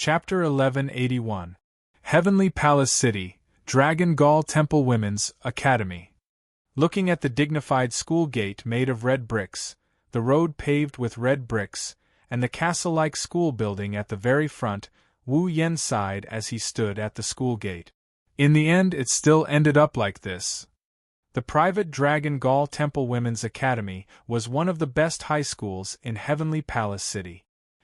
Chapter 1181. Heavenly Palace City, Dragon Gall Temple Women's Academy. Looking at the dignified school gate made of red bricks, the road paved with red bricks, and the castle-like school building at the very front, Wu Yen sighed as he stood at the school gate. In the end, it still ended up like this. The private Dragon Gall Temple Women's Academy was one of the best high schools in Heavenly Palace City.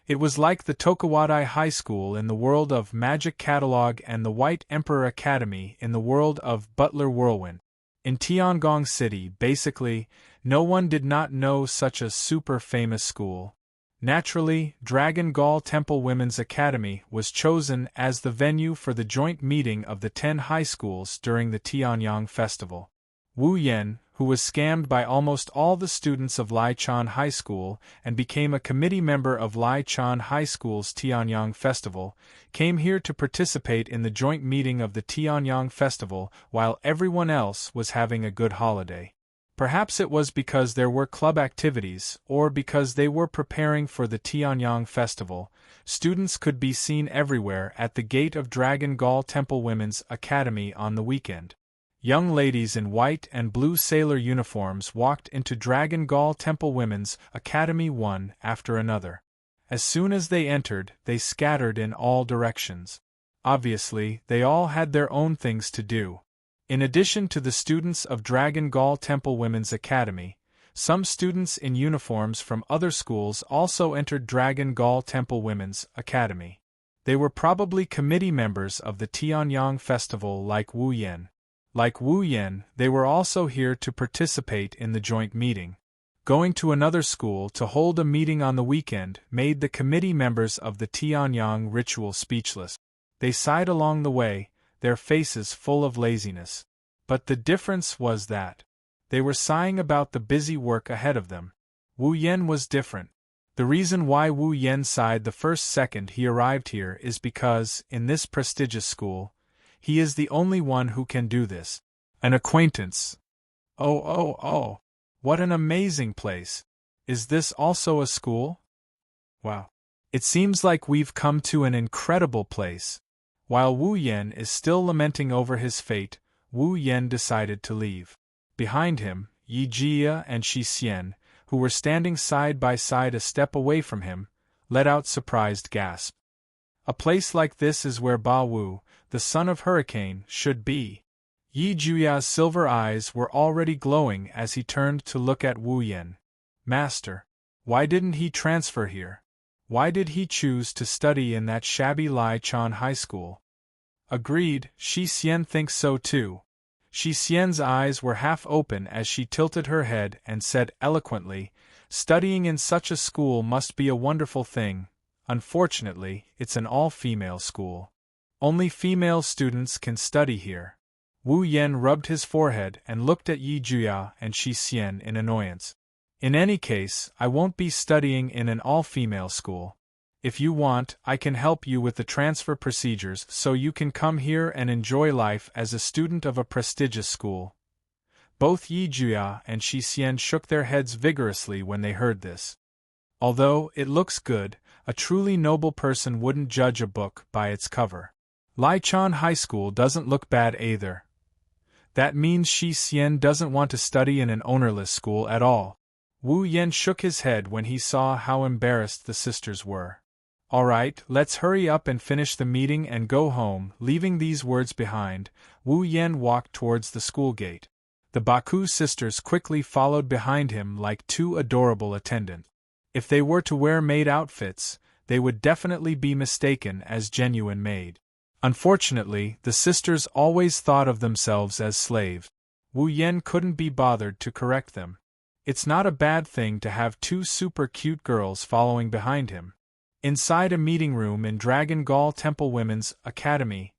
It was like the Tokuwadai High School in the world of Magic Catalog and the White Emperor Academy in the world of Butler Whirlwind. In Tiangong City, basically, no one did not know such a super famous school. Naturally, Dragon Gall Temple Women's Academy was chosen as the venue for the joint meeting of the 10 high schools during the Tianyang Festival. Wu Yen, who was scammed by almost all the students of Lichon High School and became a committee member of Lichon High School's Tianyang Festival, came here to participate in the joint meeting of the Tianyang Festival while everyone else was having a good holiday. Perhaps it was because there were club activities, or because they were preparing for the Tianyang Festival. Students could be seen everywhere at the gate of Dragon Gall Temple Women's Academy on the weekend. Young ladies in white and blue sailor uniforms walked into Dragon Gall Temple Women's Academy one after another. As soon as they entered, they scattered in all directions. Obviously, they all had their own things to do. In addition to the students of Dragon Gall Temple Women's Academy, some students in uniforms from other schools also entered Dragon Gall Temple Women's Academy. They were probably committee members of the Tianyang Festival like Wu Yen. Like Wu Yen, they were also here to participate in the joint meeting. Going to another school to hold a meeting on the weekend made the committee members of the Tianyang ritual speechless. They sighed along the way, their faces full of laziness. But the difference was that they were sighing about the busy work ahead of them. Wu Yen was different. The reason why Wu Yen sighed the first second he arrived here is because, in this prestigious school, he is the only one who can do this. An acquaintance. Oh, what an amazing place. Is this also a school? Wow. It seems like we've come to an incredible place. While Wu Yen is still lamenting over his fate, Wu Yen decided to leave. Behind him, Yi Jia and Shi Xian, who were standing side by side a step away from him, let out surprised gasps. A place like this is where Ba Wu, the son of Hurricane, should be. Yi Juya's silver eyes were already glowing as he turned to look at Wu Yen. Master, why didn't he transfer here? Why did he choose to study in that shabby Lichon High School? Agreed, Shi Xian thinks so too. Shi Xian's eyes were half open as she tilted her head and said eloquently, studying in such a school must be a wonderful thing. Unfortunately, it's an all-female school. Only female students can study here. Wu Yen rubbed his forehead and looked at Yi Juya and Shi Xian in annoyance. In any case, I won't be studying in an all-female school. If you want, I can help you with the transfer procedures so you can come here and enjoy life as a student of a prestigious school. Both Yi Juya and Shi Xian shook their heads vigorously when they heard this. Although it looks good, a truly noble person wouldn't judge a book by its cover. Lichon High School doesn't look bad either. That means Shi Xian doesn't want to study in an ownerless school at all. Wu Yen shook his head when he saw how embarrassed the sisters were. All right, let's hurry up and finish the meeting and go home. Leaving these words behind, Wu Yen walked towards the school gate. The Baku sisters quickly followed behind him like two adorable attendants. If they were to wear maid outfits, they would definitely be mistaken as genuine maid. Unfortunately, the sisters always thought of themselves as slaves. Wu Yen couldn't be bothered to correct them. It's not a bad thing to have two super cute girls following behind him. Inside a meeting room in Dragon Gall Temple Women's Academy,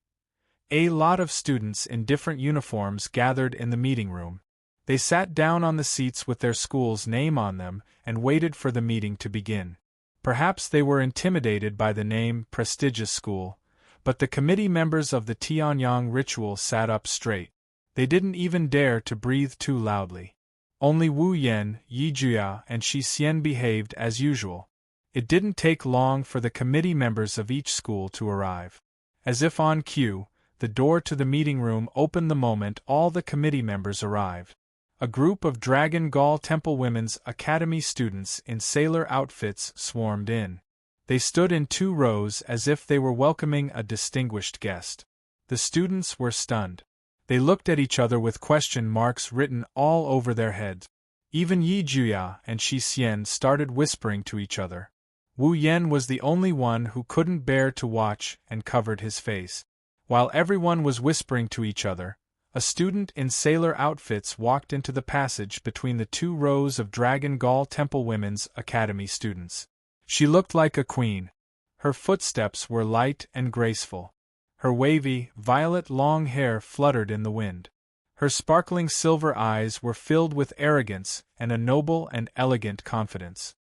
a lot of students in different uniforms gathered in the meeting room. They sat down on the seats with their school's name on them and waited for the meeting to begin. Perhaps they were intimidated by the name prestigious school, but the committee members of the Tianyang ritual sat up straight. They didn't even dare to breathe too loudly. Only Wu Yen, Yi Juya, and Shi Xian behaved as usual. It didn't take long for the committee members of each school to arrive. As if on cue, the door to the meeting room opened the moment all the committee members arrived. A group of Dragon Gall Temple Women's Academy students in sailor outfits swarmed in. They stood in 2 rows as if they were welcoming a distinguished guest. The students were stunned. They looked at each other with question marks written all over their heads. Even Yi Juya and Shi Xian started whispering to each other. Wu Yen was the only one who couldn't bear to watch and covered his face. While everyone was whispering to each other, a student in sailor outfits walked into the passage between the 2 rows of Dragon Gall Temple Women's Academy students. She looked like a queen. Her footsteps were light and graceful. Her wavy, violet long hair fluttered in the wind. Her sparkling silver eyes were filled with arrogance and a noble and elegant confidence.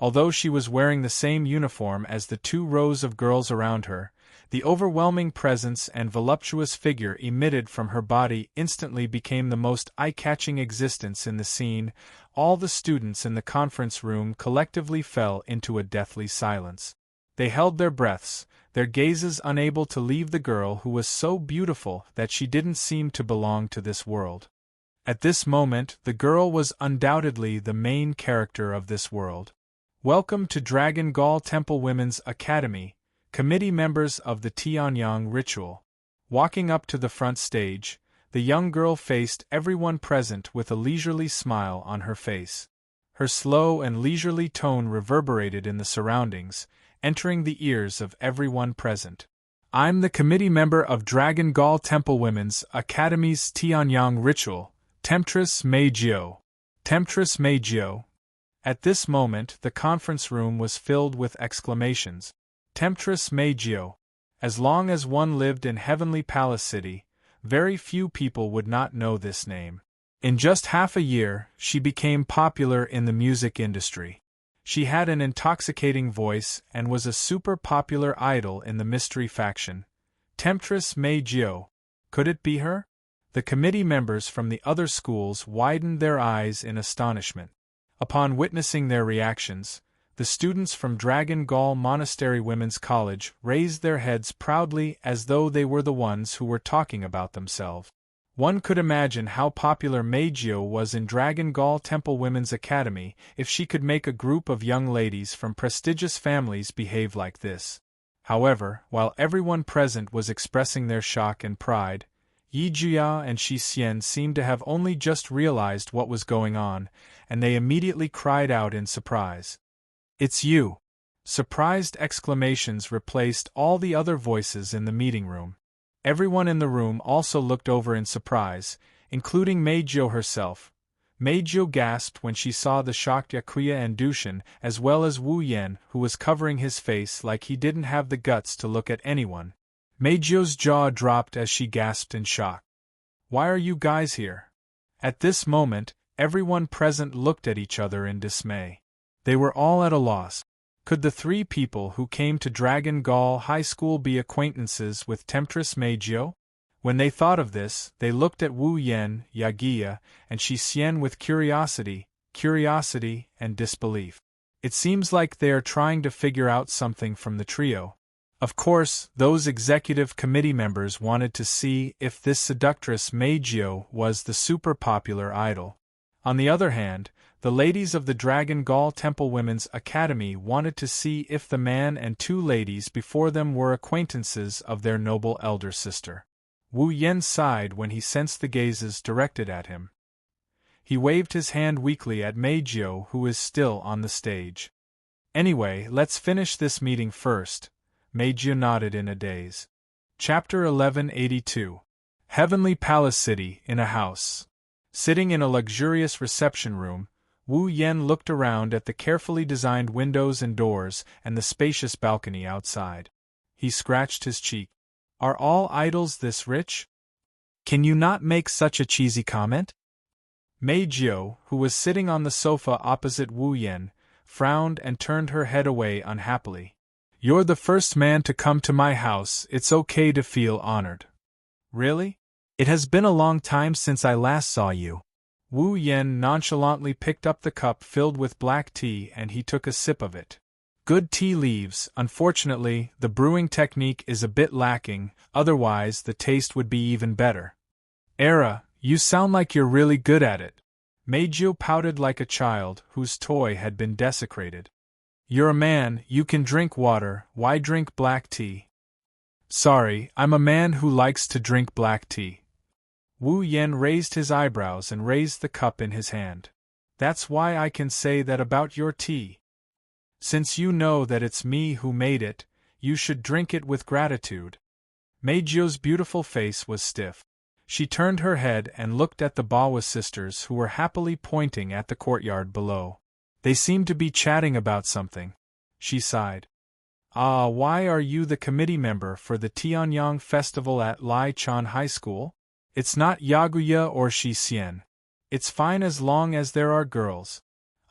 Although she was wearing the same uniform as the 2 rows of girls around her, the overwhelming presence and voluptuous figure emitted from her body instantly became the most eye-catching existence in the scene. All the students in the conference room collectively fell into a deathly silence. They held their breaths, their gazes unable to leave the girl who was so beautiful that she didn't seem to belong to this world. At this moment, the girl was undoubtedly the main character of this world. Welcome to Dragon Gall Temple Women's Academy, committee members of the Tianyang ritual. Walking up to the front stage, the young girl faced everyone present with a leisurely smile on her face. Her slow and leisurely tone reverberated in the surroundings, entering the ears of everyone present. I'm the committee member of Dragon Gall Temple Women's Academy's Tianyang ritual, Temptress Meijio. Temptress Meijio. At this moment the conference room was filled with exclamations. Temptress Meijio. As long as one lived in Heavenly Palace City, very few people would not know this name. In just half a year, she became popular in the music industry. She had an intoxicating voice and was a super popular idol in the mystery faction. Temptress Meijio. Could it be her? The committee members from the other schools widened their eyes in astonishment. Upon witnessing their reactions, the students from Dragon Gall Monastery Women's College raised their heads proudly as though they were the ones who were talking about themselves. One could imagine how popular Meijio was in Dragon Gall Temple Women's Academy if she could make a group of young ladies from prestigious families behave like this. However, while everyone present was expressing their shock and pride, Yi Juya and Shi Xian seemed to have only just realized what was going on, and they immediately cried out in surprise. It's you! Surprised exclamations replaced all the other voices in the meeting room. Everyone in the room also looked over in surprise, including Meijio herself. Meijio gasped when she saw the shocked Yakuya and Dushin, as well as Wu Yen, who was covering his face like he didn't have the guts to look at anyone. Meijio's jaw dropped as she gasped in shock. Why are you guys here? At this moment, everyone present looked at each other in dismay. They were all at a loss. Could the 3 people who came to Dragon Gall High School be acquaintances with Temptress Meijio? When they thought of this, they looked at Wu Yen, Yagiya, and Shi Xian with curiosity, and disbelief. It seems like they are trying to figure out something from the trio. Of course, those executive committee members wanted to see if this seductress Meijio was the super popular idol. On the other hand, the ladies of the Dragon Gall Temple Women's Academy wanted to see if the man and 2 ladies before them were acquaintances of their noble elder sister. Wu Yen sighed when he sensed the gazes directed at him. He waved his hand weakly at Meijio, who is still on the stage. Anyway, let's finish this meeting first. Meijio nodded in a daze. Chapter 1182. Heavenly Palace City in a house. Sitting in a luxurious reception room, Wu Yen looked around at the carefully designed windows and doors and the spacious balcony outside. He scratched his cheek. Are all idols this rich? Can you not make such a cheesy comment? Meijio, who was sitting on the sofa opposite Wu Yen, frowned and turned her head away unhappily. You're the first man to come to my house, it's okay to feel honored. Really? It has been a long time since I last saw you. Wu Yen nonchalantly picked up the cup filled with black tea and he took a sip of it. good tea leaves. Unfortunately, the brewing technique is a bit lacking, otherwise the taste would be even better. Era, you sound like you're really good at it. Meijio pouted like a child whose toy had been desecrated. You're a man, you can drink water, why drink black tea? Sorry, I'm a man who likes to drink black tea. Wu Yen raised his eyebrows and raised the cup in his hand. That's why I can say that about your tea. Since you know that it's me who made it, you should drink it with gratitude. Meijio's beautiful face was stiff. She turned her head and looked at the Bawa sisters who were happily pointing at the courtyard below. They seemed to be chatting about something. She sighed. Ah, why are you the committee member for the Tianyang festival at Lai Chan High School? It's not Yaguya or Shixien. It's fine as long as there are girls.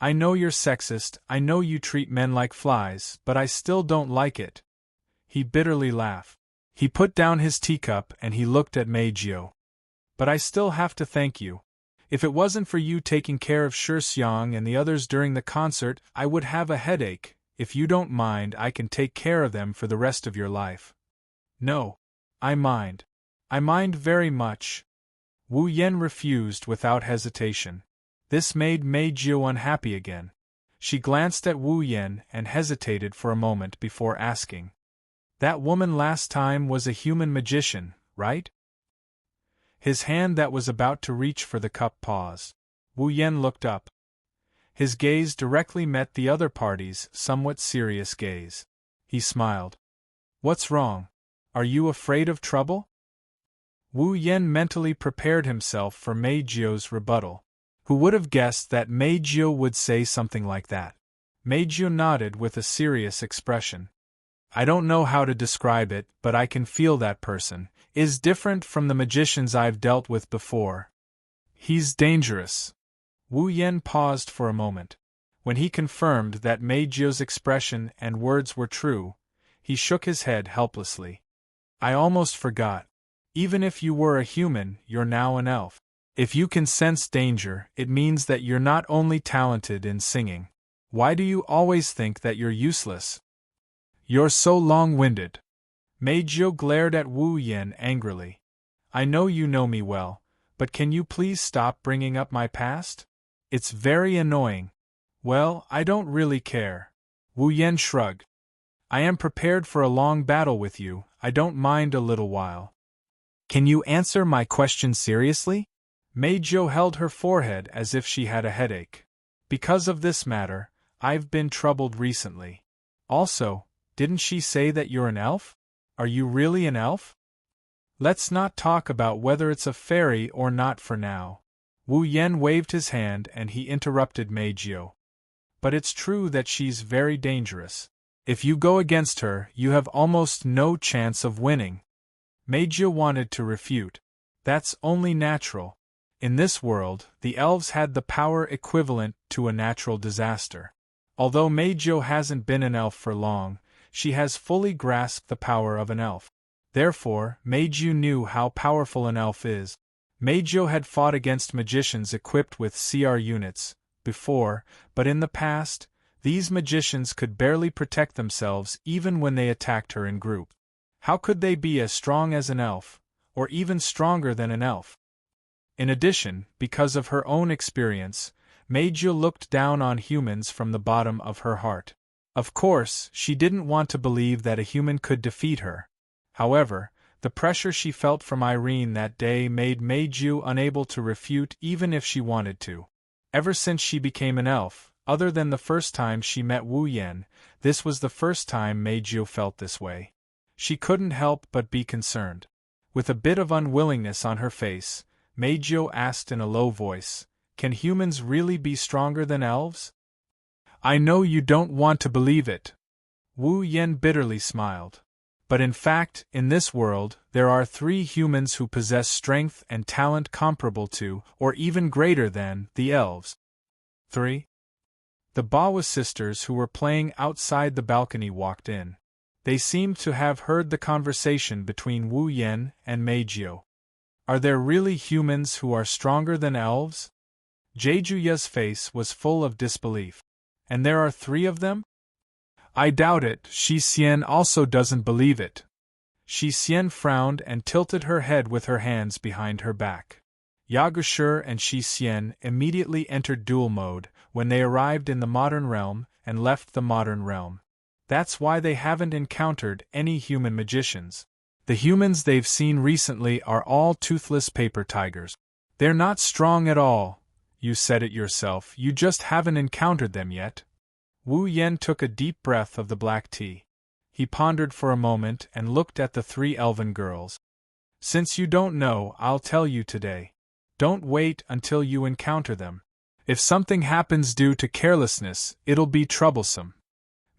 I know you're sexist, I know you treat men like flies, but I still don't like it. He bitterly laughed. He put down his teacup and he looked at Meijio. But I still have to thank you. If it wasn't for you taking care of Shixiang and the others during the concert, I would have a headache. If you don't mind, I can take care of them for the rest of your life. No. I mind. I mind very much. Wu Yen refused without hesitation. This made Meijio unhappy again. She glanced at Wu Yen and hesitated for a moment before asking. That woman last time was a human magician, right? His hand that was about to reach for the cup paused. Wu Yen looked up. His gaze directly met the other party's somewhat serious gaze. He smiled. What's wrong? Are you afraid of trouble? Wu Yen mentally prepared himself for Meijio's rebuttal. Who would have guessed that Meijio would say something like that? Meijio nodded with a serious expression. I don't know how to describe it, but I can feel that person is different from the magicians I've dealt with before. He's dangerous. Wu Yen paused for a moment. When he confirmed that Meijio's expression and words were true, he shook his head helplessly. I almost forgot. Even if you were a human, you're now an elf. If you can sense danger, it means that you're not only talented in singing. Why do you always think that you're useless? You're so long-winded. Meijio glared at Wu Yen angrily. I know you know me well, but can you please stop bringing up my past? It's very annoying. Well, I don't really care. Wu Yen shrugged. I am prepared for a long battle with you, I don't mind a little while. Can you answer my question seriously? Meijio held her forehead as if she had a headache. Because of this matter, I've been troubled recently. Also, didn't she say that you're an elf? Are you really an elf? Let's not talk about whether it's a fairy or not for now. Wu Yen waved his hand and he interrupted Meijio. But it's true that she's very dangerous. If you go against her, you have almost no chance of winning. Meijio wanted to refute. That's only natural. In this world, the elves had the power equivalent to a natural disaster. Although Meijio hasn't been an elf for long, she has fully grasped the power of an elf. Therefore, Meijio knew how powerful an elf is. Meijio had fought against magicians equipped with CR units before, but in the past, these magicians could barely protect themselves even when they attacked her in group. How could they be as strong as an elf, or even stronger than an elf? In addition, because of her own experience, Meijio looked down on humans from the bottom of her heart. Of course, she didn't want to believe that a human could defeat her. However, the pressure she felt from Irene that day made Meijio unable to refute even if she wanted to. Ever since she became an elf, other than the first time she met Wu Yen, this was the first time Meijio felt this way. She couldn't help but be concerned. With a bit of unwillingness on her face, Meijio asked in a low voice, Can humans really be stronger than elves? I know you don't want to believe it. Wu Yen bitterly smiled. But in fact, in this world, there are 3 humans who possess strength and talent comparable to, or even greater than, the elves. 3. The Bawa sisters who were playing outside the balcony walked in. They seemed to have heard the conversation between Wu Yen and Meijio. Are there really humans who are stronger than elves? Jejuya's face was full of disbelief. And there are 3 of them? I doubt it, Shi Xian also doesn't believe it. Shi Xian frowned and tilted her head with her hands behind her back. Yagushir and Shi Xian immediately entered duel mode when they arrived in the modern realm and left the modern realm. That's why they haven't encountered any human magicians. The humans they've seen recently are all toothless paper tigers. They're not strong at all. You said it yourself, you just haven't encountered them yet. Wu Yen took a deep breath of the black tea. He pondered for a moment and looked at the three elven girls. Since you don't know, I'll tell you today. Don't wait until you encounter them. If something happens due to carelessness, it'll be troublesome.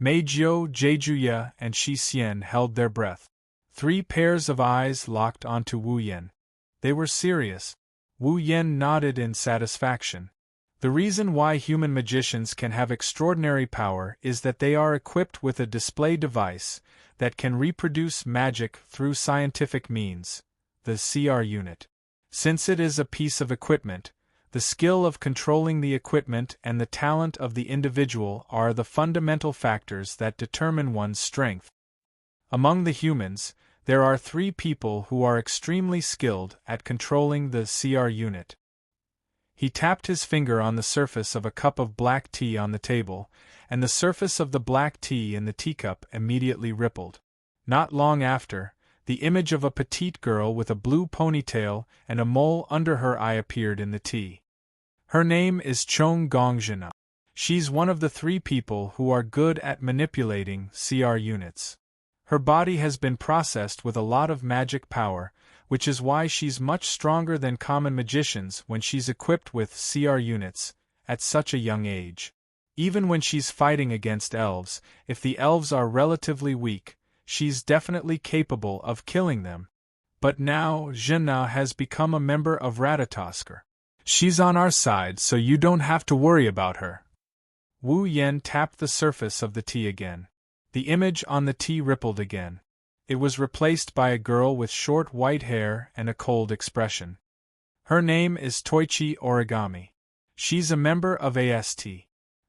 Meizhou, Jejuya, and Shi Xian held their breath. 3 pairs of eyes locked onto Wu Yen. They were serious. Wu Yen nodded in satisfaction. The reason why human magicians can have extraordinary power is that they are equipped with a display device that can reproduce magic through scientific means, the CR unit. Since it is a piece of equipment, the skill of controlling the equipment and the talent of the individual are the fundamental factors that determine one's strength. Among the humans, there are 3 people who are extremely skilled at controlling the CR unit. He tapped his finger on the surface of a cup of black tea on the table, and the surface of the black tea in the teacup immediately rippled. Not long after, the image of a petite girl with a blue ponytail and a mole under her eye appeared in the tea. Her name is Chong Gongjina. She's one of the 3 people who are good at manipulating CR units. Her body has been processed with a lot of magic power, which is why she's much stronger than common magicians when she's equipped with CR units, at such a young age. Even when she's fighting against elves, if the elves are relatively weak, she's definitely capable of killing them. But now, Zhenna has become a member of Ratatosker. She's on our side, so you don't have to worry about her. Wu Yen tapped the surface of the tea again. The image on the tea rippled again. It was replaced by a girl with short white hair and a cold expression. Her name is Toichi Origami. She's a member of AST.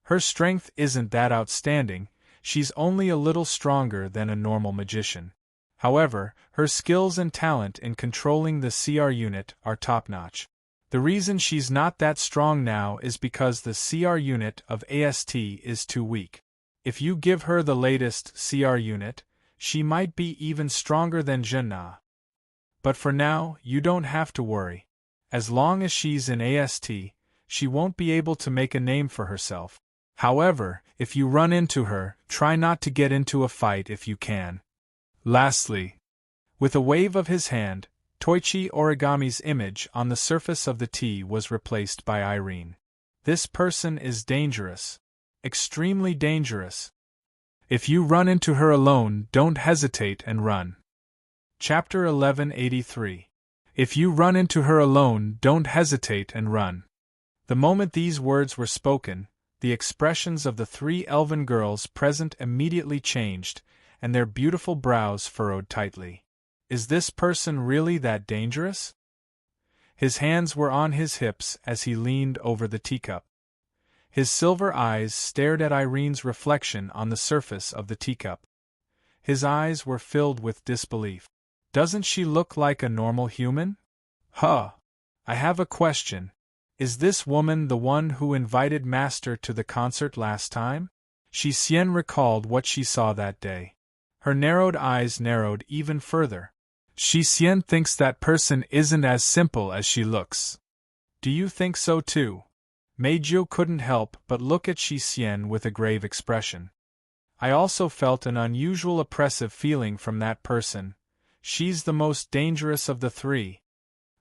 Her strength isn't that outstanding, she's only a little stronger than a normal magician. However, her skills and talent in controlling the CR unit are top-notch. The reason she's not that strong now is because the CR unit of AST is too weak. If you give her the latest CR unit, she might be even stronger than Zhenna. But for now, you don't have to worry. As long as she's in AST, she won't be able to make a name for herself. However, if you run into her, try not to get into a fight if you can. Lastly, with a wave of his hand, Toichi Origami's image on the surface of the tea was replaced by Irene. This person is dangerous. Extremely dangerous. If you run into her alone, don't hesitate and run. Chapter 1183. If you run into her alone, don't hesitate and run. The moment these words were spoken, the expressions of the 3 elven girls present immediately changed, and their beautiful brows furrowed tightly. Is this person really that dangerous? His hands were on his hips as he leaned over the teacup. His silver eyes stared at Irene's reflection on the surface of the teacup. His eyes were filled with disbelief. Doesn't she look like a normal human? Huh. I have a question. Is this woman the one who invited Master to the concert last time? Shi Xian recalled what she saw that day. Her narrowed eyes narrowed even further. Shi Xian thinks that person isn't as simple as she looks. Do you think so too? Meizhou couldn't help but look at Shi Xian with a grave expression. I also felt an unusual oppressive feeling from that person. She's the most dangerous of the 3.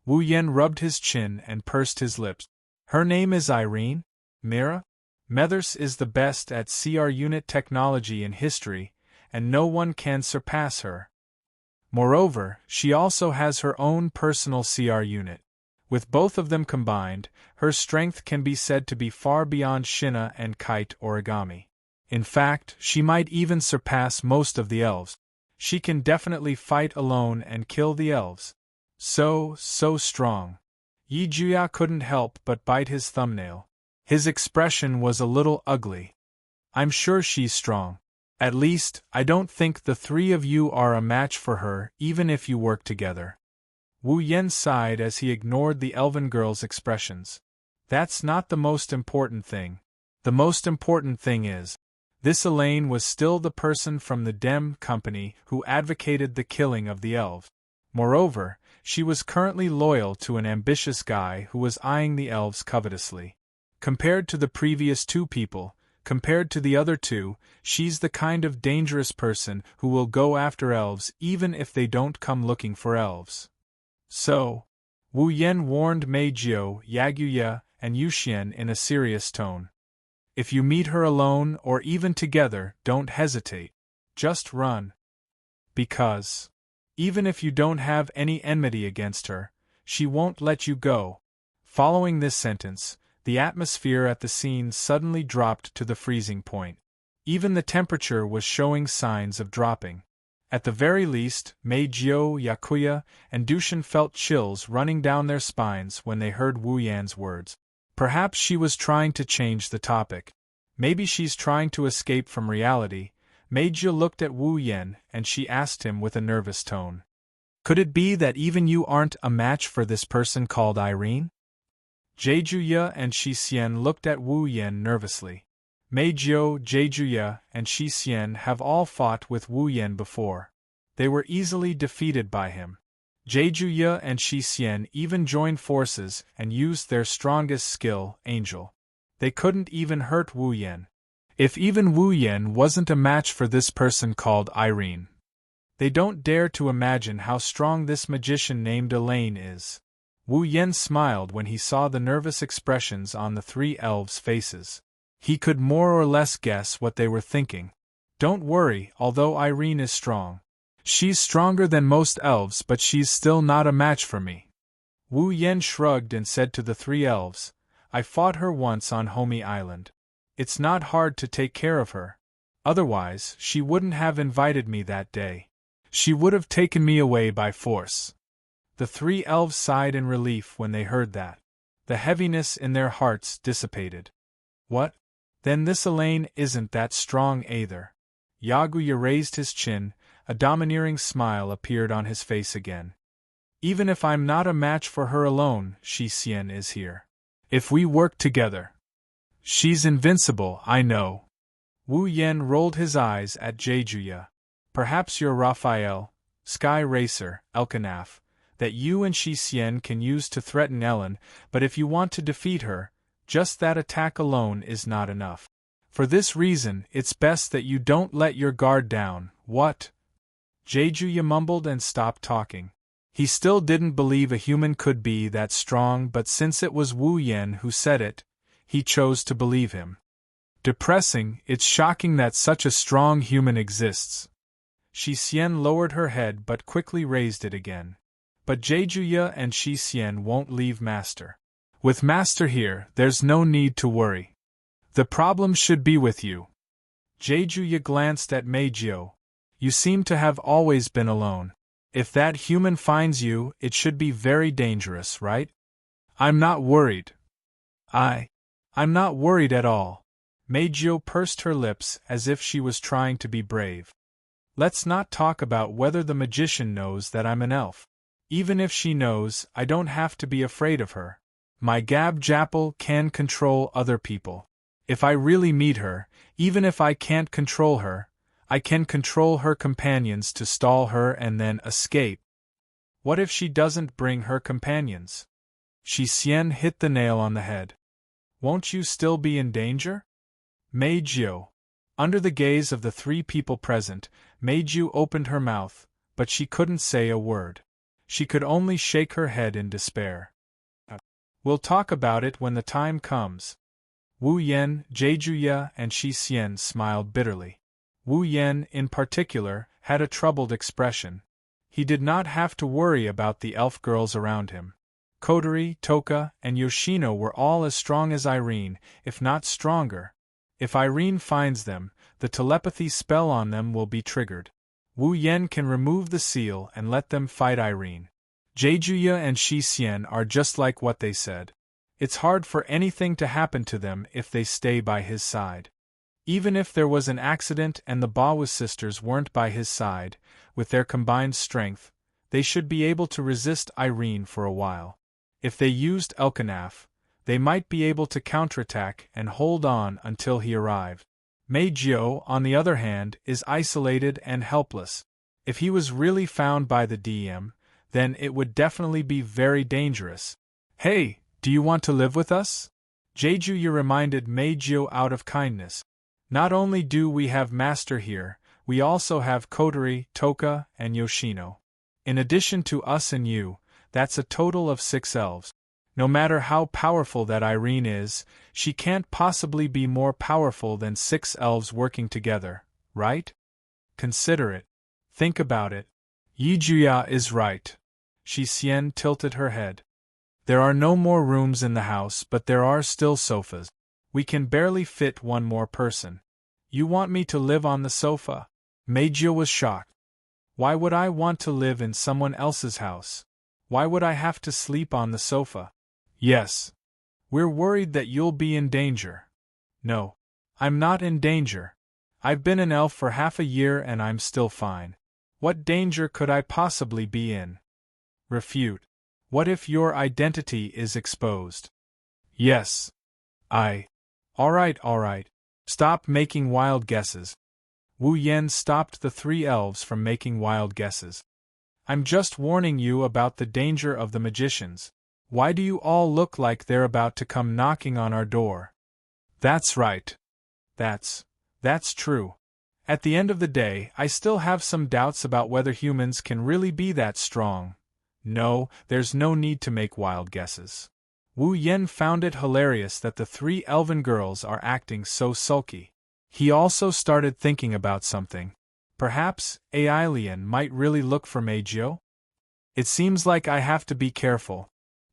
Wu Yen rubbed his chin and pursed his lips. Her name is Irene? Mira? Methers is the best at CR unit technology in history, and no one can surpass her. Moreover, she also has her own personal CR unit. With both of them combined, her strength can be said to be far beyond Shina and Kite Origami. In fact, she might even surpass most of the elves. She can definitely fight alone and kill the elves. So strong. Yi Juya couldn't help but bite his thumbnail. His expression was a little ugly. I'm sure she's strong. At least, I don't think the three of you are a match for her, even if you work together. Wu Yen sighed as he ignored the elven girl's expressions. That's not the most important thing. The most important thing is, this Elaine was still the person from the Dem company who advocated the killing of the elves. Moreover, she was currently loyal to an ambitious guy who was eyeing the elves covetously. Compared to the previous two people, compared to the other two, she's the kind of dangerous person who will go after elves even if they don't come looking for elves. So, Wu Yen warned Meijio, Yaguya, and Yuxian in a serious tone. If you meet her alone or even together, don't hesitate. Just run. Because, even if you don't have any enmity against her, she won't let you go. Following this sentence, the atmosphere at the scene suddenly dropped to the freezing point. Even the temperature was showing signs of dropping. At the very least, Meijio, Yakuya, and Dushin felt chills running down their spines when they heard Wu Yan's words. Perhaps she was trying to change the topic. Maybe she's trying to escape from reality. Meijio looked at Wu Yan and she asked him with a nervous tone. Could it be that even you aren't a match for this person called Irene? Jejuya and Shixian looked at Wu Yan nervously. Meijio, Jejuya, and Shixian have all fought with Wu Yan before. They were easily defeated by him. Jejuya and Shixian even joined forces and used their strongest skill, Angel. They couldn't even hurt Wu Yan. If even Wu Yan wasn't a match for this person called Irene. They don't dare to imagine how strong this magician named Elaine is. Wu Yan smiled when he saw the nervous expressions on the three elves' faces. He could more or less guess what they were thinking. Don't worry, although Irene is strong. She's stronger than most elves, but she's still not a match for me. Wu Yan shrugged and said to the three elves, I fought her once on Homie Island. It's not hard to take care of her. Otherwise, she wouldn't have invited me that day. She would have taken me away by force. The three elves sighed in relief when they heard that. The heaviness in their hearts dissipated. What? Then this Elaine isn't that strong either. Yaguya raised his chin, a domineering smile appeared on his face again. Even if I'm not a match for her alone, Shixian is here. If we work together. She's invincible, I know. Wu Yan rolled his eyes at Jejuya. Perhaps you're Raphael, Sky Racer, Elkanaf, that you and Shixian can use to threaten Ellen, but if you want to defeat her, just that attack alone is not enough. For this reason, it's best that you don't let your guard down. What? Jejuya mumbled and stopped talking. He still didn't believe a human could be that strong, but since it was Wu Yan who said it, he chose to believe him. Depressing, it's shocking that such a strong human exists. Shixian lowered her head but quickly raised it again. But Jejuya and Shixian won't leave Master. With Master here, there's no need to worry. The problem should be with you. Jejuya glanced at Meijio. You seem to have always been alone. If that human finds you, it should be very dangerous, right? I'm not worried. I'm not worried at all. Meijio pursed her lips as if she was trying to be brave. Let's not talk about whether the magician knows that I'm an elf. Even if she knows, I don't have to be afraid of her. My Gab Jappel can control other people. If I really meet her, even if I can't control her, I can control her companions to stall her and then escape. What if she doesn't bring her companions? Shixian hit the nail on the head. Won't you still be in danger? Meijio. Under the gaze of the three people present, Meijio opened her mouth, but she couldn't say a word. She could only shake her head in despair. We'll talk about it when the time comes. Wu Yan, Jejuya, and Shixian smiled bitterly. Wu Yan, in particular, had a troubled expression. He did not have to worry about the elf girls around him. Kodori, Toka, and Yoshino were all as strong as Irene, if not stronger. If Irene finds them, the telepathy spell on them will be triggered. Wu Yan can remove the seal and let them fight Irene. Jejuya and Shixian are just like what they said. It's hard for anything to happen to them if they stay by his side. Even if there was an accident and the Bawa sisters weren't by his side, with their combined strength, they should be able to resist Irene for a while. If they used Elkanaf, they might be able to counterattack and hold on until he arrived. Meijio, on the other hand, is isolated and helpless. If he was really found by the DM, then it would definitely be very dangerous. Hey, do you want to live with us? Jeju reminded Meijio out of kindness. Not only do we have Master here, we also have Kotori, Toka, and Yoshino. In addition to us and you, that's a total of 6 elves. No matter how powerful that Irene is, she can't possibly be more powerful than 6 elves working together, right? Consider it. Think about it. Yijuya is right. Shixien tilted her head. There are no more rooms in the house, but there are still sofas. We can barely fit one more person. You want me to live on the sofa? Meijio was shocked. Why would I want to live in someone else's house? Why would I have to sleep on the sofa? Yes. We're worried that you'll be in danger. No. I'm not in danger. I've been an elf for half a year and I'm still fine. What danger could I possibly be in? Refute. What if your identity is exposed? Yes. All right. Stop making wild guesses. Wu Yen stopped the 3 elves from making wild guesses. I'm just warning you about the danger of the magicians. Why do you all look like they're about to come knocking on our door? That's right. That's true. At the end of the day, I still have some doubts about whether humans can really be that strong. No, there's no need to make wild guesses. Wu Yen found it hilarious that the 3 elven girls are acting so sulky. He also started thinking about something. Perhaps Ailian might really look for Meijio? It seems like I have to be careful.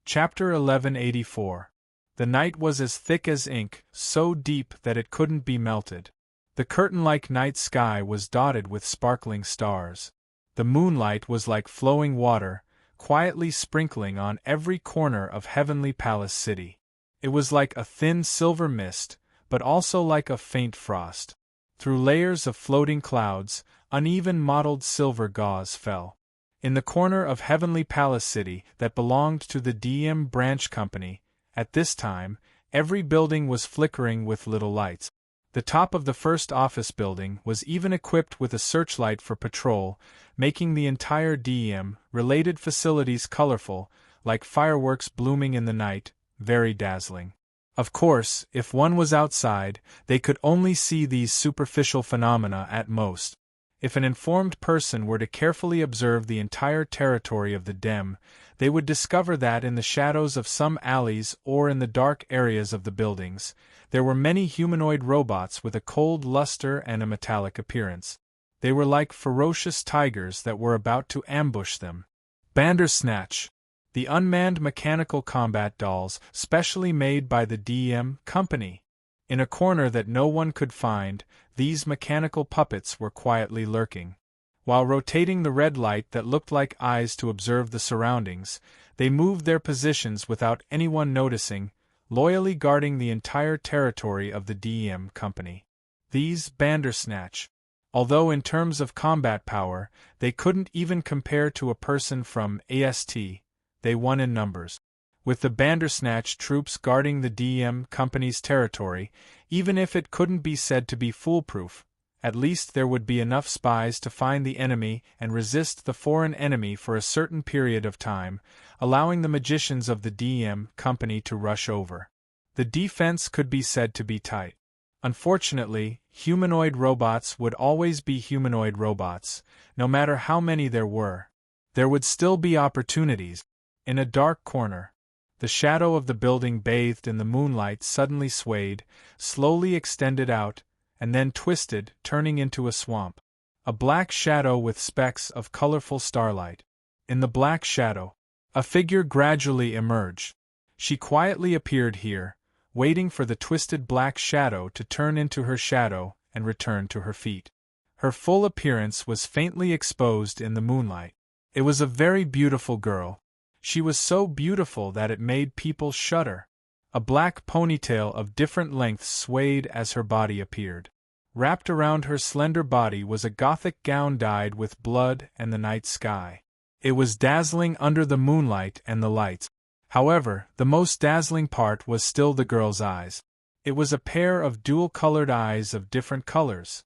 Chapter 1184. The night was as thick as ink, so deep that it couldn't be melted. The curtain-like night sky was dotted with sparkling stars. The moonlight was like flowing water, quietly sprinkling on every corner of Heavenly Palace City. It was like a thin silver mist, but also like a faint frost. Through layers of floating clouds, uneven mottled silver gauze fell. In the corner of Heavenly Palace City that belonged to the DM Branch Company, at this time, every building was flickering with little lights. The top of the first office building was even equipped with a searchlight for patrol, making the entire DM-related facilities colorful, like fireworks blooming in the night, very dazzling. Of course, if one was outside, they could only see these superficial phenomena at most. If an informed person were to carefully observe the entire territory of the DEM, they would discover that in the shadows of some alleys or in the dark areas of the buildings, there were many humanoid robots with a cold luster and a metallic appearance. They were like ferocious tigers that were about to ambush them. Bandersnatch. The unmanned mechanical combat dolls specially made by the DM Company. In a corner that no one could find, these mechanical puppets were quietly lurking. While rotating the red light that looked like eyes to observe the surroundings, they moved their positions without anyone noticing, loyally guarding the entire territory of the DM Company. These Bandersnatch. Although in terms of combat power, they couldn't even compare to a person from AST, they won in numbers. With the Bandersnatch troops guarding the DM Company's territory, even if it couldn't be said to be foolproof, at least there would be enough spies to find the enemy and resist the foreign enemy for a certain period of time, allowing the magicians of the DM Company to rush over. The defense could be said to be tight. Unfortunately, humanoid robots would always be humanoid robots, no matter how many there were. There would still be opportunities. In a dark corner, the shadow of the building bathed in the moonlight suddenly swayed, slowly extended out, and then twisted, turning into a swamp. A black shadow with specks of colorful starlight. In the black shadow, a figure gradually emerged. She quietly appeared here, waiting for the twisted black shadow to turn into her shadow and return to her feet. Her full appearance was faintly exposed in the moonlight. It was a very beautiful girl. She was so beautiful that it made people shudder. A black ponytail of different lengths swayed as her body appeared. Wrapped around her slender body was a gothic gown dyed with blood and the night sky. It was dazzling under the moonlight and the lights. However, the most dazzling part was still the girl's eyes. It was a pair of dual-colored eyes of different colors.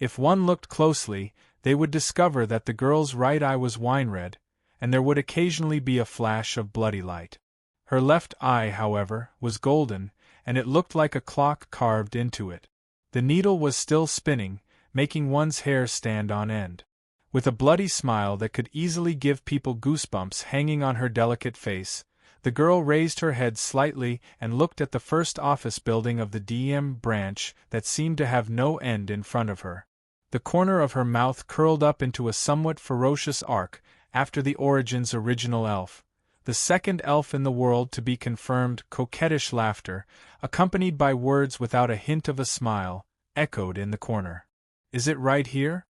If one looked closely, they would discover that the girl's right eye was wine-red, and there would occasionally be a flash of bloody light. Her left eye, however, was golden, and it looked like a clock carved into it. The needle was still spinning, making one's hair stand on end. With a bloody smile that could easily give people goosebumps hanging on her delicate face, the girl raised her head slightly and looked at the first office building of the DM branch that seemed to have no end in front of her. The corner of her mouth curled up into a somewhat ferocious arc, after the Origin's original elf. The second elf in the world to be confirmed. Coquettish laughter, accompanied by words without a hint of a smile, echoed in the corner. "Is it right here?"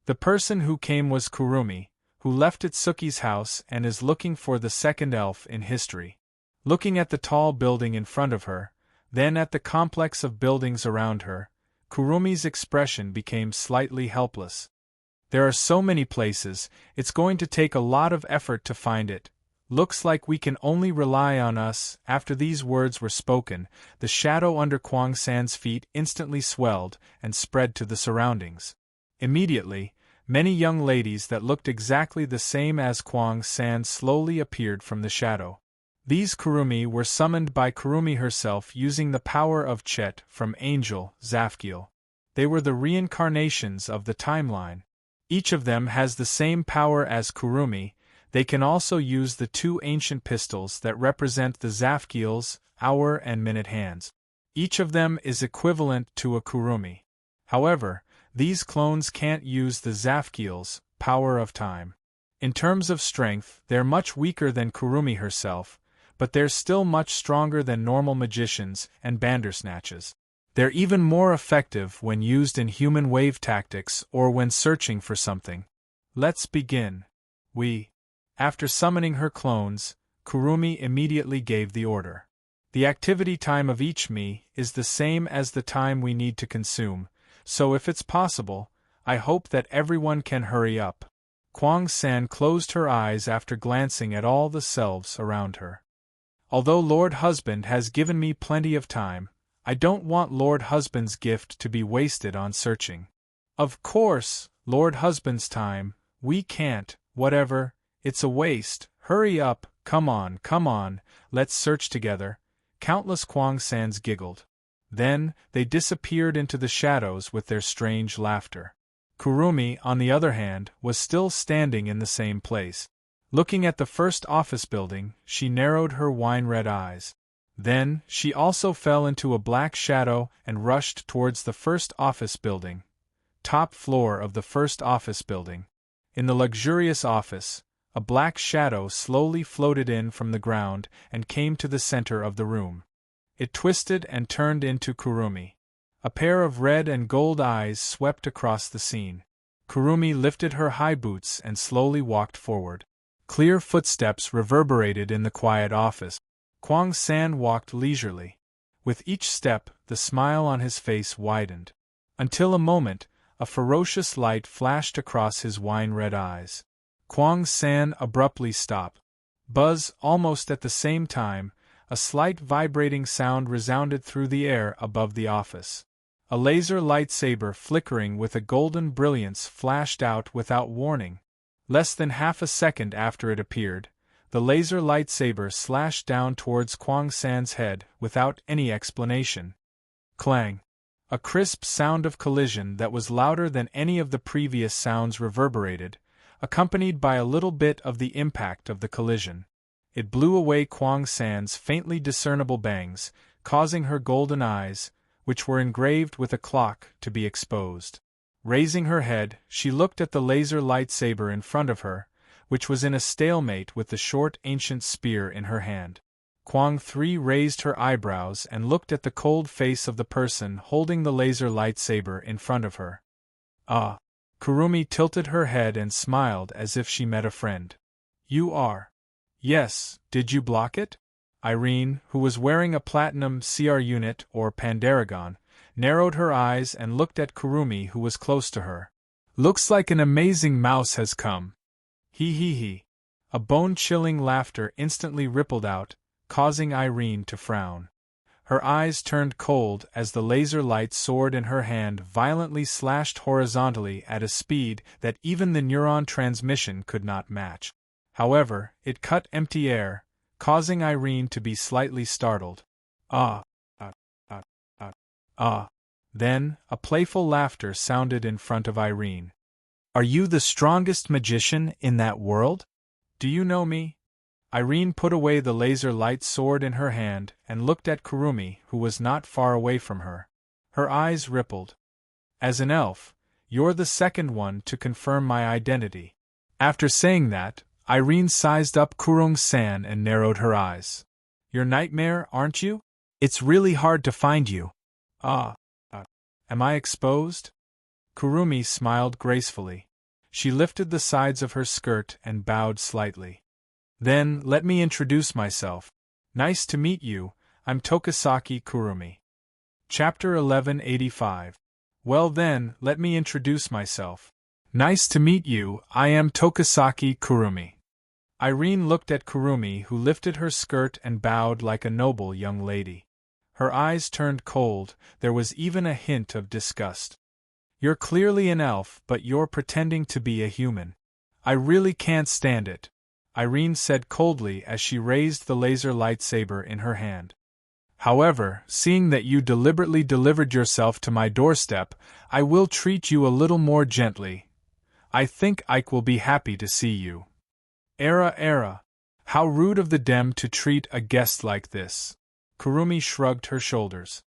The person who came was Kurumi, who left at Suki's house and is looking for the second elf in history. Looking at the tall building in front of her, then at the complex of buildings around her, Kurumi's expression became slightly helpless. "There are so many places, it's going to take a lot of effort to find it. Looks like we can only rely on us." After these words were spoken, the shadow under Kwang San's feet instantly swelled and spread to the surroundings. Immediately, many young ladies that looked exactly the same as Kwang San slowly appeared from the shadow. These Kurumi were summoned by Kurumi herself using the power of Chet from Angel Zafkiel. They were the reincarnations of the timeline. Each of them has the same power as Kurumi. They can also use the two ancient pistols that represent the Zafkiel's hour and minute hands. Each of them is equivalent to a Kurumi. However, these clones can't use the Zafkiel's power of time. In terms of strength, they're much weaker than Kurumi herself, but they're still much stronger than normal magicians and bandersnatches. They're even more effective when used in human wave tactics or when searching for something. Let's begin. After summoning her clones, Kurumi immediately gave the order. The activity time of each me is the same as the time we need to consume, so if it's possible, I hope that everyone can hurry up. Kwang San closed her eyes after glancing at all the selves around her. Although Lord Husband has given me plenty of time, I don't want Lord Husband's gift to be wasted on searching. Of course, Lord Husband's time, we can't, whatever, it's a waste. Hurry up, come on, let's search together. Countless Kwang Sans giggled. Then, they disappeared into the shadows with their strange laughter. Kurumi, on the other hand, was still standing in the same place. Looking at the first office building, she narrowed her wine-red eyes. Then, she also fell into a black shadow and rushed towards the first office building. Top floor of the first office building. In the luxurious office, a black shadow slowly floated in from the ground and came to the center of the room. It twisted and turned into Kurumi. A pair of red and gold eyes swept across the scene. Kurumi lifted her high boots and slowly walked forward. Clear footsteps reverberated in the quiet office. Kwang San walked leisurely. With each step, the smile on his face widened. Until a moment, a ferocious light flashed across his wine-red eyes. Kwang San abruptly stopped. Buzz, almost at the same time, a slight vibrating sound resounded through the air above the office. A laser lightsaber flickering with a golden brilliance flashed out without warning. Less than half a second after it appeared, the laser lightsaber slashed down towards Kwang San's head without any explanation. Clang! A crisp sound of collision that was louder than any of the previous sounds reverberated, accompanied by a little bit of the impact of the collision. It blew away Kwang San's faintly discernible bangs, causing her golden eyes, which were engraved with a clock, to be exposed. Raising her head, she looked at the laser lightsaber in front of her, which was in a stalemate with the short ancient spear in her hand. Kwang 3 raised her eyebrows and looked at the cold face of the person holding the laser lightsaber in front of her. "Ah." Kurumi tilted her head and smiled as if she met a friend. "You are?" "Yes, did you block it?" Irene, who was wearing a platinum CR unit or Pandaragon, narrowed her eyes and looked at Kurumi, who was close to her. "Looks like an amazing mouse has come. He. A bone-chilling laughter instantly rippled out, causing Irene to frown. Her eyes turned cold as the laser light sword in her hand violently slashed horizontally at a speed that even the neuron transmission could not match. However, it cut empty air, causing Irene to be slightly startled. Then, a playful laughter sounded in front of Irene. "Are you the strongest magician in that world? Do you know me?" Irene put away the laser light sword in her hand and looked at Kurumi, who was not far away from her. Her eyes rippled. "As an elf, you're the second one to confirm my identity." After saying that, Irene sized up Kurung-san and narrowed her eyes. "Your nightmare, aren't you? It's really hard to find you." Am I exposed?" Kurumi smiled gracefully. She lifted the sides of her skirt and bowed slightly. "Then, let me introduce myself. Nice to meet you, I'm Tokisaki Kurumi." Chapter 1185. Well then, let me introduce myself. Nice to meet you, I am Tokisaki Kurumi. Irene looked at Kurumi, who lifted her skirt and bowed like a noble young lady. Her eyes turned cold, there was even a hint of disgust. "You're clearly an elf, but you're pretending to be a human. I really can't stand it," Irene said coldly as she raised the laser lightsaber in her hand. "However, seeing that you deliberately delivered yourself to my doorstep, I will treat you a little more gently. I think Ike will be happy to see you." Era. How rude of the Dem to treat a guest like this." Kurumi shrugged her shoulders.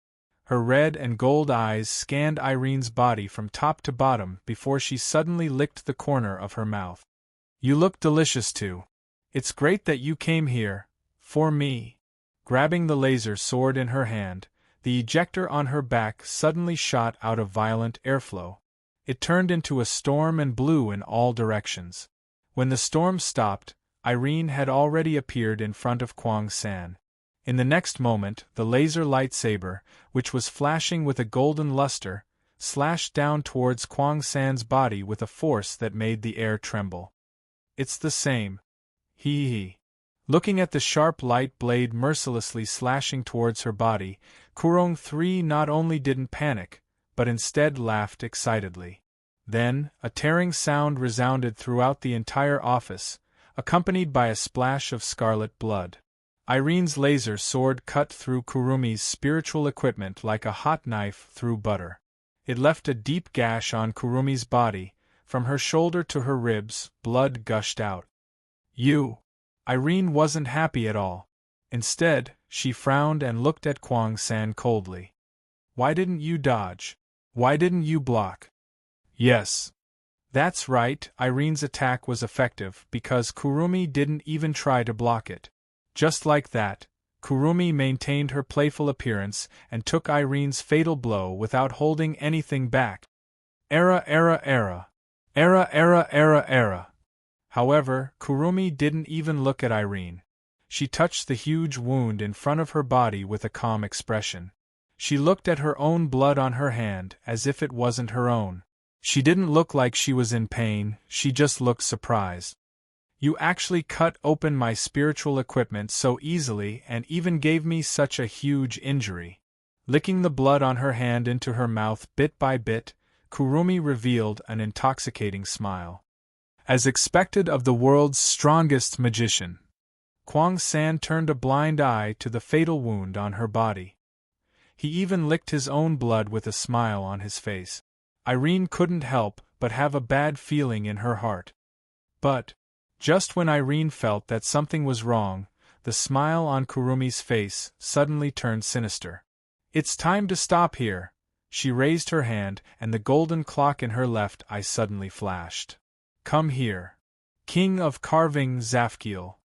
Her red and gold eyes scanned Irene's body from top to bottom before she suddenly licked the corner of her mouth. "You look delicious too. It's great that you came here, for me." Grabbing the laser sword in her hand, the ejector on her back suddenly shot out a violent airflow. It turned into a storm and blew in all directions. When the storm stopped, Irene had already appeared in front of Kwang-san. In the next moment, the laser lightsaber, which was flashing with a golden luster, slashed down towards Kwang-san's body with a force that made the air tremble. "It's the same." He. Looking at the sharp light blade mercilessly slashing towards her body, Kurong 3 not only didn't panic, but instead laughed excitedly. Then, a tearing sound resounded throughout the entire office, accompanied by a splash of scarlet blood. Irene's laser sword cut through Kurumi's spiritual equipment like a hot knife through butter. It left a deep gash on Kurumi's body. From her shoulder to her ribs, blood gushed out. "You!" Irene wasn't happy at all. Instead, she frowned and looked at Kwang-san coldly. "Why didn't you dodge? Why didn't you block?" "Yes. That's right, Irene's attack was effective because Kurumi didn't even try to block it. Just like that, Kurumi maintained her playful appearance and took Irene's fatal blow without holding anything back. Era. However, Kurumi didn't even look at Irene. She touched the huge wound in front of her body with a calm expression. She looked at her own blood on her hand as if it wasn't her own. She didn't look like she was in pain, she just looked surprised. "You actually cut open my spiritual equipment so easily and even gave me such a huge injury." Licking the blood on her hand into her mouth bit by bit, Kurumi revealed an intoxicating smile. As expected of the world's strongest magician, Kwang-san turned a blind eye to the fatal wound on her body. He even licked his own blood with a smile on his face. Irene couldn't help but have a bad feeling in her heart. But, just when Irene felt that something was wrong, the smile on Kurumi's face suddenly turned sinister. "It's time to stop here." She raised her hand, and the golden clock in her left eye suddenly flashed. "Come here. King of Carving Zafkiel."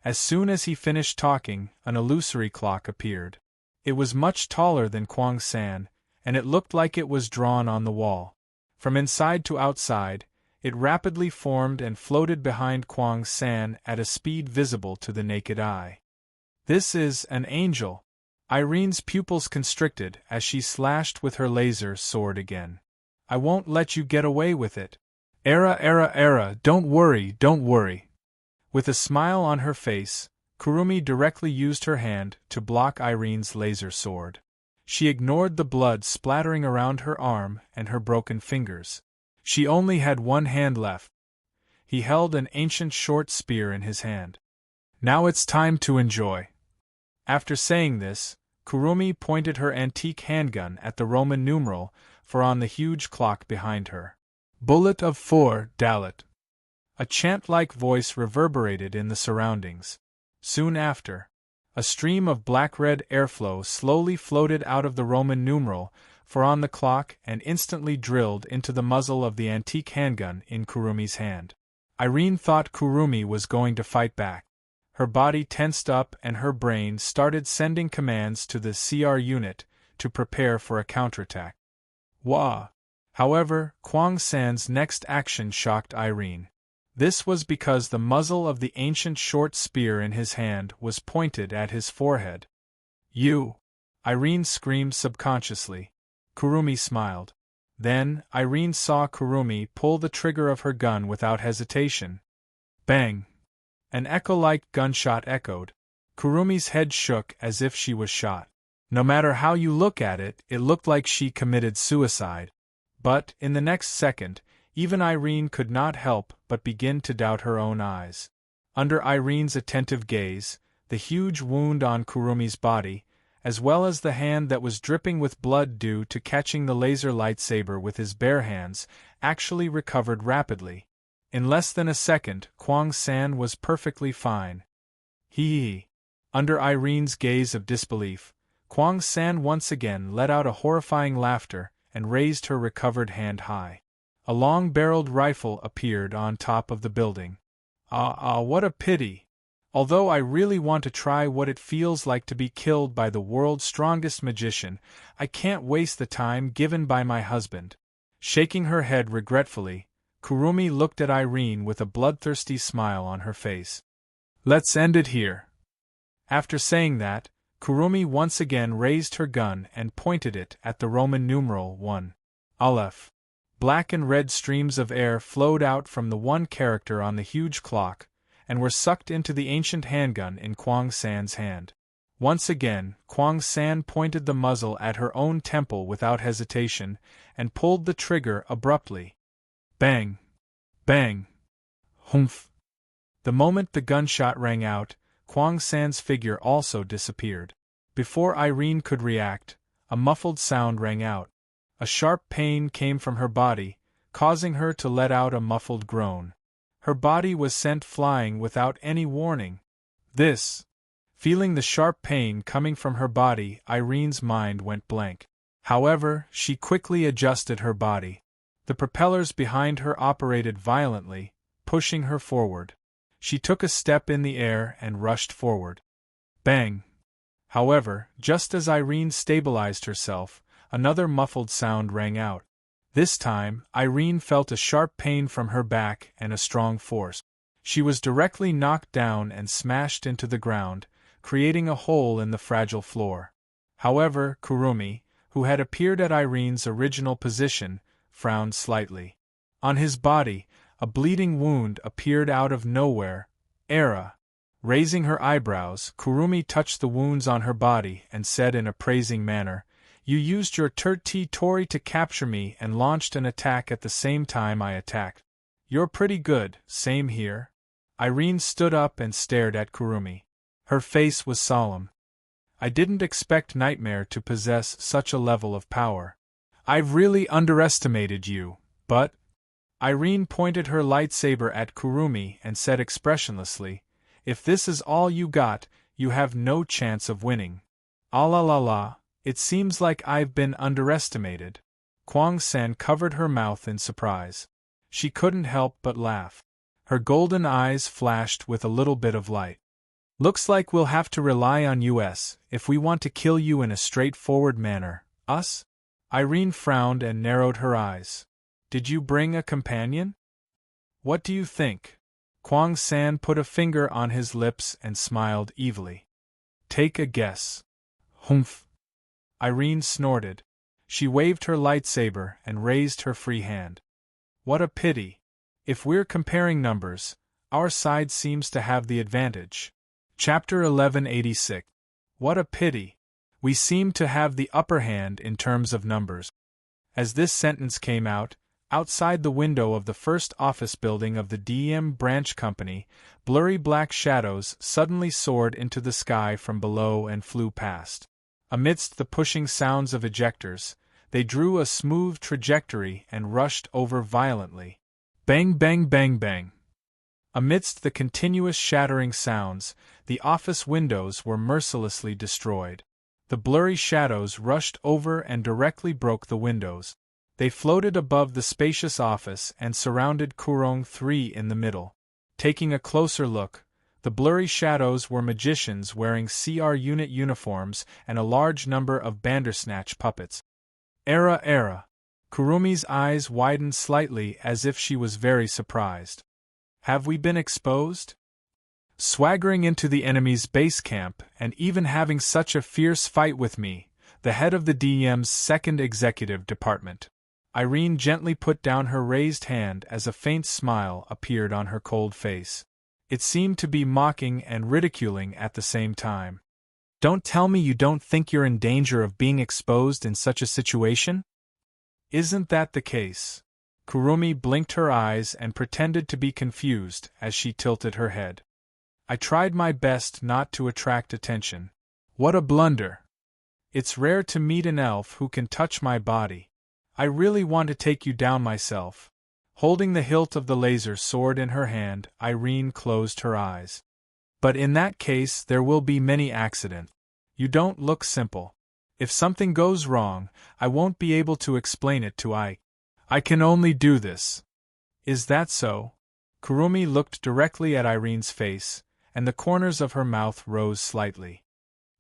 As soon as he finished talking, an illusory clock appeared. It was much taller than Kwang-san, and it looked like it was drawn on the wall. From inside to outside, it rapidly formed and floated behind Kwang-san at a speed visible to the naked eye. "This is an angel," Irene's pupils constricted as she slashed with her laser sword again. I won't let you get away with it. Era, don't worry, don't worry. With a smile on her face, Kurumi directly used her hand to block Irene's laser sword. She ignored the blood splattering around her arm and her broken fingers. She only had one hand left. He held an ancient short spear in his hand. Now it's time to enjoy. After saying this, Kurumi pointed her antique handgun at the Roman numeral 4 on the huge clock behind her. Bullet of 4, Dalit. A chant-like voice reverberated in the surroundings. Soon after, a stream of black-red airflow slowly floated out of the Roman numeral 4 on the clock and instantly drilled into the muzzle of the antique handgun in Kurumi's hand. Irene thought Kurumi was going to fight back. Her body tensed up and her brain started sending commands to the CR unit to prepare for a counterattack. Wah! However, Kwang San's next action shocked Irene. This was because the muzzle of the ancient short spear in his hand was pointed at his forehead. You! Irene screamed subconsciously. Kurumi smiled. Then, Irene saw Kurumi pull the trigger of her gun without hesitation. Bang! An echo-like gunshot echoed. Kurumi's head shook as if she was shot. No matter how you look at it, it looked like she committed suicide. But, in the next second, even Irene could not help but begin to doubt her own eyes. Under Irene's attentive gaze, the huge wound on Kurumi's body, as well as the hand that was dripping with blood due to catching the laser lightsaber with his bare hands, actually recovered rapidly. In less than a second, Kwang San was perfectly fine. Hee. Under Irene's gaze of disbelief, Kwang San once again let out a horrifying laughter and raised her recovered hand high. A long-barreled rifle appeared on top of the building. What a pity! Although I really want to try what it feels like to be killed by the world's strongest magician, I can't waste the time given by my husband. Shaking her head regretfully, Kurumi looked at Irene with a bloodthirsty smile on her face. Let's end it here. After saying that, Kurumi once again raised her gun and pointed it at the Roman numeral 1. Aleph. Black and red streams of air flowed out from the one character on the huge clock, and were sucked into the ancient handgun in Kwang San's hand. Once again, Kwang San pointed the muzzle at her own temple without hesitation, and pulled the trigger abruptly. Bang! Bang! Humph! The moment the gunshot rang out, Kwang San's figure also disappeared. Before Irene could react, a muffled sound rang out. A sharp pain came from her body, causing her to let out a muffled groan. Her body was sent flying without any warning. Feeling the sharp pain coming from her body, Irene's mind went blank. However, she quickly adjusted her body. The propellers behind her operated violently, pushing her forward. She took a step in the air and rushed forward. Bang! However, just as Irene stabilized herself, another muffled sound rang out. This time, Irene felt a sharp pain from her back and a strong force. She was directly knocked down and smashed into the ground, creating a hole in the fragile floor. However, Kurumi, who had appeared at Irene's original position, frowned slightly. On his body, a bleeding wound appeared out of nowhere. Raising her eyebrows, Kurumi touched the wounds on her body and said in a praising manner, "You used your Tori to capture me and launched an attack at the same time I attacked. You're pretty good, same here." Irene stood up and stared at Kurumi. Her face was solemn. "I didn't expect Nightmare to possess such a level of power. I've really underestimated you, but—" Irene pointed her lightsaber at Kurumi and said expressionlessly, "If this is all you got, you have no chance of winning." "Ah, it seems like I've been underestimated." Kwang San covered her mouth in surprise. She couldn't help but laugh. Her golden eyes flashed with a little bit of light. "Looks like we'll have to rely on us if we want to kill you in a straightforward manner." "Us?" Irene frowned and narrowed her eyes. "Did you bring a companion? What do you think?" Kwang San put a finger on his lips and smiled evilly. "Take a guess." Humph! Irene snorted. She waved her lightsaber and raised her free hand. What a pity. If we're comparing numbers, our side seems to have the advantage. Chapter 1186. What a pity. We seem to have the upper hand in terms of numbers. As this sentence came out, outside the window of the first office building of the DM branch company, blurry black shadows suddenly soared into the sky from below and flew past. Amidst the pushing sounds of ejectors, they drew a smooth trajectory and rushed over violently. Bang, bang, bang, bang. Amidst the continuous shattering sounds, the office windows were mercilessly destroyed. The blurry shadows rushed over and directly broke the windows. They floated above the spacious office and surrounded Kurong 3 in the middle. Taking a closer look, the blurry shadows were magicians wearing CR unit uniforms and a large number of Bandersnatch puppets. Era. Kurumi's eyes widened slightly as if she was very surprised. Have we been exposed? Swaggering into the enemy's base camp and even having such a fierce fight with me, the head of the DM's second executive department. Irene gently put down her raised hand as a faint smile appeared on her cold face. It seemed to be mocking and ridiculing at the same time. Don't tell me you don't think you're in danger of being exposed in such a situation? Isn't that the case? Kurumi blinked her eyes and pretended to be confused as she tilted her head. I tried my best not to attract attention. What a blunder! It's rare to meet an elf who can touch my body. I really want to take you down myself. Holding the hilt of the laser sword in her hand, Irene closed her eyes. But in that case there will be many accidents. You don't look simple. If something goes wrong, I won't be able to explain it to I can only do this. Is that so? Kurumi looked directly at Irene's face, and the corners of her mouth rose slightly.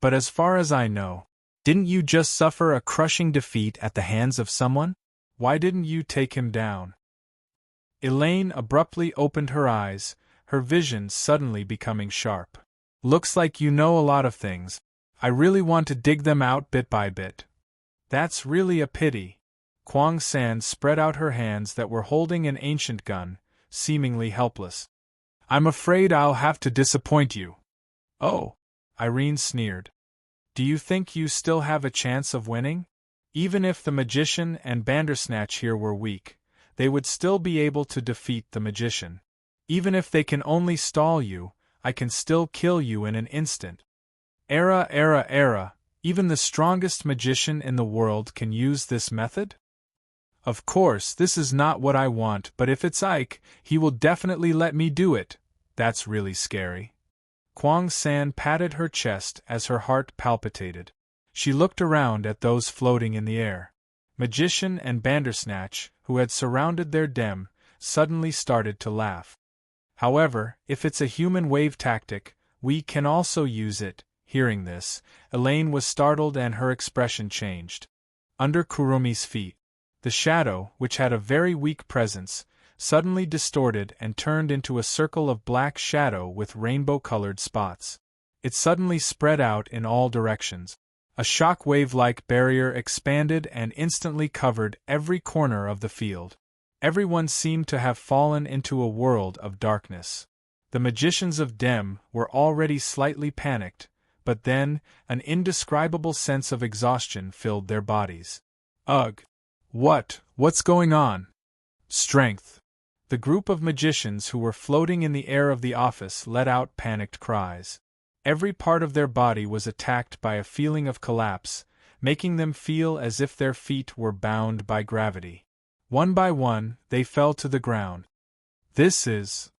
But as far as I know, didn't you just suffer a crushing defeat at the hands of someone? Why didn't you take him down? Elaine abruptly opened her eyes, her vision suddenly becoming sharp. Looks like you know a lot of things. I really want to dig them out bit by bit. That's really a pity. Kwang San spread out her hands that were holding an ancient gun, seemingly helpless. I'm afraid I'll have to disappoint you. Oh, Irene sneered. Do you think you still have a chance of winning? Even if the magician and Bandersnatch here were weak, they would still be able to defeat the magician. Even if they can only stall you, I can still kill you in an instant. Era, even the strongest magician in the world can use this method? Of course, this is not what I want, but if it's Ike, he will definitely let me do it. That's really scary. Kwang San patted her chest as her heart palpitated. She looked around at those floating in the air. Magician and Bandersnatch, who had surrounded their dem, suddenly started to laugh. However, if it's a human wave tactic, we can also use it. Hearing this, Elaine was startled and her expression changed. Under Kurumi's feet, the shadow, which had a very weak presence, suddenly distorted and turned into a circle of black shadow with rainbow-colored spots. It suddenly spread out in all directions. A shock-wave-like barrier expanded and instantly covered every corner of the field. Everyone seemed to have fallen into a world of darkness. The magicians of Dem were already slightly panicked, but then, an indescribable sense of exhaustion filled their bodies. Ugh! What's going on? Strength! The group of magicians who were floating in the air of the office let out panicked cries. Every part of their body was attacked by a feeling of collapse, making them feel as if their feet were bound by gravity. One by one, they fell to the ground. This is...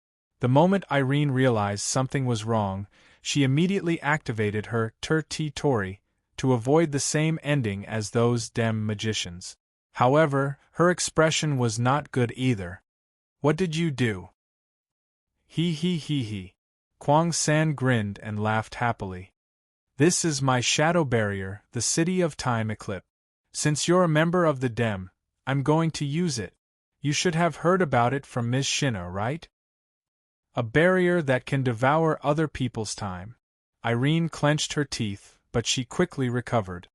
The moment Irene realized something was wrong, she immediately activated her Tori to avoid the same ending as those Dem magicians. However, her expression was not good either. What did you do? He. Kwang San grinned and laughed happily. This is my shadow barrier, the City of Time Eclipse. Since you're a member of the Dem, I'm going to use it. You should have heard about it from Ms. Shina, right? A barrier that can devour other people's time. Irene clenched her teeth, but she quickly recovered.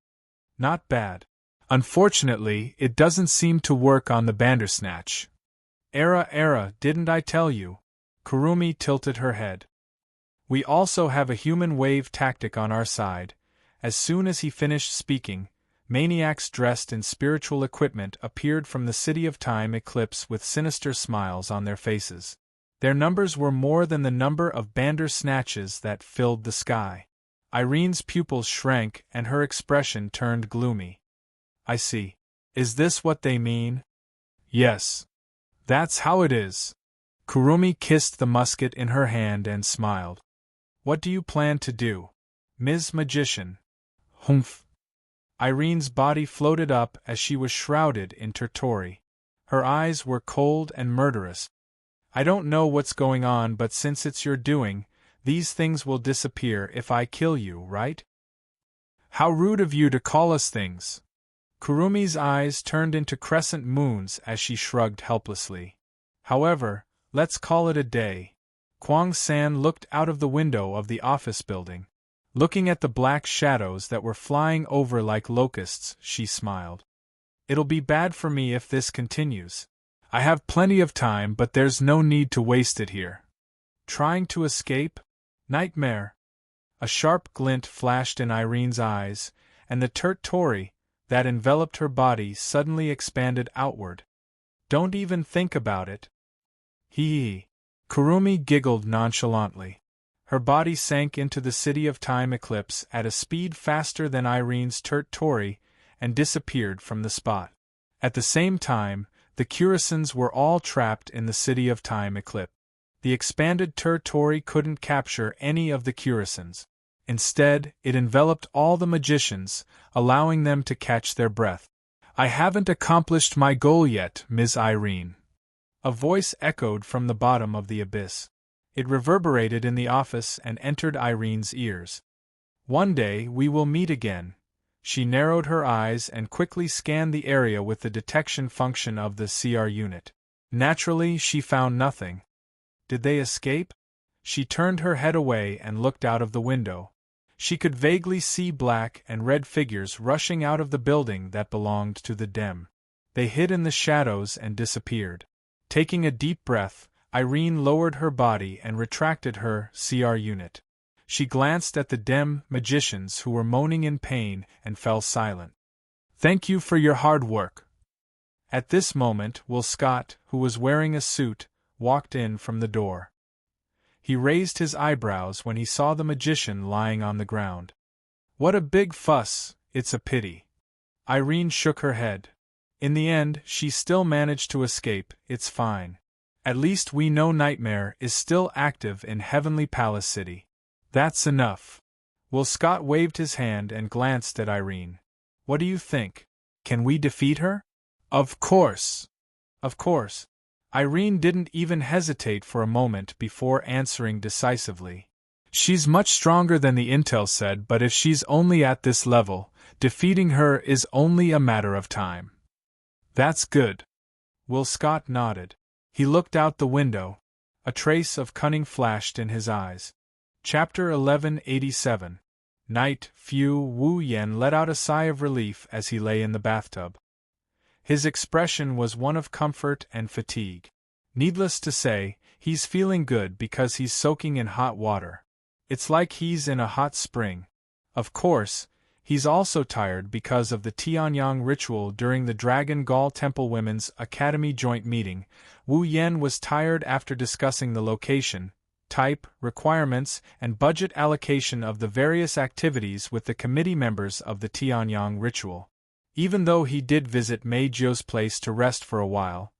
Not bad. Unfortunately, it doesn't seem to work on the Bandersnatch. Didn't I tell you? Kurumi tilted her head. We also have a human wave tactic on our side. As soon as he finished speaking, maniacs dressed in spiritual equipment appeared from the City of Time Eclipse with sinister smiles on their faces. Their numbers were more than the number of Bandersnatches that filled the sky. Irene's pupils shrank and her expression turned gloomy. I see. Is this what they mean? Yes. That's how it is. Kurumi kissed the musket in her hand and smiled. What do you plan to do, Ms. Magician? Humph. Irene's body floated up as she was shrouded in Tertori. Her eyes were cold and murderous. I don't know what's going on, but since it's your doing, these things will disappear if I kill you, right? How rude of you to call us things. Kurumi's eyes turned into crescent moons as she shrugged helplessly. However, let's call it a day. Kwang-san looked out of the window of the office building. Looking at the black shadows that were flying over like locusts, she smiled. It'll be bad for me if this continues. I have plenty of time, but there's no need to waste it here. Trying to escape? Nightmare. A sharp glint flashed in Irene's eyes, and the Tertori that enveloped her body suddenly expanded outward. Don't even think about it. Hee. Kurumi giggled nonchalantly. Her body sank into the City of Time Eclipse at a speed faster than Irene's Tertori and disappeared from the spot. At the same time, the Kurisans were all trapped in the City of Time Eclipse. The expanded Tertori couldn't capture any of the Kurisans. Instead, it enveloped all the magicians, allowing them to catch their breath. I haven't accomplished my goal yet, Ms. Irene. A voice echoed from the bottom of the abyss. It reverberated in the office and entered Irene's ears. One day we will meet again. She narrowed her eyes and quickly scanned the area with the detection function of the CR unit. Naturally, she found nothing. Did they escape? She turned her head away and looked out of the window. She could vaguely see black and red figures rushing out of the building that belonged to the Dem. They hid in the shadows and disappeared. Taking a deep breath, Irene lowered her body and retracted her CR unit. She glanced at the Dem magicians who were moaning in pain and fell silent. Thank you for your hard work. At this moment, Will Scott, who was wearing a suit, walked in from the door. He raised his eyebrows when he saw the magician lying on the ground. What a big fuss, it's a pity. Irene shook her head. In the end, she still managed to escape, it's fine. At least we know Nightmare is still active in Heavenly Palace City. That's enough. Will Scott waved his hand and glanced at Irene. What do you think? Can we defeat her? Of course. Of course. Irene didn't even hesitate for a moment before answering decisively. She's much stronger than the intel said, but if she's only at this level, defeating her is only a matter of time. That's good. Will Scott nodded. He looked out the window. A trace of cunning flashed in his eyes. Chapter 1187. Night. Fu Wu Yen let out a sigh of relief as he lay in the bathtub. His expression was one of comfort and fatigue. Needless to say, he's feeling good because he's soaking in hot water. It's like he's in a hot spring. Of course, he's also tired because of the Tianyang ritual during the Dragon Gall Temple Women's Academy joint meeting. Wu Yen was tired after discussing the location, type, requirements, and budget allocation of the various activities with the committee members of the Tianyang ritual. Even though he did visit Mei Jiu's place to rest for a while,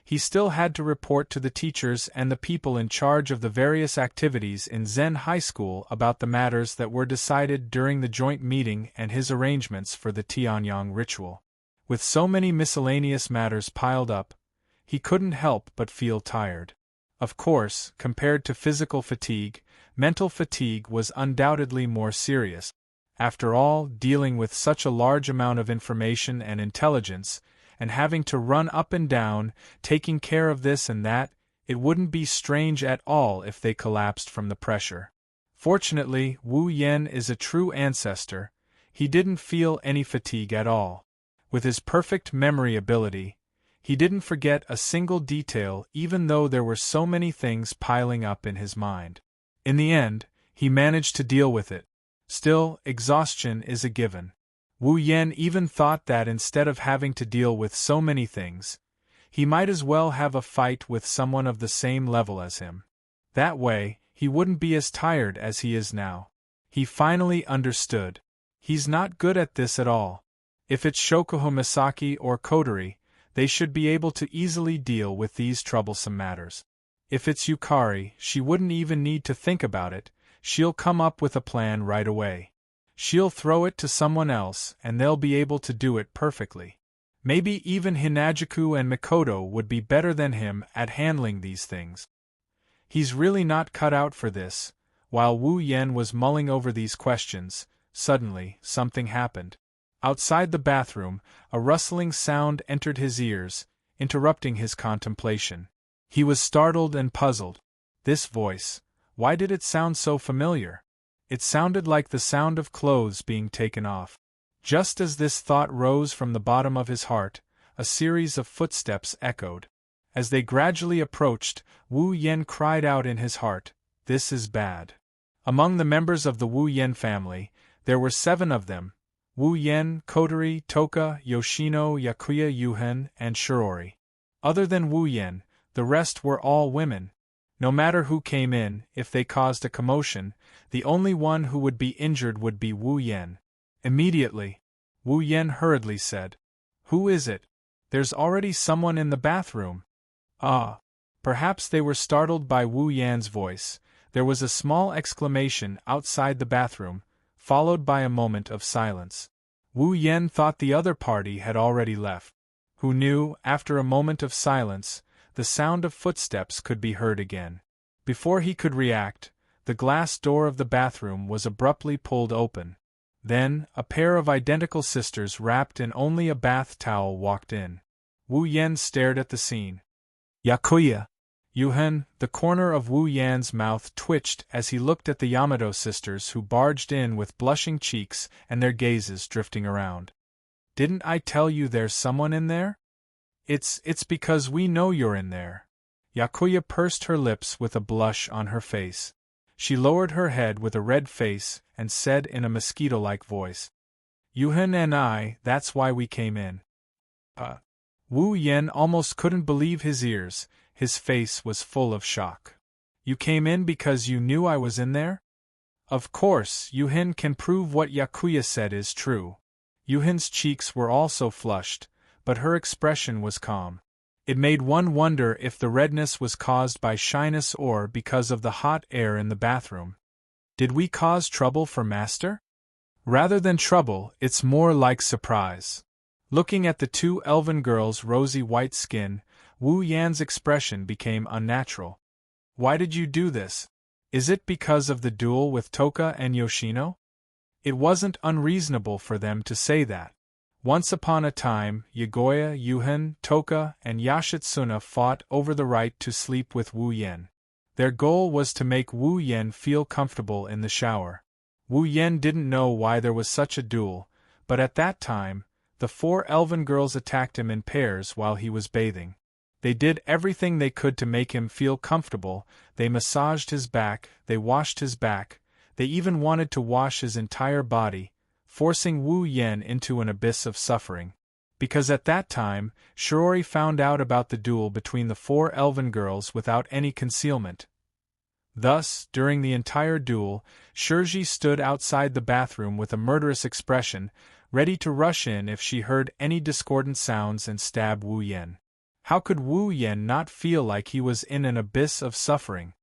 he still had to report to the teachers and the people in charge of the various activities in Zen High School about the matters that were decided during the joint meeting and his arrangements for the Tianyang ritual. With so many miscellaneous matters piled up, he couldn't help but feel tired. Of course, compared to physical fatigue, mental fatigue was undoubtedly more serious. After all, dealing with such a large amount of information and intelligence, and having to run up and down, taking care of this and that, it wouldn't be strange at all if they collapsed from the pressure. Fortunately, Wu Yen is a true ancestor. He didn't feel any fatigue at all. With his perfect memory ability, he didn't forget a single detail even though there were so many things piling up in his mind. In the end, he managed to deal with it. Still, exhaustion is a given. Wu Yen even thought that instead of having to deal with so many things, he might as well have a fight with someone of the same level as him. That way, he wouldn't be as tired as he is now. He finally understood. He's not good at this at all. If it's Shoujo Misaki or Kodori, they should be able to easily deal with these troublesome matters. If it's Yukari, she wouldn't even need to think about it, she'll come up with a plan right away. She'll throw it to someone else and they'll be able to do it perfectly. Maybe even Hinajuku and Mikoto would be better than him at handling these things. He's really not cut out for this. While Wu Yen was mulling over these questions, suddenly, something happened. Outside the bathroom, a rustling sound entered his ears, interrupting his contemplation. He was startled and puzzled. This voice, why did it sound so familiar? It sounded like the sound of clothes being taken off. Just as this thought rose from the bottom of his heart, a series of footsteps echoed. As they gradually approached, Wu Yen cried out in his heart, "This is bad." Among the members of the Wu Yen family, there were 7 of them: Wu Yen, Kodori, Toka, Yoshino, Yakuya, Yuhen, and Shirori. Other than Wu Yen, the rest were all women. No matter who came in, if they caused a commotion, the only one who would be injured would be Wu Yen. Immediately, Wu Yen hurriedly said, "Who is it? There's already someone in the bathroom." Ah! Perhaps they were startled by Wu Yan's voice. There was a small exclamation outside the bathroom, followed by a moment of silence. Wu Yen thought the other party had already left. Who knew, after a moment of silence, the sound of footsteps could be heard again. Before he could react, the glass door of the bathroom was abruptly pulled open. Then, a pair of identical sisters wrapped in only a bath towel walked in. Wu Yen stared at the scene. "Yakuya!" Yuhen, the corner of Wu Yan's mouth twitched as he looked at the Yamato sisters who barged in with blushing cheeks and their gazes drifting around. "Didn't I tell you there's someone in there? It's because we know you're in there." Yakuya pursed her lips with a blush on her face. She lowered her head with a red face and said in a mosquito-like voice, "Yuhen and I, that's why we came in." Wu Yen almost couldn't believe his ears. His face was full of shock. "You came in because you knew I was in there?" Of course, Yuhen can prove what Yakuya said is true. Yuhen's cheeks were also flushed, but her expression was calm. It made one wonder if the redness was caused by shyness or because of the hot air in the bathroom. "Did we cause trouble for Master?" "Rather than trouble, it's more like surprise." Looking at the 2 elven girls' rosy white skin, Wu Yan's expression became unnatural. "Why did you do this? Is it because of the duel with Toka and Yoshino?" It wasn't unreasonable for them to say that. Once upon a time, Yagoya, Yuhen, Toka, and Yashitsuna fought over the right to sleep with Wu Yen. Their goal was to make Wu Yen feel comfortable in the shower. Wu Yen didn't know why there was such a duel, but at that time, the 4 elven girls attacked him in pairs while he was bathing. They did everything they could to make him feel comfortable. They massaged his back, they washed his back, they even wanted to wash his entire body, forcing Wu Yen into an abyss of suffering. Because at that time, Shirori found out about the duel between the 4 elven girls without any concealment. Thus, during the entire duel, Shirji stood outside the bathroom with a murderous expression, ready to rush in if she heard any discordant sounds and stab Wu Yen. How could Wu Yen not feel like he was in an abyss of suffering?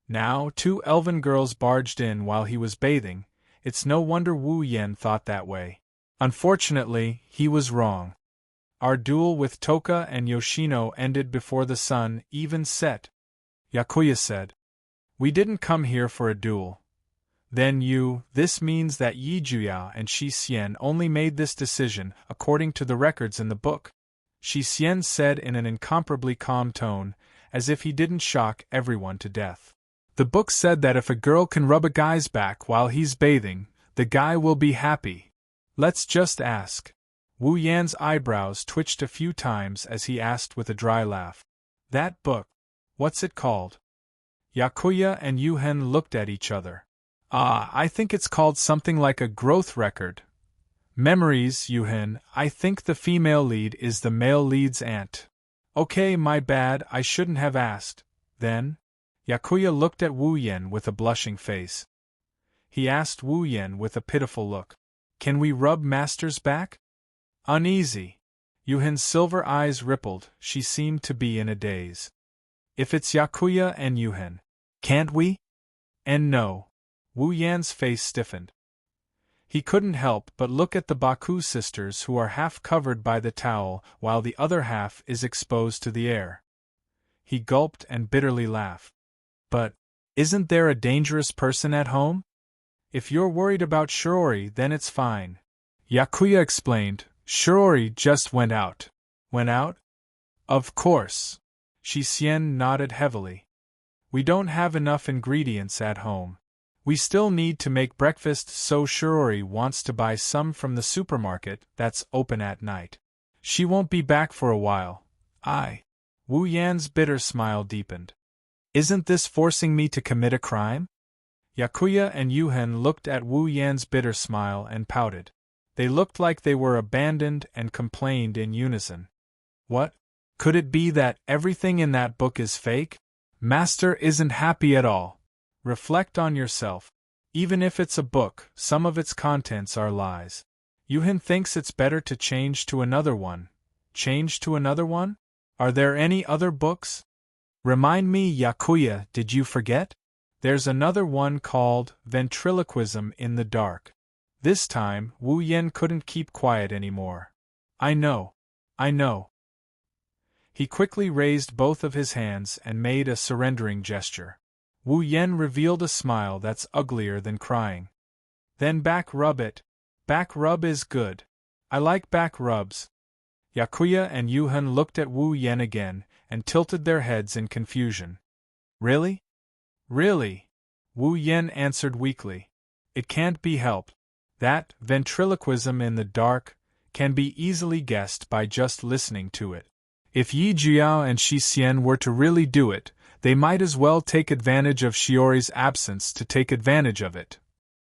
Now 2 elven girls barged in while he was bathing. It's no wonder Wu Yen thought that way. Unfortunately, he was wrong. "Our duel with Toka and Yoshino ended before the sun even set," Yakuya said. "We didn't come here for a duel." "Then this means that Yi Juya and Shi Xian only made this decision according to the records in the book," Shi Xian said in an incomparably calm tone, as if he didn't shock everyone to death. The book said that if a girl can rub a guy's back while he's bathing, the guy will be happy. Let's just ask. Wu Yan's eyebrows twitched a few times as he asked with a dry laugh. That book. What's it called? Yakuya and Yuhen looked at each other. I think it's called something like a growth record. Memories, Yuhen. I think the female lead is the male lead's aunt. Okay, my bad, I shouldn't have asked. Then? Yakuya looked at Wu Yan with a blushing face. He asked Wu Yan with a pitiful look. Can we rub Master's back? Uneasy. Yuhen's silver eyes rippled, she seemed to be in a daze. If it's Yakuya and Yuhen, can't we? And no. Wu Yan's face stiffened. He couldn't help but look at the Baku sisters who are half covered by the towel while the other half is exposed to the air. He gulped and bitterly laughed. But, isn't there a dangerous person at home? If you're worried about Shiori, then it's fine. Yakuya explained. Shiori just went out. Went out? Of course. Shisien nodded heavily. We don't have enough ingredients at home. We still need to make breakfast, so Shiori wants to buy some from the supermarket that's open at night. She won't be back for a while. Wu Yan's bitter smile deepened. Isn't this forcing me to commit a crime? Yakuya and Yuhen looked at Wu Yan's bitter smile and pouted. They looked like they were abandoned and complained in unison. What? Could it be that everything in that book is fake? Master isn't happy at all. Reflect on yourself. Even if it's a book, some of its contents are lies. Yuhen thinks it's better to change to another one. Change to another one? Are there any other books? Remind me, Yakuya, did you forget? There's another one called Ventriloquism in the Dark. This time, Wu Yan couldn't keep quiet anymore. I know. He quickly raised both of his hands and made a surrendering gesture. Wu Yan revealed a smile that's uglier than crying. Then back rub it. Back rub is good. I like back rubs. Yakuya and Yuhen looked at Wu Yan again and tilted their heads in confusion. Really? Really? Wu Yan answered weakly. It can't be helped. That ventriloquism in the dark can be easily guessed by just listening to it. If Yi Jiao and Shi Xian were to really do it, they might as well take advantage of Shiori's absence to take advantage of it.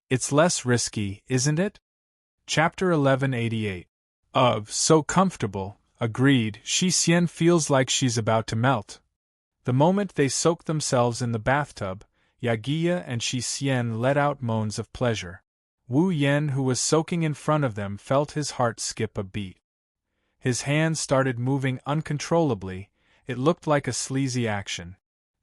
It's less risky, isn't it? Chapter 1188. So comfortable, agreed, Shi Xian feels like she's about to melt. The moment they soaked themselves in the bathtub, Yagiya and Shi Xian let out moans of pleasure. Wu Yan, who was soaking in front of them, felt his heart skip a beat. His hands started moving uncontrollably. It looked like a sleazy action.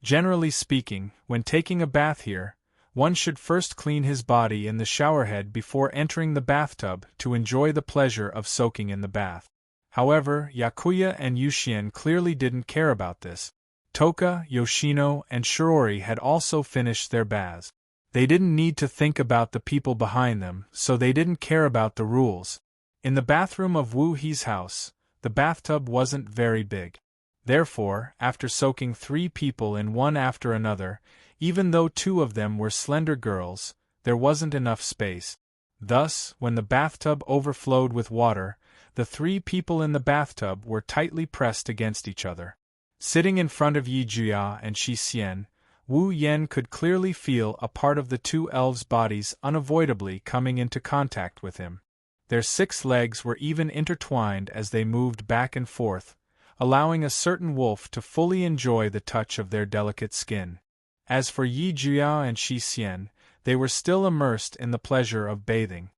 Generally speaking, when taking a bath here, one should first clean his body in the showerhead before entering the bathtub to enjoy the pleasure of soaking in the bath. However, Yakuya and Yuxian clearly didn't care about this. Toka, Yoshino, and Shiori had also finished their baths. They didn't need to think about the people behind them, so they didn't care about the rules. In the bathroom of Wu He's house, the bathtub wasn't very big. Therefore, after soaking 3 people in one after another, even though 2 of them were slender girls, there wasn't enough space. Thus, when the bathtub overflowed with water, the 3 people in the bathtub were tightly pressed against each other. Sitting in front of Yi Jia and Shi Xian, Wu Yan could clearly feel a part of the 2 elves' bodies unavoidably coming into contact with him. Their 6 legs were even intertwined as they moved back and forth, allowing a certain wolf to fully enjoy the touch of their delicate skin. As for Yi Jia and Shi Xian, they were still immersed in the pleasure of bathing.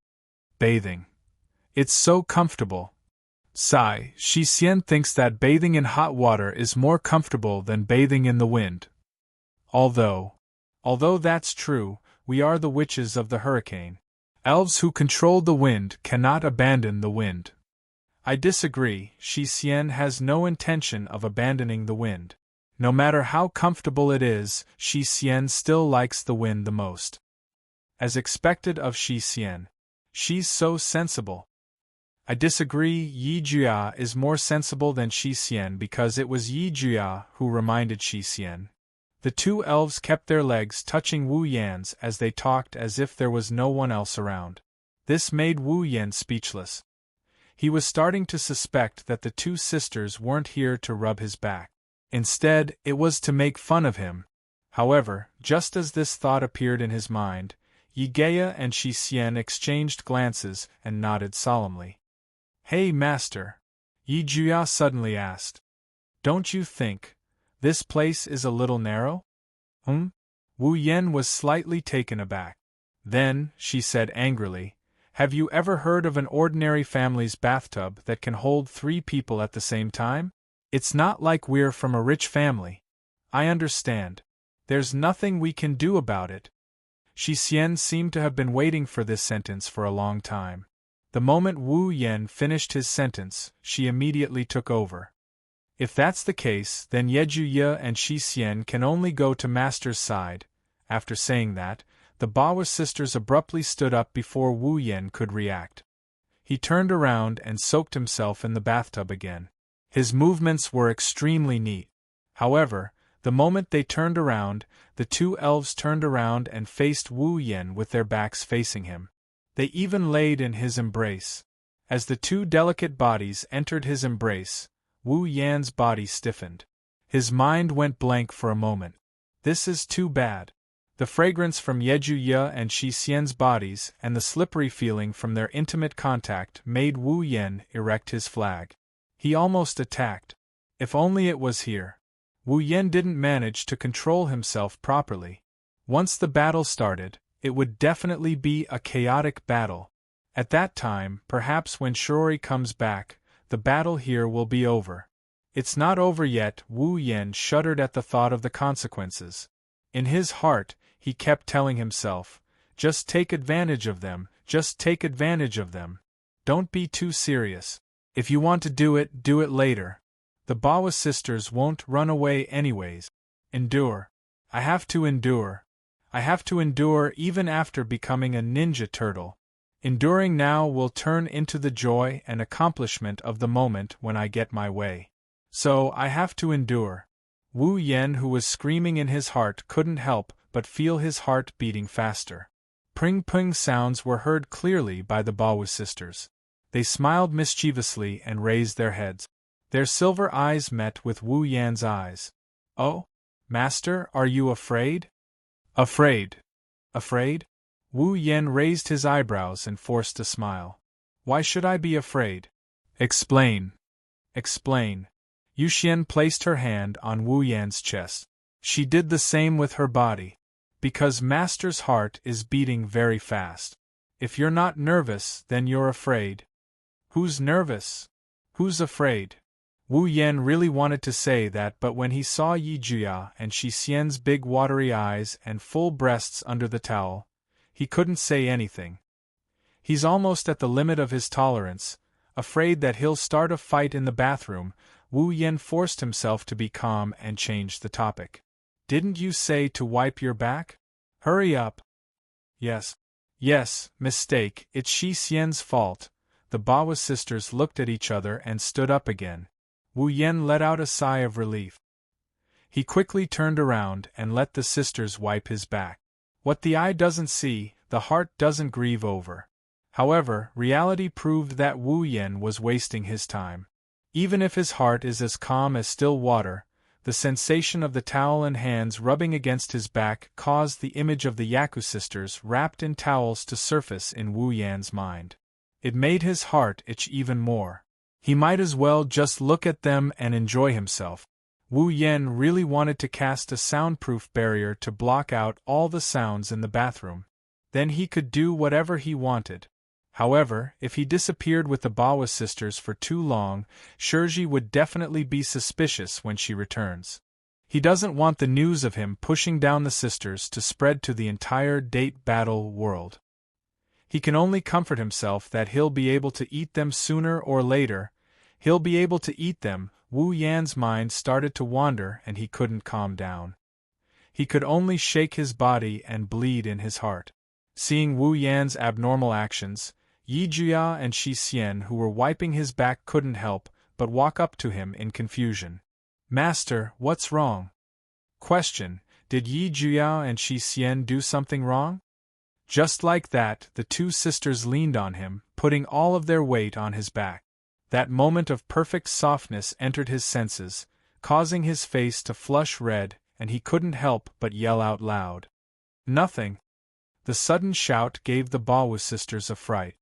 Bathing. It's so comfortable. Sigh, Shi Xian thinks that bathing in hot water is more comfortable than bathing in the wind. Although that's true, we are the witches of the hurricane. Elves who control the wind cannot abandon the wind. I disagree, Shi Xian has no intention of abandoning the wind. No matter how comfortable it is, Shi Xian still likes the wind the most. As expected of Shi Xian. She's so sensible. I disagree, Yi Jia is more sensible than Shi Xian because it was Yi Jia who reminded Shi Xian. The two elves kept their legs touching Wu Yan's as they talked as if there was no one else around. This made Wu Yan speechless. He was starting to suspect that the two sisters weren't here to rub his back. Instead, it was to make fun of him. However, just as this thought appeared in his mind, Yi Geya and Shi Xian exchanged glances and nodded solemnly. "Hey, master," Yi Juya suddenly asked. "Don't you think this place is a little narrow?" Wu Yan was slightly taken aback. Then, she said angrily, "Have you ever heard of an ordinary family's bathtub that can hold 3 people at the same time? It's not like we're from a rich family. I understand. There's nothing we can do about it." Shi Xian seemed to have been waiting for this sentence for a long time. The moment Wu Yan finished his sentence, she immediately took over. "If that's the case, then Yejuya and Shi Xian can only go to master's side." After saying that, the Bawa sisters abruptly stood up before Wu Yan could react. He turned around and soaked himself in the bathtub again. His movements were extremely neat. However, the moment they turned around, the two elves turned around and faced Wu Yan with their backs facing him. They even laid in his embrace. As the two delicate bodies entered his embrace, Wu Yan's body stiffened. His mind went blank for a moment. This is too bad. The fragrance from Yejuya and Shi Xian's bodies and the slippery feeling from their intimate contact made Wu Yan erect his flag. He almost attacked. If only it was here. Wu Yan didn't manage to control himself properly. Once the battle started, it would definitely be a chaotic battle. At that time, perhaps when Shirori comes back, the battle here will be over. It's not over yet. Wu Yan shuddered at the thought of the consequences. In his heart, he kept telling himself, "Just take advantage of them, just take advantage of them. Don't be too serious. If you want to do it later. The Bawa sisters won't run away anyways. Endure. I have to endure. I have to endure even after becoming a ninja turtle. Enduring now will turn into the joy and accomplishment of the moment when I get my way. So I have to endure." Wu Yan, who was screaming in his heart, couldn't help but feel his heart beating faster. Pring-pring sounds were heard clearly by the Bawa sisters. They smiled mischievously and raised their heads. Their silver eyes met with Wu Yan's eyes. "Oh? Master, are you afraid?" "Afraid? Afraid?" Wu Yan raised his eyebrows and forced a smile. "Why should I be afraid? Explain. Explain." Yu Xian placed her hand on Wu Yan's chest. She did the same with her body. "Because Master's heart is beating very fast. If you're not nervous, then you're afraid." "Who's nervous? Who's afraid?" Wu Yan really wanted to say that, but when he saw Yi Juya and Shi Xian's big watery eyes and full breasts under the towel, he couldn't say anything. He's almost at the limit of his tolerance, afraid that he'll start a fight in the bathroom. Wu Yan forced himself to be calm and changed the topic. "Didn't you say to wipe your back? Hurry up." Yes, mistake, it's Shi Xian's fault." The Bawa sisters looked at each other and stood up again. Wu Yan let out a sigh of relief. He quickly turned around and let the sisters wipe his back. What the eye doesn't see, the heart doesn't grieve over. However, reality proved that Wu Yan was wasting his time. Even if his heart is as calm as still water, the sensation of the towel and hands rubbing against his back caused the image of the Yaku sisters wrapped in towels to surface in Wu Yan's mind. It made his heart itch even more. He might as well just look at them and enjoy himself. Wu Yan really wanted to cast a soundproof barrier to block out all the sounds in the bathroom. Then he could do whatever he wanted. However, if he disappeared with the Bawa sisters for too long, Shirji would definitely be suspicious when she returns. He doesn't want the news of him pushing down the sisters to spread to the entire date battle world. He can only comfort himself that he'll be able to eat them sooner or later. He'll be able to eat them. Wu Yan's mind started to wander and he couldn't calm down. He could only shake his body and bleed in his heart. Seeing Wu Yan's abnormal actions, Yi Juya and Shi Xian, who were wiping his back, couldn't help but walk up to him in confusion. "Master, what's wrong?" Question. Did Yi Juya and Shi Xian do something wrong? Just like that, the two sisters leaned on him, putting all of their weight on his back. That moment of perfect softness entered his senses, causing his face to flush red, and he couldn't help but yell out loud. Nothing. The sudden shout gave the Bawu sisters a fright.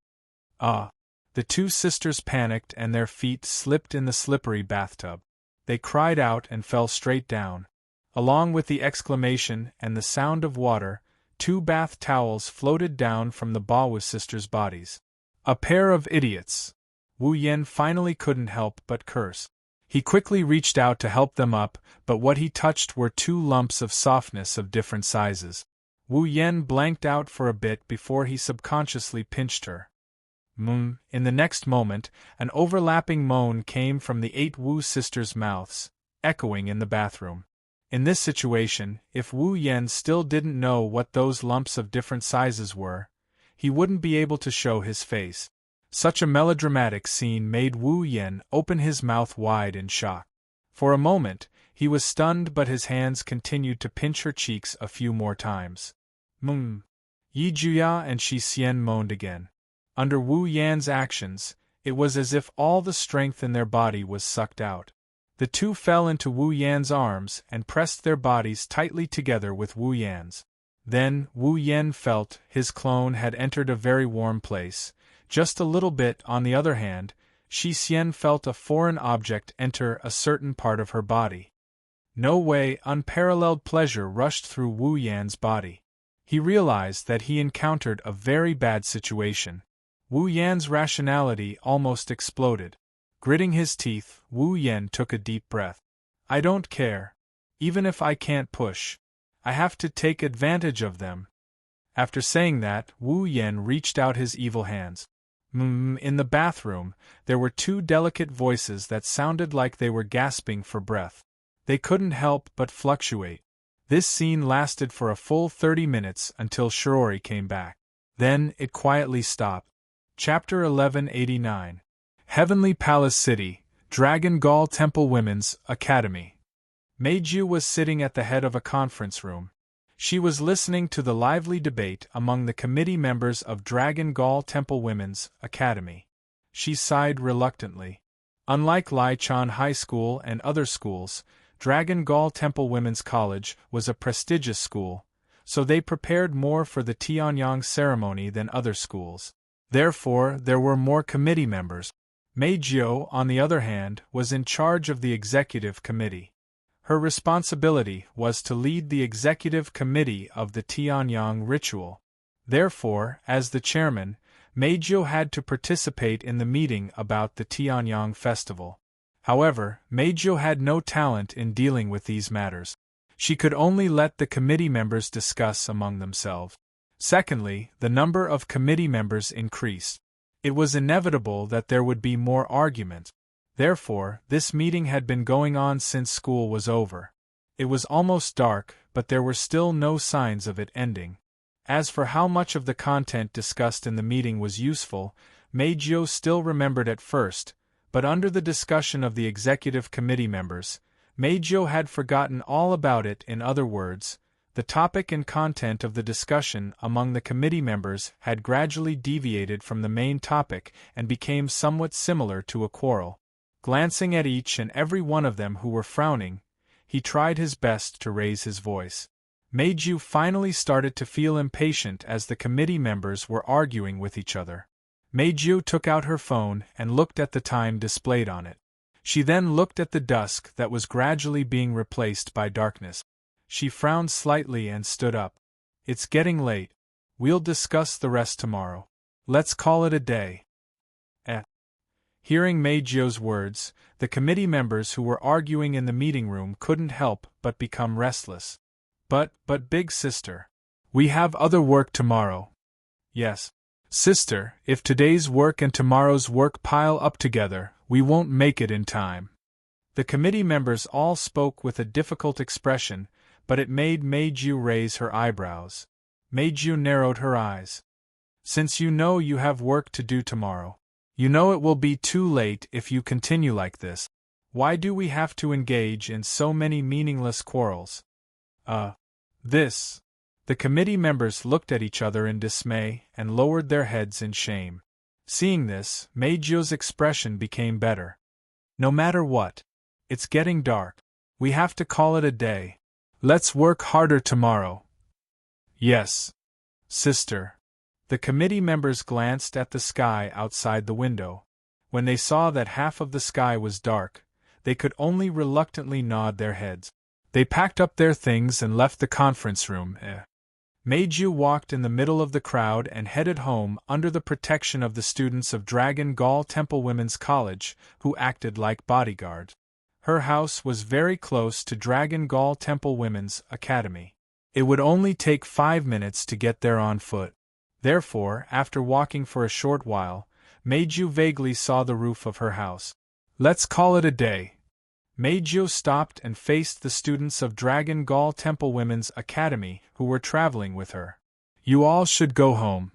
Ah! The two sisters panicked and their feet slipped in the slippery bathtub. They cried out and fell straight down. Along with the exclamation and the sound of water, 2 bath towels floated down from the Bawu sisters' bodies. A pair of idiots! Wu Yan finally couldn't help but curse. He quickly reached out to help them up, but what he touched were 2 lumps of softness of different sizes. Wu Yan blanked out for a bit before he subconsciously pinched her. In the next moment, an overlapping moan came from the 8 Wu sisters' mouths, echoing in the bathroom. In this situation, if Wu Yan still didn't know what those lumps of different sizes were, he wouldn't be able to show his face. Such a melodramatic scene made Wu Yan open his mouth wide in shock. For a moment, he was stunned, but his hands continued to pinch her cheeks a few more times. Yi Juya and Shi Xian moaned again. Under Wu Yan's actions, it was as if all the strength in their body was sucked out. The two fell into Wu Yan's arms and pressed their bodies tightly together with Wu Yan's. Then, Wu Yan felt his clone had entered a very warm place. Just a little bit. On the other hand, Shi Xian felt a foreign object enter a certain part of her body. No way. Unparalleled pleasure rushed through Wu Yan's body. He realized that he encountered a very bad situation. Wu Yan's rationality almost exploded. Gritting his teeth, Wu Yan took a deep breath. I don't care. Even if I can't push, I have to take advantage of them. After saying that, Wu Yan reached out his evil hands. In the bathroom, there were 2 delicate voices that sounded like they were gasping for breath. They couldn't help but fluctuate. This scene lasted for a full 30 minutes until Shiori came back. Then, it quietly stopped. Chapter 1189. Heavenly Palace City, Dragon Gall Temple Women's Academy. Meiju was sitting at the head of a conference room. She was listening to the lively debate among the committee members of Dragon Gall Temple Women's Academy. She sighed reluctantly. Unlike Lichon High School and other schools, Dragon Gall Temple Women's College was a prestigious school, so they prepared more for the Tianyang ceremony than other schools. Therefore, there were more committee members. Meiju, on the other hand, was in charge of the executive committee. Her responsibility was to lead the executive committee of the Tianyang ritual. Therefore, as the chairman, Meiju had to participate in the meeting about the Tianyang festival. However, Meiju had no talent in dealing with these matters. She could only let the committee members discuss among themselves. Secondly, the number of committee members increased. It was inevitable that there would be more arguments. Therefore, this meeting had been going on since school was over. It was almost dark, but there were still no signs of it ending. As for how much of the content discussed in the meeting was useful, Meiju still remembered at first, but under the discussion of the executive committee members, Meiju had forgotten all about it. In other words, the topic and content of the discussion among the committee members had gradually deviated from the main topic and became somewhat similar to a quarrel. Glancing at each and every one of them who were frowning, he tried his best to raise his voice. Meiju finally started to feel impatient as the committee members were arguing with each other. Meiju took out her phone and looked at the time displayed on it. She then looked at the dusk that was gradually being replaced by darkness. She frowned slightly and stood up. It's getting late. We'll discuss the rest tomorrow. Let's call it a day. Hearing Meiju's words, the committee members who were arguing in the meeting room couldn't help but become restless. But big sister, we have other work tomorrow. Yes, sister, if today's work and tomorrow's work pile up together, we won't make it in time. The committee members all spoke with a difficult expression, but it made Meiju raise her eyebrows. Meiju narrowed her eyes. Since you know you have work to do tomorrow, you know it will be too late if you continue like this. Why do we have to engage in so many meaningless quarrels? This. The committee members looked at each other in dismay and lowered their heads in shame. Seeing this, Meijio's expression became better. No matter what. It's getting dark. We have to call it a day. Let's work harder tomorrow. Yes. Sister. The committee members glanced at the sky outside the window. When they saw that half of the sky was dark, they could only reluctantly nod their heads. They packed up their things and left the conference room. Meiju walked in the middle of the crowd and headed home under the protection of the students of Dragon Gall Temple Women's College, who acted like bodyguards. Her house was very close to Dragon Gall Temple Women's Academy. It would only take 5 minutes to get there on foot. Therefore, after walking for a short while, Meiju vaguely saw the roof of her house. Let's call it a day. Meiju stopped and faced the students of Dragon Gall Temple Women's Academy who were traveling with her. You all should go home.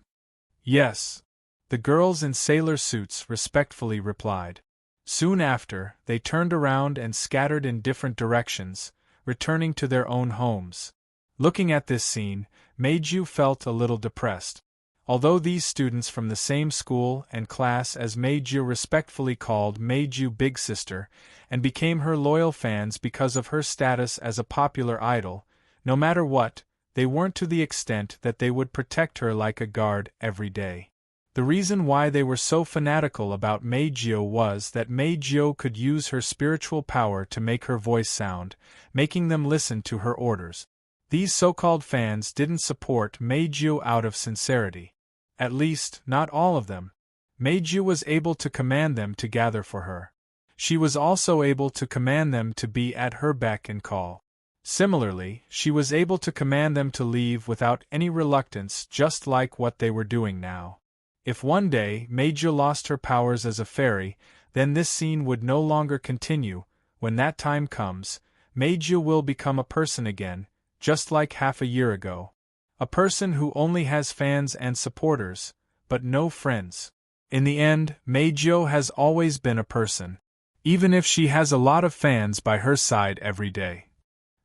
Yes. The girls in sailor suits respectfully replied. Soon after, they turned around and scattered in different directions, returning to their own homes. Looking at this scene, Meiju felt a little depressed. Although these students from the same school and class as Meiju respectfully called Meiju Big Sister, and became her loyal fans because of her status as a popular idol, no matter what, they weren't to the extent that they would protect her like a guard every day. The reason why they were so fanatical about Meiju was that Meiju could use her spiritual power to make her voice sound, making them listen to her orders. These so-called fans didn't support Meiju out of sincerity. At least, not all of them. Meiju was able to command them to gather for her. She was also able to command them to be at her beck and call. Similarly, she was able to command them to leave without any reluctance, just like what they were doing now. If one day Meiju lost her powers as a fairy, then this scene would no longer continue. When that time comes, Meiju will become a person again, just like half a year ago. A person who only has fans and supporters, but no friends. In the end, Meiju has always been a person. Even if she has a lot of fans by her side every day.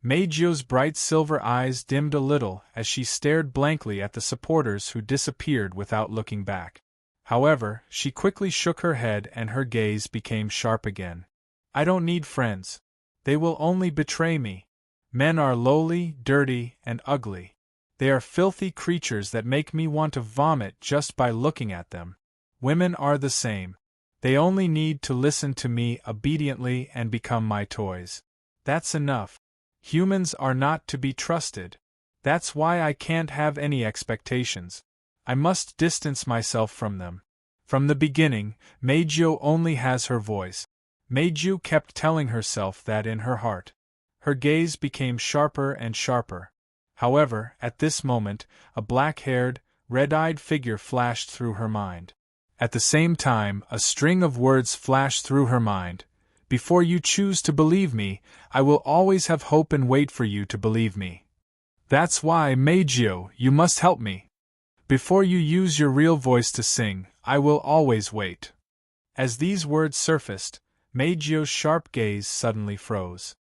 Meiju's bright silver eyes dimmed a little as she stared blankly at the supporters who disappeared without looking back. However, she quickly shook her head and her gaze became sharp again. I don't need friends. They will only betray me. Men are lowly, dirty, and ugly. They are filthy creatures that make me want to vomit just by looking at them. Women are the same. They only need to listen to me obediently and become my toys. That's enough. Humans are not to be trusted. That's why I can't have any expectations. I must distance myself from them. From the beginning, Meiju only has her voice. Meiju kept telling herself that in her heart. Her gaze became sharper and sharper. However, at this moment, a black-haired, red-eyed figure flashed through her mind. At the same time, a string of words flashed through her mind. Before you choose to believe me, I will always have hope and wait for you to believe me. That's why, Meiju, you must help me. Before you use your real voice to sing, I will always wait. As these words surfaced, Meiju's sharp gaze suddenly froze.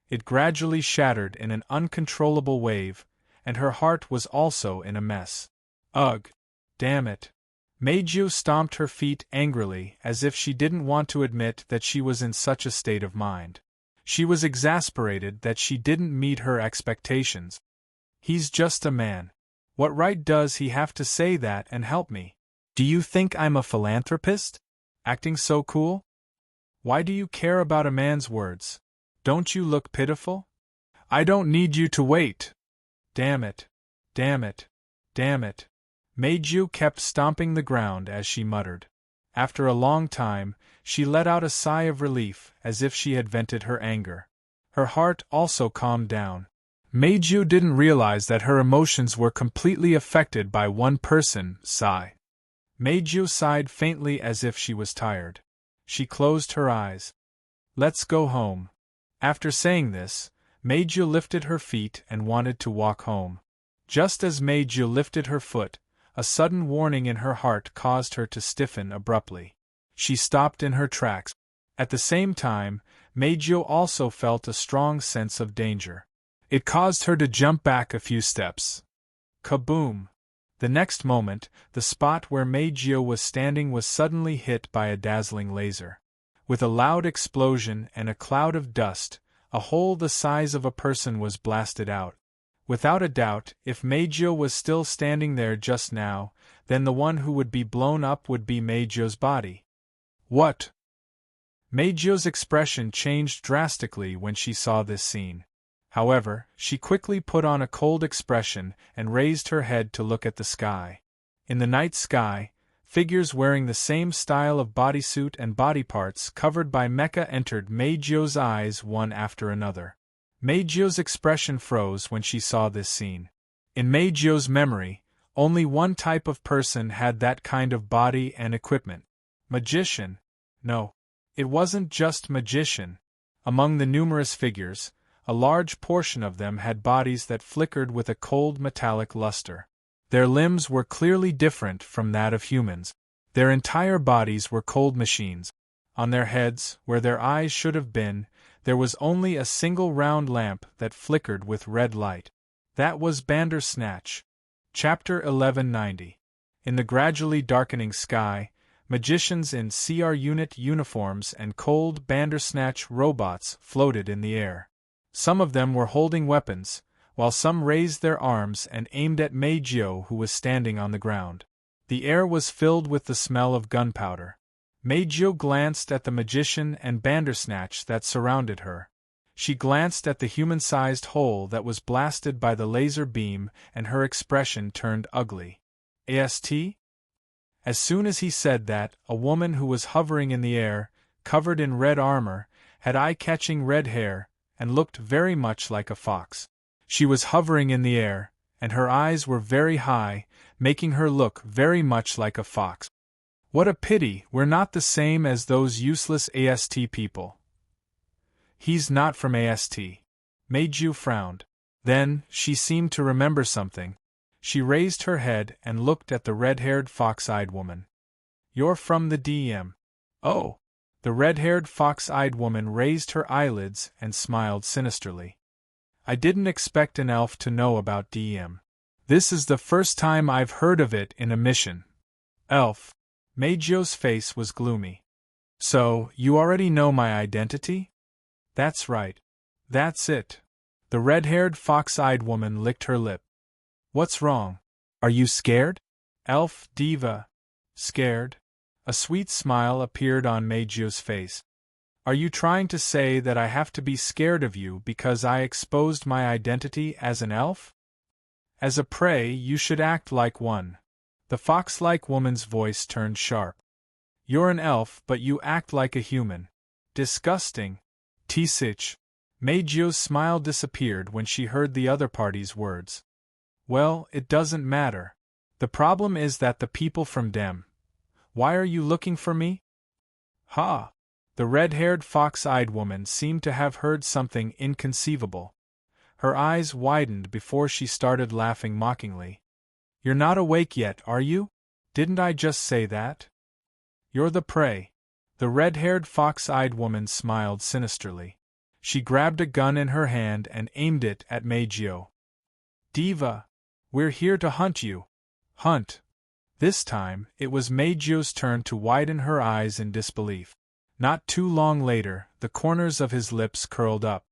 It gradually shattered in an uncontrollable wave, and her heart was also in a mess. Ugh! Damn it! Meiju stomped her feet angrily as if she didn't want to admit that she was in such a state of mind. She was exasperated that she didn't meet her expectations. He's just a man. What right does he have to say that and help me? Do you think I'm a philanthropist? Acting so cool? Why do you care about a man's words? Don't you look pitiful? I don't need you to wait. Damn it. Damn it. Damn it. Meiju kept stomping the ground as she muttered. After a long time, she let out a sigh of relief as if she had vented her anger. Her heart also calmed down. Meiju didn't realize that her emotions were completely affected by one person, sigh. Meiju sighed faintly as if she was tired. She closed her eyes. Let's go home. After saying this, Meiju lifted her feet and wanted to walk home. Just as Meiju lifted her foot, a sudden warning in her heart caused her to stiffen abruptly. She stopped in her tracks. At the same time, Meiju also felt a strong sense of danger. It caused her to jump back a few steps. Kaboom! The next moment, the spot where Meijio was standing was suddenly hit by a dazzling laser. With a loud explosion and a cloud of dust, a hole the size of a person was blasted out. Without a doubt, if Meijio was still standing there just now, then the one who would be blown up would be Meijio's body. What? Meijio's expression changed drastically when she saw this scene. However, she quickly put on a cold expression and raised her head to look at the sky. In the night sky, figures wearing the same style of bodysuit and body parts covered by mecha entered Meijio's eyes one after another. Meijio's expression froze when she saw this scene. In Meijio's memory, only one type of person had that kind of body and equipment. Magician. No, it wasn't just magician. Among the numerous figures, a large portion of them had bodies that flickered with a cold metallic luster. Their limbs were clearly different from that of humans. Their entire bodies were cold machines. On their heads, where their eyes should have been, there was only a single round lamp that flickered with red light. That was Bandersnatch. Chapter 1190. In the gradually darkening sky, magicians in CR unit uniforms and cold Bandersnatch robots floated in the air. Some of them were holding weapons, while some raised their arms and aimed at Meijio, who was standing on the ground. The air was filled with the smell of gunpowder. Meijio glanced at the magician and Bandersnatch that surrounded her. She glanced at the human-sized hole that was blasted by the laser beam, and her expression turned ugly. AST? As soon as he said that, a woman who was hovering in the air, covered in red armor, had eye-catching red hair, and looked very much like a fox. She was hovering in the air, and her eyes were very high, making her look very much like a fox. What a pity we're not the same as those useless AST people. He's not from AST. Meijio frowned. Then, she seemed to remember something. She raised her head and looked at the red-haired fox-eyed woman. You're from the DM. Oh! The red-haired fox-eyed woman raised her eyelids and smiled sinisterly. I didn't expect an elf to know about DM. This is the first time I've heard of it in a mission. Elf. Meijio's face was gloomy. So, you already know my identity? That's right. That's it. The red-haired fox-eyed woman licked her lip. What's wrong? Are you scared? Elf diva. Scared? A sweet smile appeared on Meijio's face. Are you trying to say that I have to be scared of you because I exposed my identity as an elf? As a prey, you should act like one. The fox-like woman's voice turned sharp. You're an elf, but you act like a human. Disgusting. Tisich. Meijio's smile disappeared when she heard the other party's words. Well, it doesn't matter. The problem is that the people from Dem. Why are you looking for me? Ha! The red-haired fox-eyed woman seemed to have heard something inconceivable. Her eyes widened before she started laughing mockingly. You're not awake yet, are you? Didn't I just say that? You're the prey. The red-haired fox-eyed woman smiled sinisterly. She grabbed a gun in her hand and aimed it at Meijio. Diva! We're here to hunt you. Hunt! This time, it was Meijio's turn to widen her eyes in disbelief. Not too long later, the corners of his lips curled up.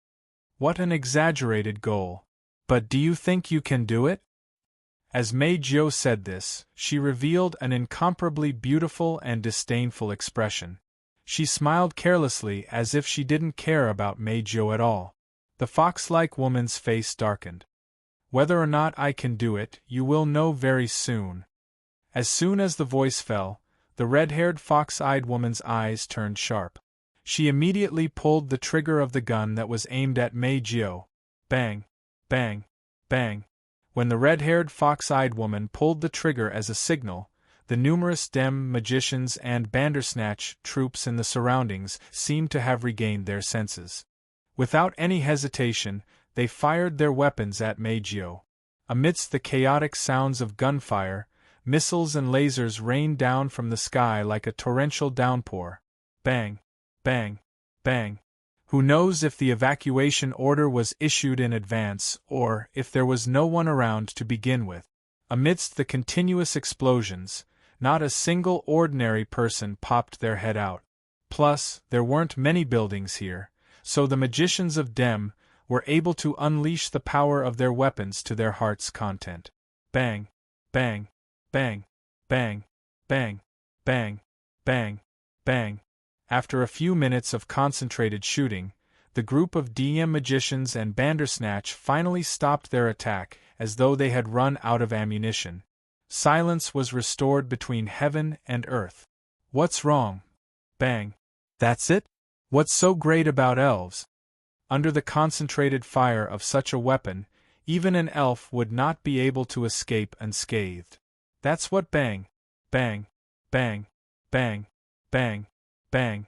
What an exaggerated goal. But do you think you can do it? As Meijio said this, she revealed an incomparably beautiful and disdainful expression. She smiled carelessly as if she didn't care about Meijio at all. The fox-like woman's face darkened. Whether or not I can do it, you will know very soon. As soon as the voice fell, the red-haired fox-eyed woman's eyes turned sharp. She immediately pulled the trigger of the gun that was aimed at Meijio. Bang! Bang! Bang! When the red-haired fox-eyed woman pulled the trigger as a signal, the numerous Dem magicians and Bandersnatch troops in the surroundings seemed to have regained their senses. Without any hesitation, they fired their weapons at Meijio. Amidst the chaotic sounds of gunfire, missiles and lasers rained down from the sky like a torrential downpour. Bang! Bang! Bang! Who knows if the evacuation order was issued in advance or if there was no one around to begin with. Amidst the continuous explosions, not a single ordinary person popped their head out. Plus, there weren't many buildings here, so the magicians of Dem were able to unleash the power of their weapons to their heart's content. Bang, bang, bang, bang, bang, bang, bang, bang. After a few minutes of concentrated shooting, the group of DM magicians and Bandersnatch finally stopped their attack as though they had run out of ammunition. Silence was restored between heaven and earth. What's wrong? Bang. That's it? What's so great about elves? Under the concentrated fire of such a weapon, even an elf would not be able to escape unscathed. That's what bang, bang, bang, bang, bang, bang.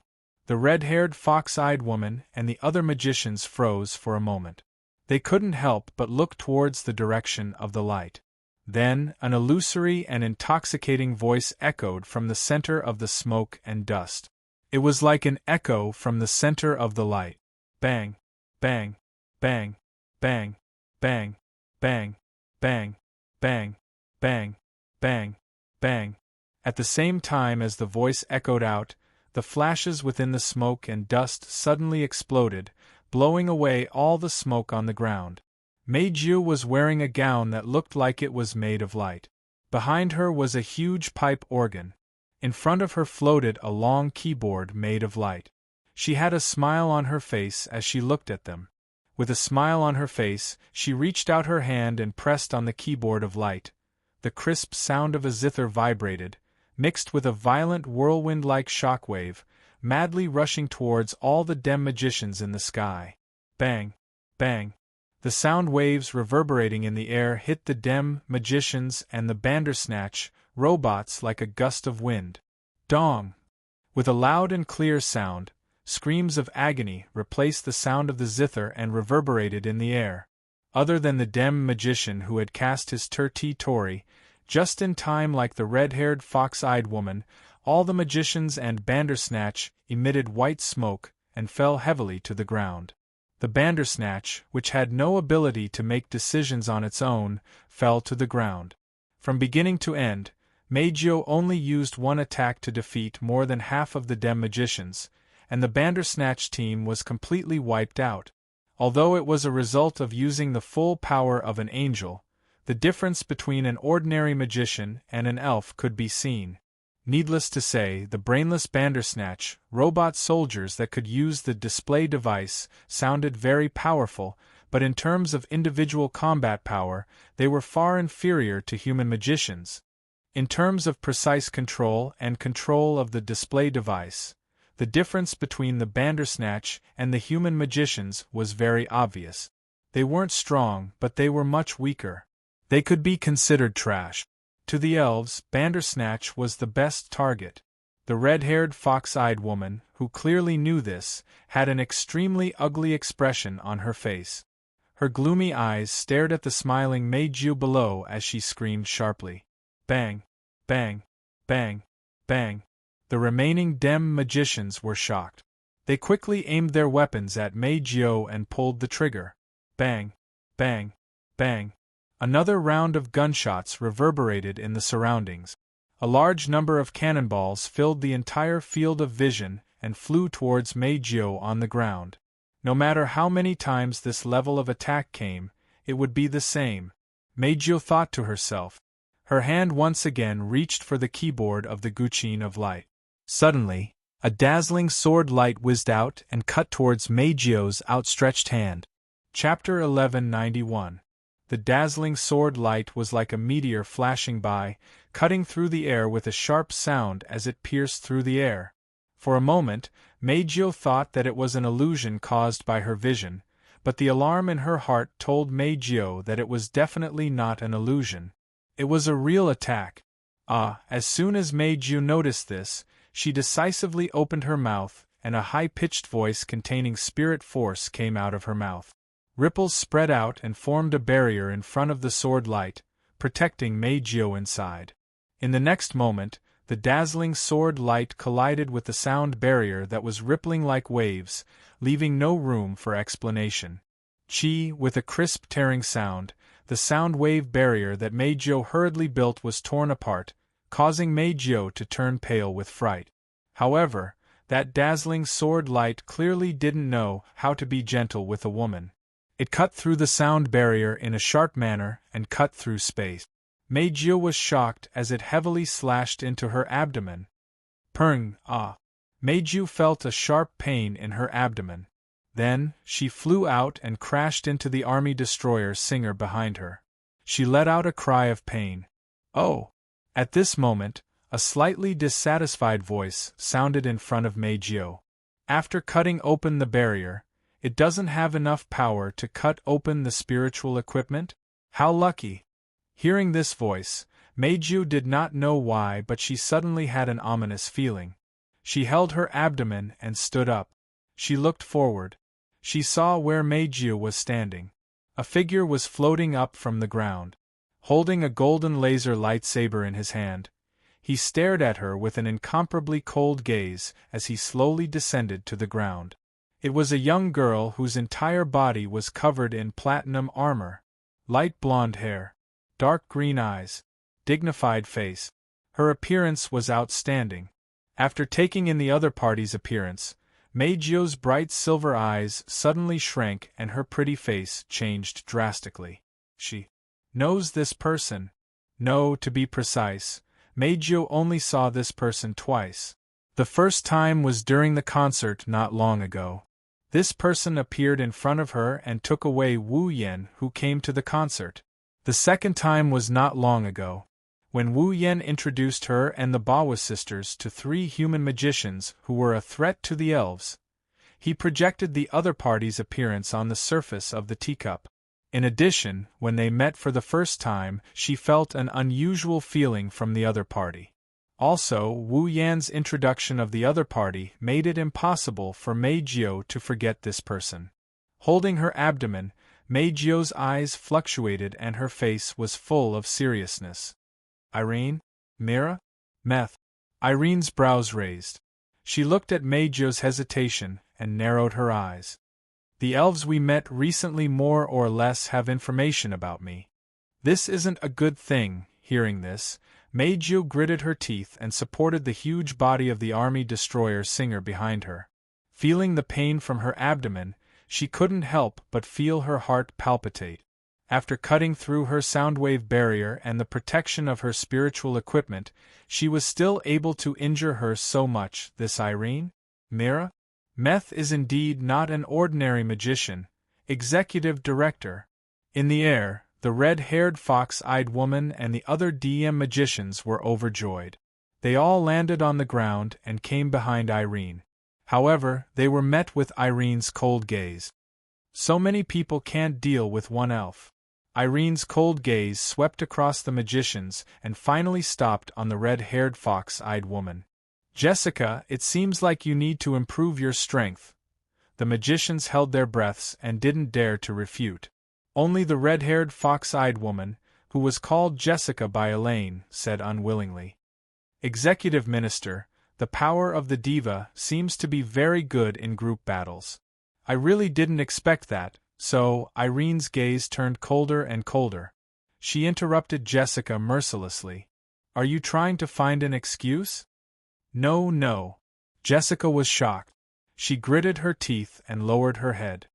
The red-haired fox-eyed woman and the other magicians froze for a moment. They couldn't help but look towards the direction of the light. Then, an illusory and intoxicating voice echoed from the center of the smoke and dust. It was like an echo from the center of the light. Bang, bang, bang, bang, bang, bang, bang, bang, bang, bang, bang. At the same time as the voice echoed out, the flashes within the smoke and dust suddenly exploded, blowing away all the smoke on the ground. Meiju was wearing a gown that looked like it was made of light. Behind her was a huge pipe organ. In front of her floated a long keyboard made of light. She had a smile on her face as she looked at them. With a smile on her face, she reached out her hand and pressed on the keyboard of light. The crisp sound of a zither vibrated, mixed with a violent whirlwind-like shockwave, madly rushing towards all the Dem magicians in the sky. Bang, bang. The sound waves reverberating in the air hit the Dem magicians and the Bandersnatch robots like a gust of wind. Dong! With a loud and clear sound, screams of agony replaced the sound of the zither and reverberated in the air. Other than the Dem magician who had cast his Tori, just in time like the red-haired fox-eyed woman, all the magicians and Bandersnatch emitted white smoke and fell heavily to the ground. The Bandersnatch, which had no ability to make decisions on its own, fell to the ground. From beginning to end, Meiju only used one attack to defeat more than half of the Dem magicians, and the Bandersnatch team was completely wiped out. Although it was a result of using the full power of an angel, the difference between an ordinary magician and an elf could be seen. Needless to say, the brainless Bandersnatch, robot soldiers that could use the display device, sounded very powerful, but in terms of individual combat power, they were far inferior to human magicians. In terms of precise control and control of the display device, the difference between the Bandersnatch and the human magicians was very obvious. They weren't strong, but they were much weaker. They could be considered trash. To the elves, Bandersnatch was the best target. The red-haired fox-eyed woman, who clearly knew this, had an extremely ugly expression on her face. Her gloomy eyes stared at the smiling Meiju below as she screamed sharply. Bang, bang, bang, bang. The remaining Dem magicians were shocked. They quickly aimed their weapons at Meiju and pulled the trigger. Bang, bang, bang. Another round of gunshots reverberated in the surroundings. A large number of cannonballs filled the entire field of vision and flew towards Meiju on the ground. No matter how many times this level of attack came, it would be the same, Meiju thought to herself. Her hand once again reached for the keyboard of the Guqin of Light. Suddenly, a dazzling sword light whizzed out and cut towards Meiju's outstretched hand. Chapter 1191. The dazzling sword light was like a meteor flashing by, cutting through the air with a sharp sound as it pierced through the air. For a moment, Meiju thought that it was an illusion caused by her vision, but the alarm in her heart told Meiju that it was definitely not an illusion. It was a real attack. As soon as Meiju noticed this, she decisively opened her mouth, and a high-pitched voice containing spirit force came out of her mouth. Ripples spread out and formed a barrier in front of the sword light, protecting Meiju inside. In the next moment, the dazzling sword light collided with the sound barrier that was rippling like waves, leaving no room for explanation. Chi, with a crisp tearing sound, the sound wave barrier that Meijio hurriedly built was torn apart, causing Meijio to turn pale with fright. However, that dazzling sword light clearly didn't know how to be gentle with a woman. It cut through the sound barrier in a sharp manner and cut through space. Meijio was shocked as it heavily slashed into her abdomen. Purng, ah! Meijio felt a sharp pain in her abdomen. Then, she flew out and crashed into the army destroyer Singer behind her. She let out a cry of pain. Oh! At this moment, a slightly dissatisfied voice sounded in front of Meijio. After cutting open the barrier, it doesn't have enough power to cut open the spiritual equipment? How lucky! Hearing this voice, Meijio did not know why, but she suddenly had an ominous feeling. She held her abdomen and stood up. She looked forward. She saw where Meijio was standing. A figure was floating up from the ground. Holding a golden laser lightsaber in his hand, he stared at her with an incomparably cold gaze as he slowly descended to the ground. It was a young girl whose entire body was covered in platinum armor. Light blonde hair, dark green eyes, dignified face. Her appearance was outstanding. After taking in the other party's appearance, Meijio's bright silver eyes suddenly shrank and her pretty face changed drastically. She knows this person. No, to be precise, Meijio only saw this person twice. The first time was during the concert not long ago. This person appeared in front of her and took away Wu Yan, who came to the concert. The second time was not long ago, when Wu Yan introduced her and the Bawa sisters to 3 human magicians who were a threat to the elves. He projected the other party's appearance on the surface of the teacup. In addition, when they met for the first time, she felt an unusual feeling from the other party. Also, Wu Yan's introduction of the other party made it impossible for Meijio to forget this person. Holding her abdomen, Meijio's eyes fluctuated and her face was full of seriousness. Irene? Mira? Meth? Irene's brows raised. She looked at Meijio's hesitation and narrowed her eyes. The elves we met recently more or less have information about me. This isn't a good thing. Hearing this, Meijio gritted her teeth and supported the huge body of the army destroyer Singer behind her. Feeling the pain from her abdomen, she couldn't help but feel her heart palpitate. After cutting through her soundwave barrier and the protection of her spiritual equipment, she was still able to injure her so much. This Irene? Mira? Meth is indeed not an ordinary magician, executive director. In the air, the red-haired fox-eyed woman and the other DM magicians were overjoyed. They all landed on the ground and came behind Irene. However, they were met with Irene's cold gaze. So many people can't deal with one elf. Irene's cold gaze swept across the magicians and finally stopped on the red-haired fox-eyed woman. Jessica, it seems like you need to improve your strength. The magicians held their breaths and didn't dare to refute. Only the red-haired fox-eyed woman, who was called Jessica by Elaine, said unwillingly. Executive Minister, the power of the diva seems to be very good in group battles. I really didn't expect that, so Irene's gaze turned colder and colder. She interrupted Jessica mercilessly. Are you trying to find an excuse? No, no. Jessica was shocked. She gritted her teeth and lowered her head.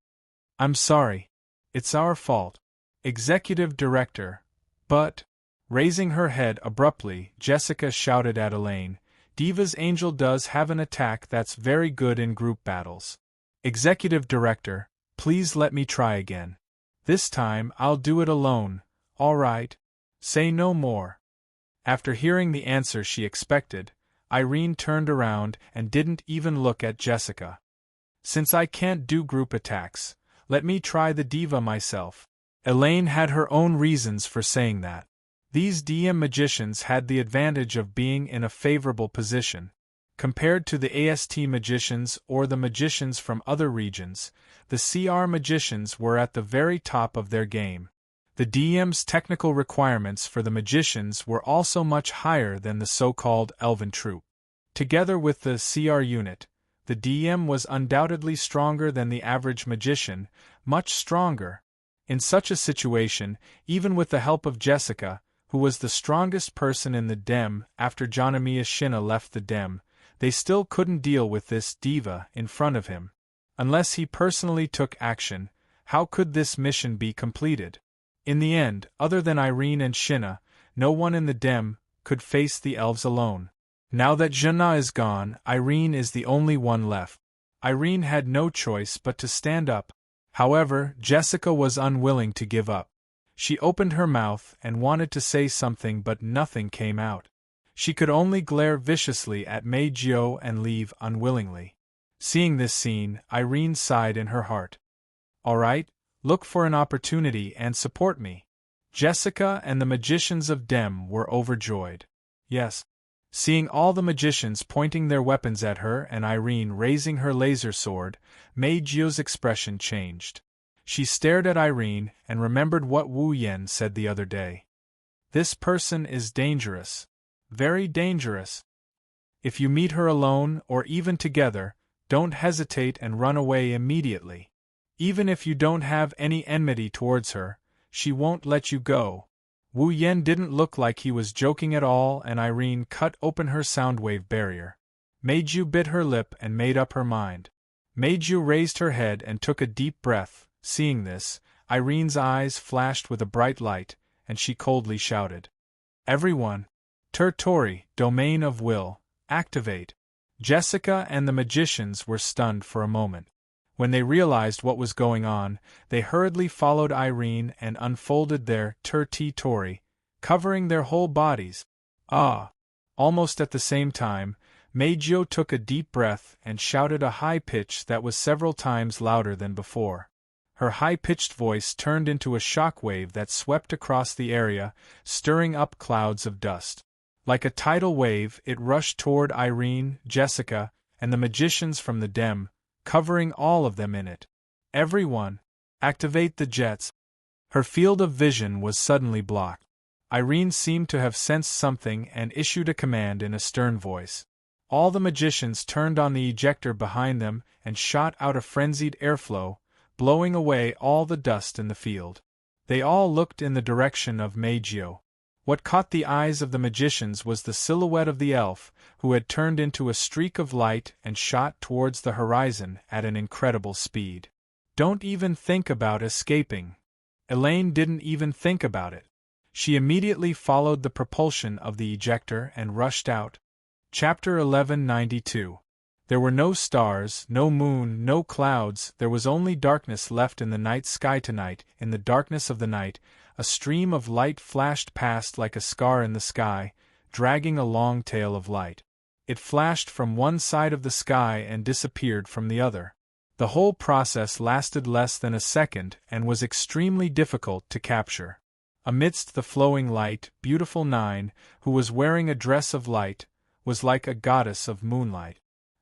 I'm sorry. It's our fault. Executive Director. But, raising her head abruptly, Jessica shouted at Elaine, Diva's Angel does have an attack that's very good in group battles. Executive Director, please let me try again. This time I'll do it alone, all right? Say no more. After hearing the answer she expected, Irene turned around and didn't even look at Jessica. Since I can't do group attacks, let me try the diva myself. Elaine had her own reasons for saying that. These DM magicians had the advantage of being in a favorable position. Compared to the AST magicians or the magicians from other regions, the CR magicians were at the very top of their game. The DM's technical requirements for the magicians were also much higher than the so-called elven troop. Together with the CR unit, the DM was undoubtedly stronger than the average magician, much stronger. In such a situation, even with the help of Jessica, who was the strongest person in the DEM after Janamiya Shina left the DEM, they still couldn't deal with this diva in front of him. Unless he personally took action, how could this mission be completed? In the end, other than Irene and Shina, no one in the DEM could face the elves alone. Now that Jana is gone, Irene is the only one left. Irene had no choice but to stand up. However, Jessica was unwilling to give up. She opened her mouth and wanted to say something, but nothing came out. She could only glare viciously at Meijio and leave unwillingly. Seeing this scene, Irene sighed in her heart. "All right, look for an opportunity and support me." Jessica and the magicians of Dem were overjoyed. Yes. Seeing all the magicians pointing their weapons at her and Irene raising her laser sword, Meijio's expression changed. She stared at Irene and remembered what Wu Yen said the other day. "This person is dangerous. Very dangerous. If you meet her alone or even together, don't hesitate and run away immediately. Even if you don't have any enmity towards her, she won't let you go." Wu Yen didn't look like he was joking at all, and Irene cut open her soundwave barrier. Meiju bit her lip and made up her mind. Meiju raised her head and took a deep breath. Seeing this, Irene's eyes flashed with a bright light, and she coldly shouted, "Everyone! Tori, Domain of Will, activate!" Jessica and the magicians were stunned for a moment. When they realized what was going on, they hurriedly followed Irene and unfolded their Tori, covering their whole bodies. Ah! Almost at the same time, Meijio took a deep breath and shouted a high pitch that was several times louder than before. Her high-pitched voice turned into a shock wave that swept across the area, stirring up clouds of dust. Like a tidal wave, it rushed toward Irene, Jessica, and the magicians from the Dem, covering all of them in it. "Everyone, activate the jets." Her field of vision was suddenly blocked. Irene seemed to have sensed something and issued a command in a stern voice. All the magicians turned on the ejector behind them and shot out a frenzied airflow, blowing away all the dust in the field. They all looked in the direction of Meijio. What caught the eyes of the magicians was the silhouette of the elf, who had turned into a streak of light and shot towards the horizon at an incredible speed. "Don't even think about escaping." Elaine didn't even think about it. She immediately followed the propulsion of the ejector and rushed out. Chapter 1192. There were no stars, no moon, no clouds, there was only darkness left in the night sky tonight. In the darkness of the night, a stream of light flashed past like a scar in the sky, dragging a long tail of light. It flashed from one side of the sky and disappeared from the other. The whole process lasted less than a second and was extremely difficult to capture. Amidst the flowing light, beautiful Nine, who was wearing a dress of light, was like a goddess of moonlight.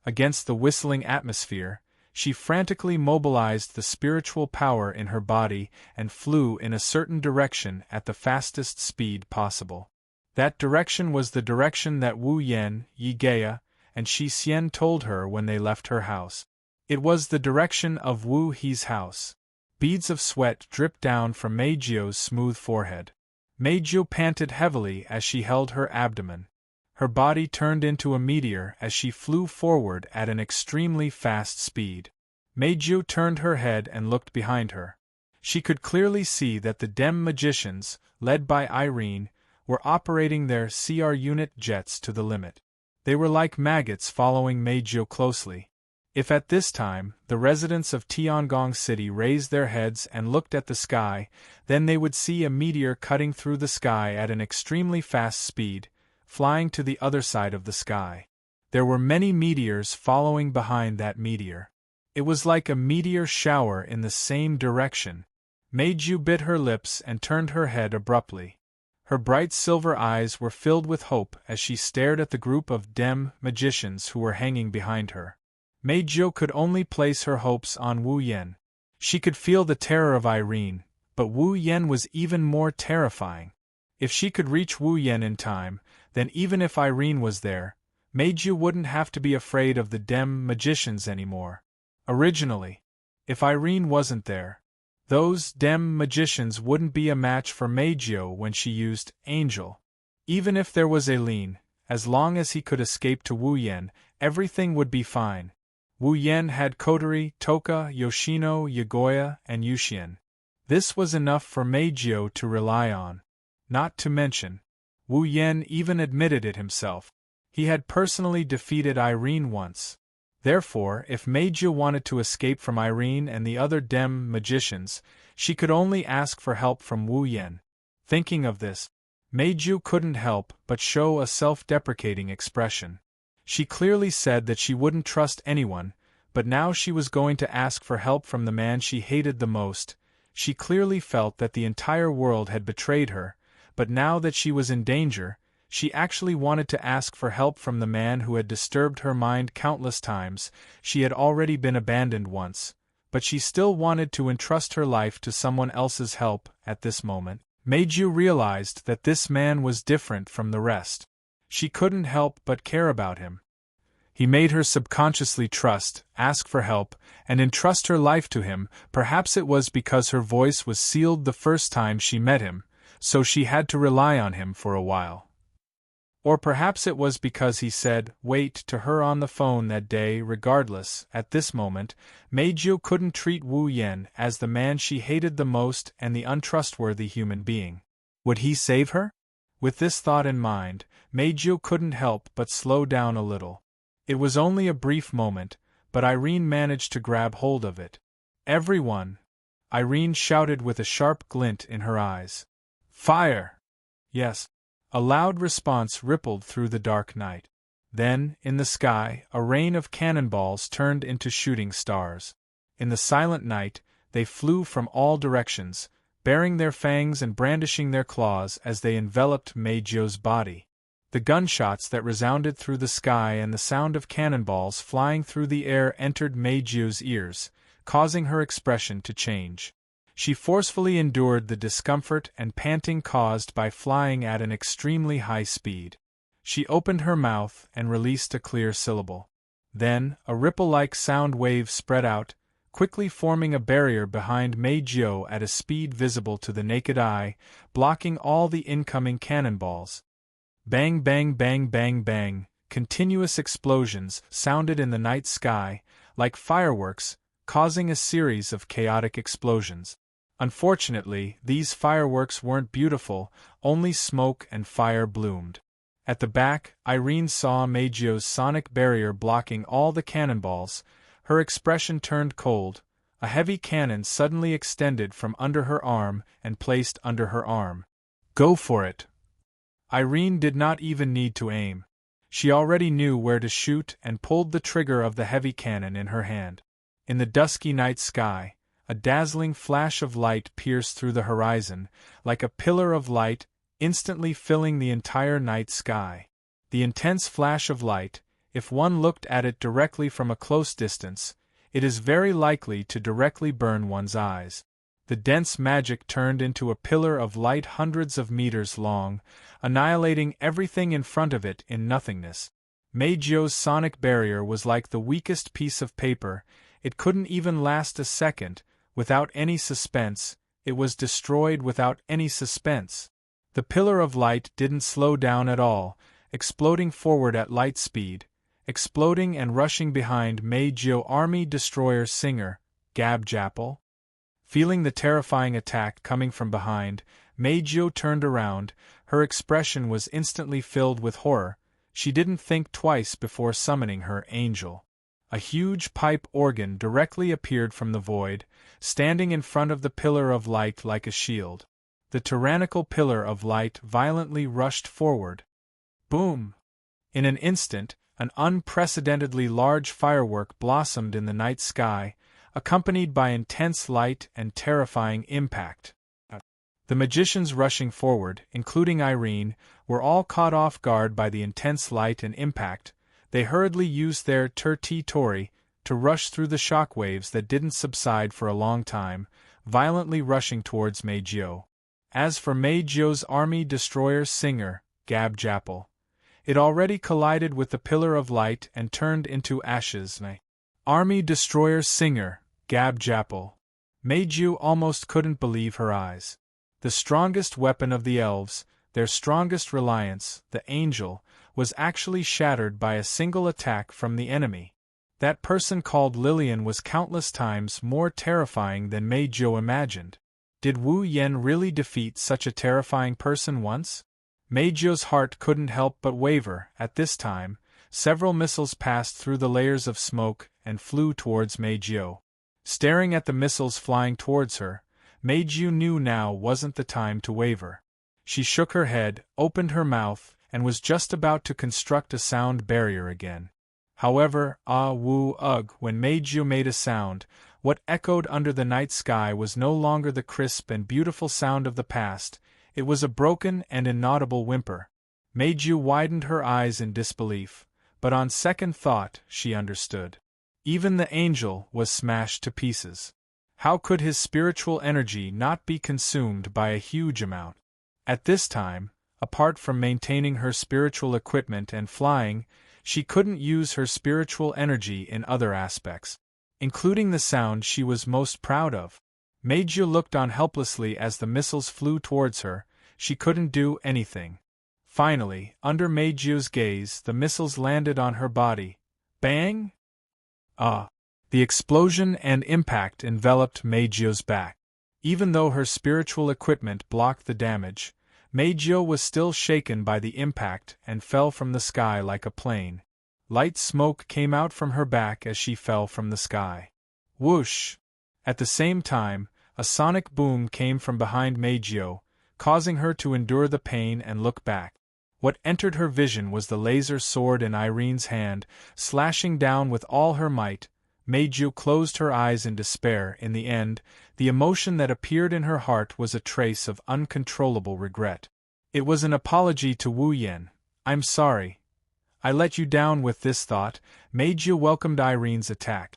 Against the whistling atmosphere, she frantically mobilized the spiritual power in her body and flew in a certain direction at the fastest speed possible. That direction was the direction that Wu Yen, Yigea, and Shi Xian told her when they left her house. It was the direction of Wu He's house. Beads of sweat dripped down from Meijio's smooth forehead. Meijio panted heavily as she held her abdomen. Her body turned into a meteor as she flew forward at an extremely fast speed. Meijio turned her head and looked behind her. She could clearly see that the Dem magicians, led by Irene, were operating their CR unit jets to the limit. They were like maggots following Meijio closely. If at this time, the residents of Tiangong City raised their heads and looked at the sky, then they would see a meteor cutting through the sky at an extremely fast speed, flying to the other side of the sky. There were many meteors following behind that meteor. It was like a meteor shower in the same direction. Meiju bit her lips and turned her head abruptly. Her bright silver eyes were filled with hope as she stared at the group of Dem magicians who were hanging behind her. Meiju could only place her hopes on Wu Yen. She could feel the terror of Irene, but Wu Yen was even more terrifying. If she could reach Wu Yen in time, then even if Irene was there, Meiju wouldn't have to be afraid of the dem magicians anymore. Originally, if Irene wasn't there, those dem magicians wouldn't be a match for Meiju when she used Angel. Even if there was Aileen, as long as he could escape to Wu Yen, everything would be fine. Wu Yen had Kotori, Toka, Yoshino, Yagoya, and Yuxian. This was enough for Meiju to rely on. Not to mention, Wu Yen even admitted it himself. He had personally defeated Irene once. Therefore, if Meiju wanted to escape from Irene and the other dem magicians, she could only ask for help from Wu Yen. Thinking of this, Meiju couldn't help but show a self-deprecating expression. She clearly said that she wouldn't trust anyone, but now she was going to ask for help from the man she hated the most. She clearly felt that the entire world had betrayed her, but now that she was in danger, she actually wanted to ask for help from the man who had disturbed her mind countless times. She had already been abandoned once, but she still wanted to entrust her life to someone else's help. At this moment, Meiju realized that this man was different from the rest. She couldn't help but care about him. He made her subconsciously trust, ask for help, and entrust her life to him. Perhaps it was because her voice was sealed the first time she met him, so she had to rely on him for a while. Or perhaps it was because he said, "wait," to her on the phone that day. Regardless, at this moment, Meiju couldn't treat Wu Yen as the man she hated the most and the untrustworthy human being. Would he save her? With this thought in mind, Meiju couldn't help but slow down a little. It was only a brief moment, but Irene managed to grab hold of it. "Everyone!" Irene shouted with a sharp glint in her eyes. "Fire!" Yes. A loud response rippled through the dark night. Then, in the sky, a rain of cannonballs turned into shooting stars. In the silent night, they flew from all directions, baring their fangs and brandishing their claws as they enveloped Meiju's body. The gunshots that resounded through the sky and the sound of cannonballs flying through the air entered Meiju's ears, causing her expression to change. She forcefully endured the discomfort and panting caused by flying at an extremely high speed. She opened her mouth and released a clear syllable. Then, a ripple-like sound wave spread out, quickly forming a barrier behind Meiju at a speed visible to the naked eye, blocking all the incoming cannonballs. Bang bang bang bang bang, continuous explosions sounded in the night sky, like fireworks, causing a series of chaotic explosions. Unfortunately, these fireworks weren't beautiful, only smoke and fire bloomed. At the back, Irene saw Meiju's sonic barrier blocking all the cannonballs. Her expression turned cold. A heavy cannon suddenly extended from under her arm and placed under her arm. "Go for it!" Irene did not even need to aim. She already knew where to shoot and pulled the trigger of the heavy cannon in her hand. In the dusky night sky, a dazzling flash of light pierced through the horizon, like a pillar of light, instantly filling the entire night sky. The intense flash of light, if one looked at it directly from a close distance, it is very likely to directly burn one's eyes. The dense magic turned into a pillar of light hundreds of meters long, annihilating everything in front of it in nothingness. Meiju's sonic barrier was like the weakest piece of paper. It couldn't even last a second. Without any suspense, it was destroyed without any suspense. The pillar of light didn't slow down at all, exploding forward at light speed, exploding and rushing behind Meiju Army Destroyer Singer, Gab Japple. Feeling the terrifying attack coming from behind, Meiju turned around. Her expression was instantly filled with horror. She didn't think twice before summoning her angel. A huge pipe organ directly appeared from the void, standing in front of the pillar of light like a shield. The tyrannical pillar of light violently rushed forward. Boom! In an instant, an unprecedentedly large firework blossomed in the night sky, accompanied by intense light and terrifying impact. The magicians rushing forward, including Irene, were all caught off guard by the intense light and impact. They hurriedly used their terti tori to rush through the shock waves that didn't subside for a long time. violently rushing towards Meijio. As for Meijio's army destroyer Singer, Gab-Japple, it already collided with the pillar of light and turned into ashes. Army destroyer Singer, Gab-Japple. Meijio almost couldn't believe her eyes. The strongest weapon of the elves, their strongest reliance, the angel, was actually shattered by a single attack from the enemy. That person called Lillian was countless times more terrifying than Meijio imagined. Did Wu Yen really defeat such a terrifying person once? Meijio's heart couldn't help but waver. At this time, several missiles passed through the layers of smoke and flew towards Meijio. Staring at the missiles flying towards her, Meijio knew now wasn't the time to waver. She shook her head, opened her mouth, and was just about to construct a sound barrier again. However, when Meijio made a sound, what echoed under the night sky was no longer the crisp and beautiful sound of the past, it was a broken and inaudible whimper. Meijio widened her eyes in disbelief, but on second thought she understood. Even the angel was smashed to pieces. How could his spiritual energy not be consumed by a huge amount? At this time, apart from maintaining her spiritual equipment and flying, she couldn't use her spiritual energy in other aspects, including the sound she was most proud of. Meijio looked on helplessly as the missiles flew towards her. She couldn't do anything. Finally, under Meijio's gaze, the missiles landed on her body. Bang! The explosion and impact enveloped Meijio's back. Even though her spiritual equipment blocked the damage, Meijio was still shaken by the impact and fell from the sky like a plane. Light smoke came out from her back as she fell from the sky. Whoosh! At the same time, a sonic boom came from behind Meijio, causing her to endure the pain and look back. What entered her vision was the laser sword in Irene's hand, slashing down with all her might. Meijio closed her eyes in despair. In the end, the emotion that appeared in her heart was a trace of uncontrollable regret. It was an apology to Wu Yen. "I'm sorry. I let you down with this thought." Meijio welcomed Irene's attack.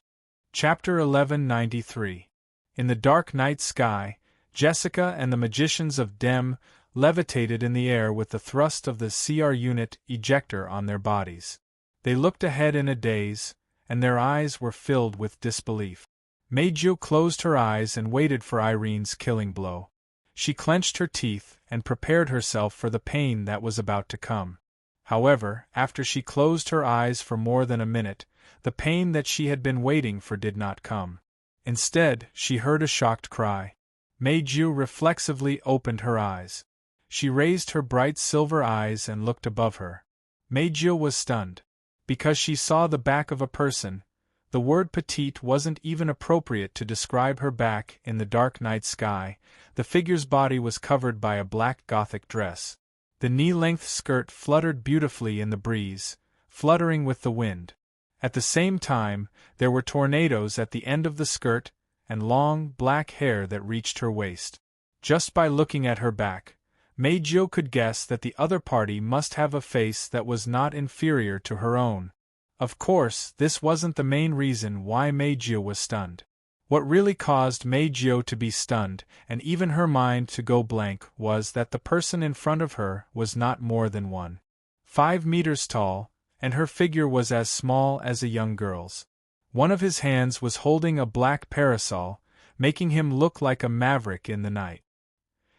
Chapter 1193. In the dark night sky, Jessica and the magicians of Dem levitated in the air with the thrust of the CR unit ejector on their bodies. They looked ahead in a daze, and their eyes were filled with disbelief. Meijio closed her eyes and waited for Irene's killing blow. She clenched her teeth and prepared herself for the pain that was about to come. However, after she closed her eyes for more than a minute, the pain that she had been waiting for did not come. Instead, she heard a shocked cry. Meijio reflexively opened her eyes. She raised her bright silver eyes and looked above her. Meijio was stunned. Because she saw the back of a person, the word petite wasn't even appropriate to describe her back in the dark night sky. The figure's body was covered by a black Gothic dress. The knee-length skirt fluttered beautifully in the breeze, fluttering with the wind. At the same time, there were tornadoes at the end of the skirt, and long, black hair that reached her waist. Just by looking at her back, Meijio could guess that the other party must have a face that was not inferior to her own. Of course, this wasn't the main reason why Meijio was stunned. What really caused Meijio to be stunned, and even her mind to go blank, was that the person in front of her was not more than 1.5 meters tall, and her figure was as small as a young girl's. One of his hands was holding a black parasol, making him look like a maverick in the night.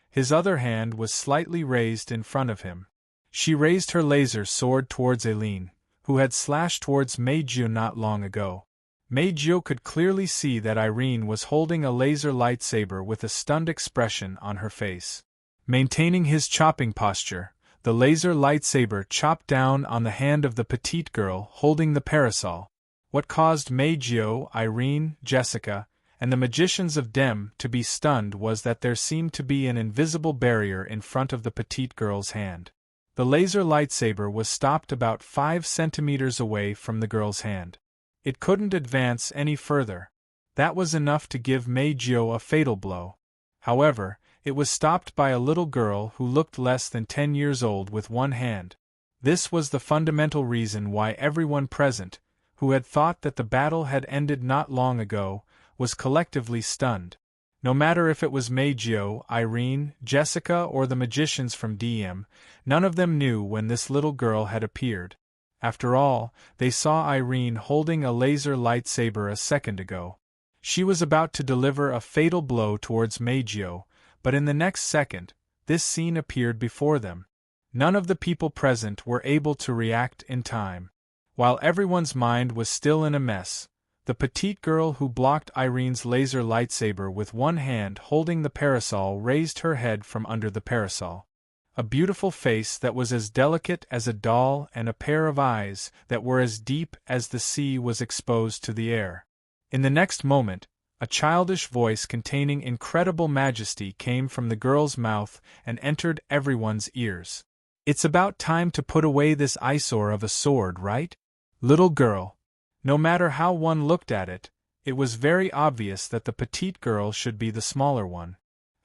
His other hand was slightly raised in front of him. She raised her laser sword towards Eileen, who had slashed towards Meijio not long ago. Meijio could clearly see that Irene was holding a laser lightsaber with a stunned expression on her face. Maintaining his chopping posture, the laser lightsaber chopped down on the hand of the petite girl holding the parasol. What caused Meijio, Irene, Jessica, and the magicians of Dem to be stunned was that there seemed to be an invisible barrier in front of the petite girl's hand. The laser lightsaber was stopped about 5 centimeters away from the girl's hand. It couldn't advance any further. That was enough to give Meijio a fatal blow. However, it was stopped by a little girl who looked less than 10 years old with one hand. This was the fundamental reason why everyone present, who had thought that the battle had ended not long ago, was collectively stunned. No matter if it was Meijio, Irene, Jessica, or the magicians from DM, none of them knew when this little girl had appeared. After all, they saw Irene holding a laser lightsaber a second ago. She was about to deliver a fatal blow towards Meijio, but in the next second, this scene appeared before them. None of the people present were able to react in time. While everyone's mind was still in a mess, the petite girl who blocked Irene's laser lightsaber with one hand holding the parasol raised her head from under the parasol. A beautiful face that was as delicate as a doll and a pair of eyes that were as deep as the sea was exposed to the air. In the next moment, a childish voice containing incredible majesty came from the girl's mouth and entered everyone's ears. "It's about time to put away this eyesore of a sword, right? Little girl." No matter how one looked at it, it was very obvious that the petite girl should be the smaller one.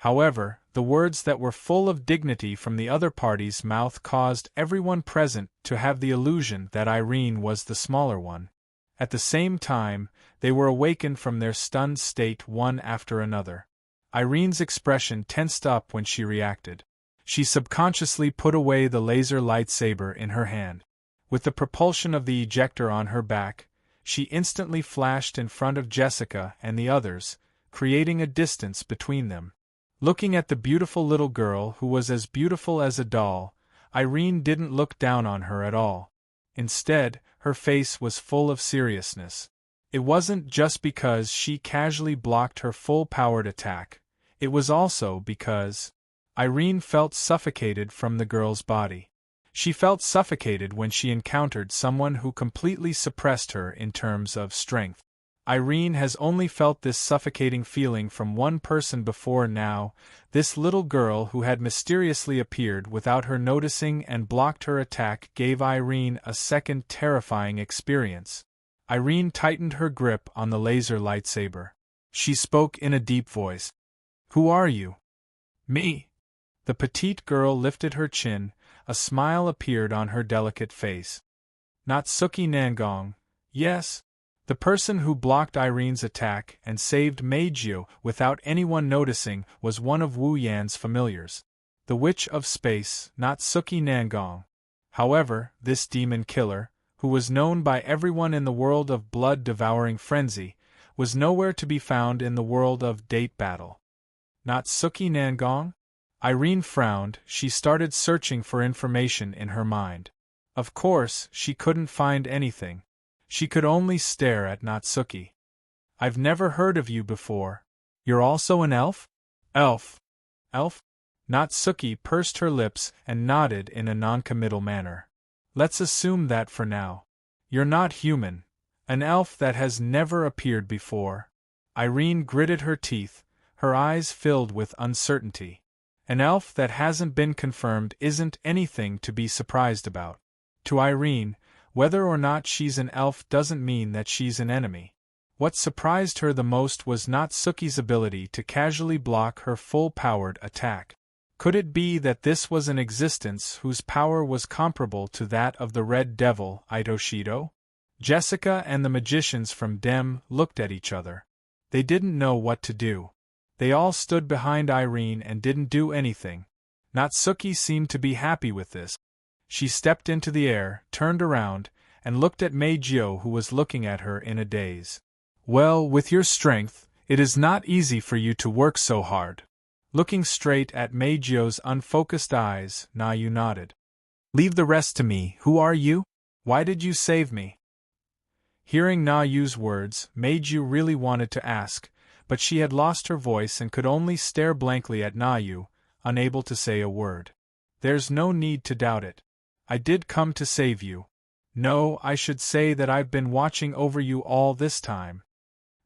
However, the words that were full of dignity from the other party's mouth caused everyone present to have the illusion that Irene was the smaller one. At the same time, they were awakened from their stunned state one after another. Irene's expression tensed up when she reacted. She subconsciously put away the laser lightsaber in her hand. With the propulsion of the ejector on her back, she instantly flashed in front of Jessica and the others, creating a distance between them. Looking at the beautiful little girl who was as beautiful as a doll, Irene didn't look down on her at all. Instead, her face was full of seriousness. It wasn't just because she casually blocked her full-powered attack, it was also because Irene felt suffocated from the girl's body. She felt suffocated when she encountered someone who completely suppressed her in terms of strength. Irene has only felt this suffocating feeling from one person before now, this little girl who had mysteriously appeared without her noticing and blocked her attack gave Irene a second terrifying experience. Irene tightened her grip on the laser lightsaber. She spoke in a deep voice. "Who are you?" "Me." The petite girl lifted her chin, a smile appeared on her delicate face. "Natsuki Nangong, yes?" The person who blocked Irene's attack and saved Meijio without anyone noticing was one of Wu Yan's familiars. The Witch of Space, Natsuki Nangong. However, this demon killer, who was known by everyone in the world of blood-devouring frenzy, was nowhere to be found in the world of date battle. Natsuki Nangong? Irene frowned. She started searching for information in her mind. Of course, she couldn't find anything. She could only stare at Natsuki. "I've never heard of you before. You're also an elf?" "Elf." "Elf?" Natsuki pursed her lips and nodded in a noncommittal manner. "Let's assume that for now. You're not human. An elf that has never appeared before." Irene gritted her teeth, her eyes filled with uncertainty. An elf that hasn't been confirmed isn't anything to be surprised about. To Irene, whether or not she's an elf doesn't mean that she's an enemy. What surprised her the most was Natsuki's ability to casually block her full-powered attack. Could it be that this was an existence whose power was comparable to that of the Red Devil, Itoshido? Jessica and the magicians from DEM looked at each other. They didn't know what to do. They all stood behind Irene and didn't do anything. Natsuki seemed to be happy with this. She stepped into the air, turned around, and looked at Meijio, who was looking at her in a daze. "Well, with your strength, it is not easy for you to work so hard." Looking straight at Meijio's unfocused eyes, Nayu nodded. "Leave the rest to me. Who are you? Why did you save me?" Hearing Nayu's words, Meijio really wanted to ask, but she had lost her voice and could only stare blankly at Nayu, unable to say a word. "There's no need to doubt it. I did come to save you. No, I should say that I've been watching over you all this time."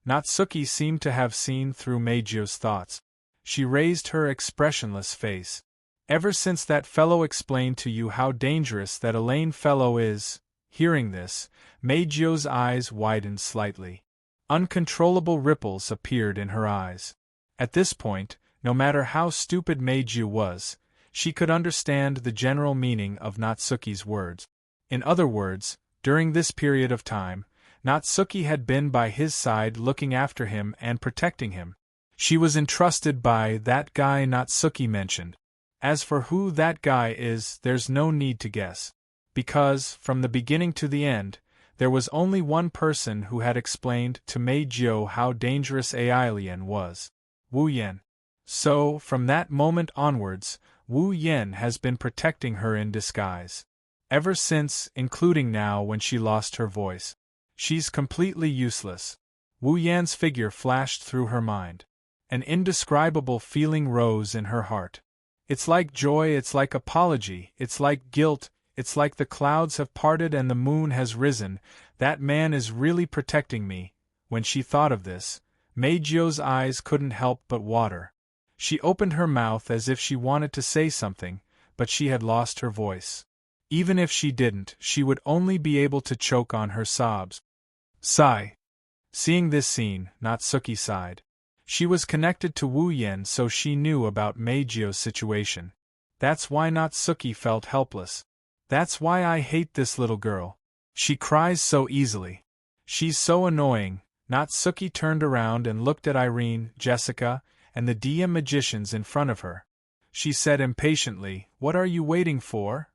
Natsuki seemed to have seen through Meijio's thoughts. She raised her expressionless face. "Ever since that fellow explained to you how dangerous that Elaine fellow is." Hearing this, Meijio's eyes widened slightly. Uncontrollable ripples appeared in her eyes. At this point, no matter how stupid Meijio was, she could understand the general meaning of Natsuki's words. In other words, during this period of time, Natsuki had been by his side looking after him and protecting him. She was entrusted by that guy Natsuki mentioned. As for who that guy is, there's no need to guess. Because, from the beginning to the end, there was only one person who had explained to Meijio how dangerous Ailien was. Wu Yen. So, from that moment onwards, Wu Yen has been protecting her in disguise. Ever since, including now when she lost her voice. She's completely useless. Wu Yan's figure flashed through her mind. An indescribable feeling rose in her heart. It's like joy, it's like apology, it's like guilt, it's like the clouds have parted and the moon has risen. That man is really protecting me. When she thought of this, Meijio's eyes couldn't help but water. She opened her mouth as if she wanted to say something, but she had lost her voice. Even if she didn't, she would only be able to choke on her sobs. Sigh. Seeing this scene, Natsuki sighed. She was connected to Wu Yen, so she knew about Meijio's situation. That's why Natsuki felt helpless. That's why I hate this little girl. She cries so easily. She's so annoying. Natsuki turned around and looked at Irene, Jessica, and the DM magicians in front of her. She said impatiently, "What are you waiting for?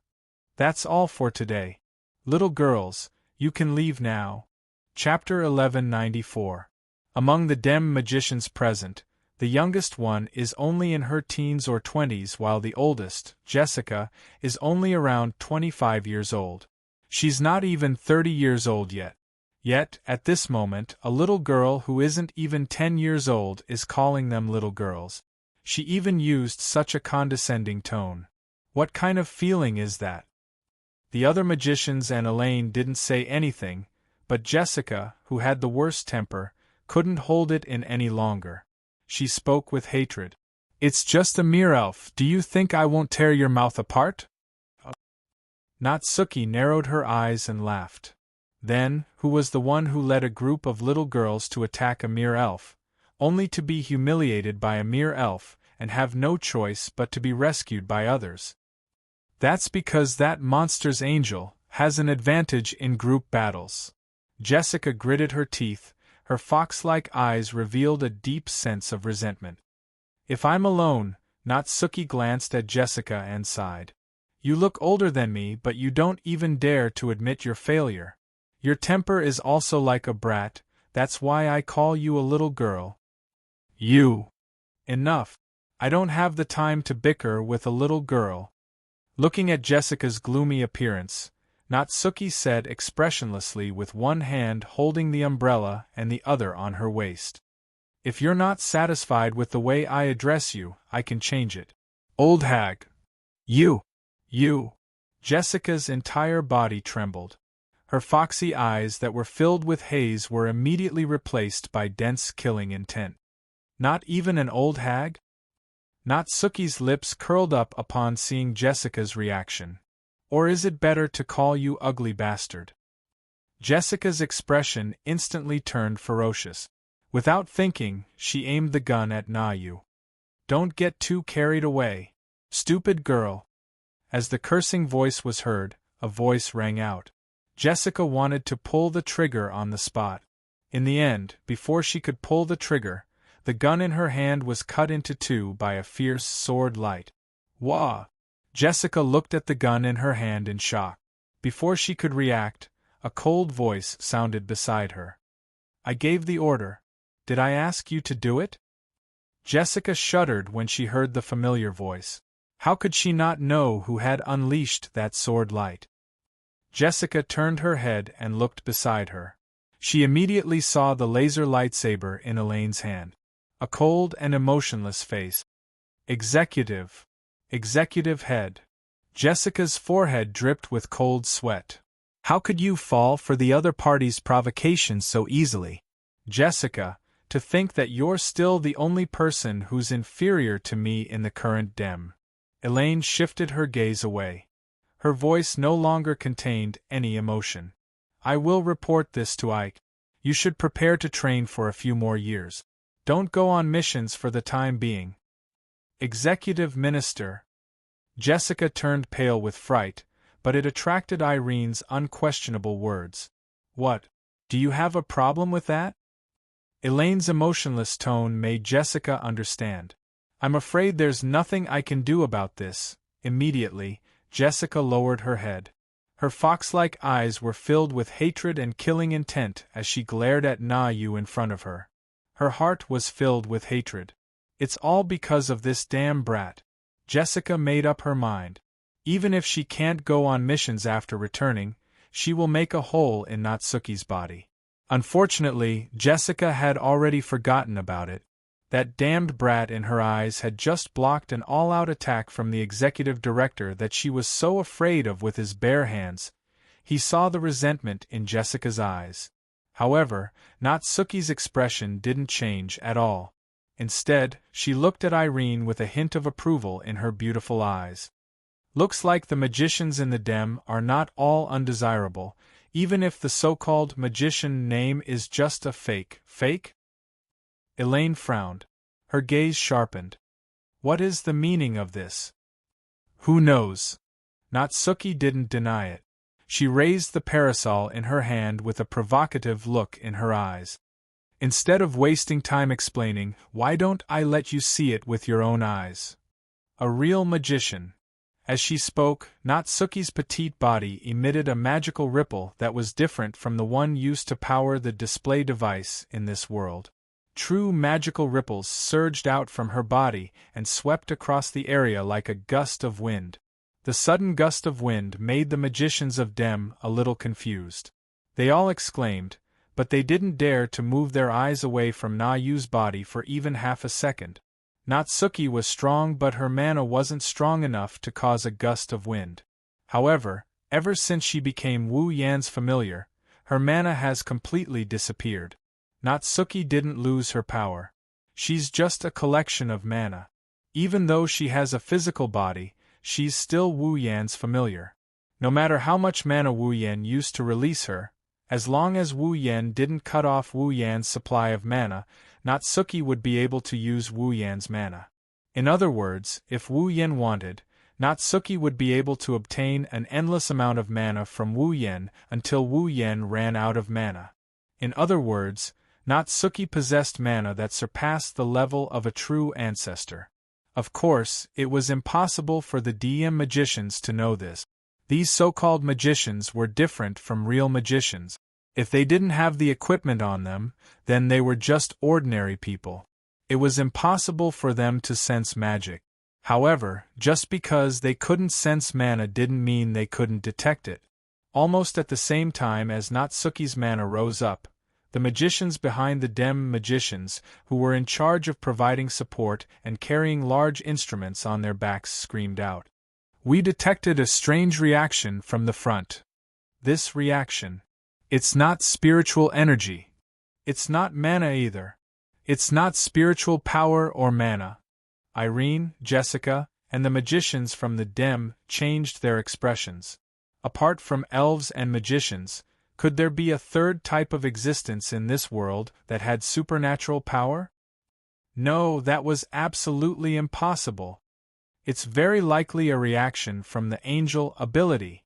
That's all for today. Little girls, you can leave now." Chapter 1194. Among the Dem magicians present, the youngest one is only in her teens or 20s while the oldest, Jessica, is only around 25 years old. She's not even 30 years old yet. Yet, at this moment, a little girl who isn't even 10 years old is calling them little girls. She even used such a condescending tone. What kind of feeling is that? The other magicians and Elaine didn't say anything, but Jessica, who had the worst temper, couldn't hold it in any longer. She spoke with hatred. "It's just a mere elf. Do you think I won't tear your mouth apart?" Natsuki narrowed her eyes and laughed. Then, who was the one who led a group of little girls to attack a mere elf, only to be humiliated by a mere elf, and have no choice but to be rescued by others? That's because that monster's angel has an advantage in group battles. Jessica gritted her teeth. Her fox-like eyes revealed a deep sense of resentment. "If I'm alone," Natsuki glanced at Jessica and sighed. "You look older than me, but you don't even dare to admit your failure. Your temper is also like a brat, that's why I call you a little girl." "You." "Enough. I don't have the time to bicker with a little girl." Looking at Jessica's gloomy appearance, Natsuki said expressionlessly with one hand holding the umbrella and the other on her waist. "If you're not satisfied with the way I address you, I can change it." "Old hag." You. Jessica's entire body trembled. Her foxy eyes that were filled with haze were immediately replaced by dense killing intent. "Not even an old hag?" Natsuki's lips curled up upon seeing Jessica's reaction. "Or is it better to call you ugly bastard?" Jessica's expression instantly turned ferocious. Without thinking, she aimed the gun at Nayu. "Don't get too carried away. Stupid girl." As the cursing voice was heard, a voice rang out. Jessica wanted to pull the trigger on the spot. In the end, before she could pull the trigger, the gun in her hand was cut into two by a fierce sword light. "Wah!" Jessica looked at the gun in her hand in shock. Before she could react, a cold voice sounded beside her. "I gave the order. Did I ask you to do it?" Jessica shuddered when she heard the familiar voice. How could she not know who had unleashed that sword light? Jessica turned her head and looked beside her. She immediately saw the laser lightsaber in Elaine's hand. A cold and emotionless face. Executive head. Jessica's forehead dripped with cold sweat. "How could you fall for the other party's provocations so easily? Jessica, to think that you're still the only person who's inferior to me in the current dem." Elaine shifted her gaze away. Her voice no longer contained any emotion. "I will report this to Ike. You should prepare to train for a few more years. Don't go on missions for the time being." Executive Minister. Jessica turned pale with fright, but it attracted Irene's unquestionable words. "What? Do you have a problem with that?" Elaine's emotionless tone made Jessica understand. I'm afraid there's nothing I can do about this. Immediately, Jessica lowered her head. Her fox-like eyes were filled with hatred and killing intent as she glared at Na Yu in front of her. Her heart was filled with hatred. It's all because of this damn brat. Jessica made up her mind. Even if she can't go on missions after returning, she will make a hole in Natsuki's body. Unfortunately, Jessica had already forgotten about it. That damned brat in her eyes had just blocked an all-out attack from the executive director that she was so afraid of with his bare hands. He saw the resentment in Jessica's eyes. However, Natsuki's expression didn't change at all. Instead, she looked at Irene with a hint of approval in her beautiful eyes. Looks like the magicians in the Dem are not all undesirable, even if the so-called magician name is just a fake. Fake? Elaine frowned. Her gaze sharpened. What is the meaning of this? Who knows? Natsuki didn't deny it. She raised the parasol in her hand with a provocative look in her eyes. Instead of wasting time explaining, why don't I let you see it with your own eyes? A real magician. As she spoke, Natsuki's petite body emitted a magical ripple that was different from the one used to power the display device in this world. True magical ripples surged out from her body and swept across the area like a gust of wind. The sudden gust of wind made the magicians of Dem a little confused. They all exclaimed, but they didn't dare to move their eyes away from Na Yu's body for even half a second. Natsuki was strong, but her mana wasn't strong enough to cause a gust of wind. However, ever since she became Wu Yan's familiar, her mana has completely disappeared. Natsuki didn't lose her power. She's just a collection of mana. Even though she has a physical body, she's still Wu Yan's familiar. No matter how much mana Wu Yan used to release her, as long as Wu Yan didn't cut off Wu Yan's supply of mana, Natsuki would be able to use Wu Yan's mana. In other words, if Wu Yan wanted, Natsuki would be able to obtain an endless amount of mana from Wu Yan until Wu Yan ran out of mana. In other words, Natsuki possessed mana that surpassed the level of a true ancestor. Of course, it was impossible for the DM magicians to know this. These so-called magicians were different from real magicians. If they didn't have the equipment on them, then they were just ordinary people. It was impossible for them to sense magic. However, just because they couldn't sense mana didn't mean they couldn't detect it. Almost at the same time as Natsuki's mana rose up, the magicians behind the Dem magicians, who were in charge of providing support and carrying large instruments on their backs, screamed out. We detected a strange reaction from the front. This reaction. It's not spiritual energy. It's not mana either. It's not spiritual power or mana. Irene, Jessica, and the magicians from the Dem changed their expressions. Apart from elves and magicians, could there be a third type of existence in this world that had supernatural power? No, that was absolutely impossible. It's very likely a reaction from the angel ability.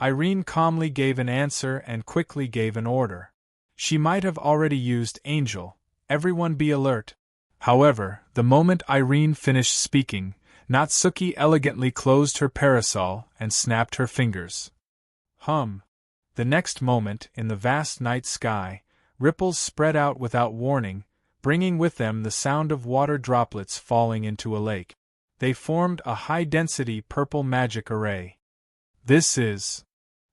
Irene calmly gave an answer and quickly gave an order. She might have already used angel. Everyone be alert. However, the moment Irene finished speaking, Natsuki elegantly closed her parasol and snapped her fingers. The next moment, in the vast night sky, ripples spread out without warning, bringing with them the sound of water droplets falling into a lake. They formed a high-density purple magic array. This is...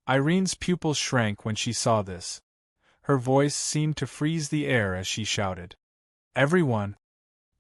Irene's pupils shrank when she saw this. Her voice seemed to freeze the air as she shouted. Everyone!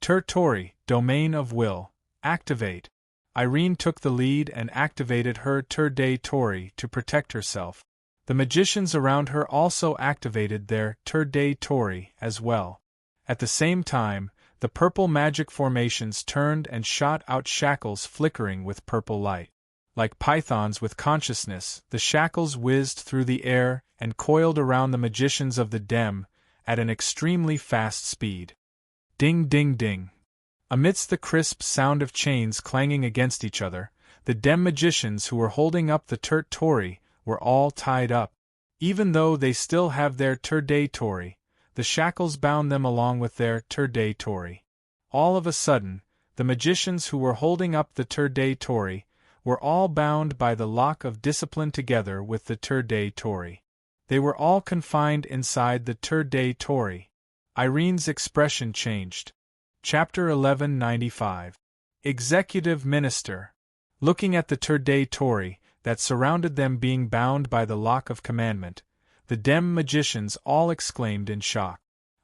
Tori, Domain of Will, activate! Irene took the lead and activated her Tori to protect herself. The magicians around her also activated their Tori as well. At the same time, the purple magic formations turned and shot out shackles flickering with purple light. Like pythons with consciousness, the shackles whizzed through the air and coiled around the magicians of the Dem at an extremely fast speed. Ding ding ding. Amidst the crisp sound of chains clanging against each other, the Dem magicians who were holding up the Tori were all tied up. Even though they still have their Tori, the The shackles bound them along with their Turde Tori. All of a sudden, the magicians who were holding up the Turde Tori were all bound by the lock of discipline together with the Turde Tori. They were all confined inside the Turde Tori. Irene's expression changed. Chapter 1195. Executive Minister. Looking at the Turde Tori that surrounded them being bound by the lock of commandment, the Dem magicians all exclaimed in shock.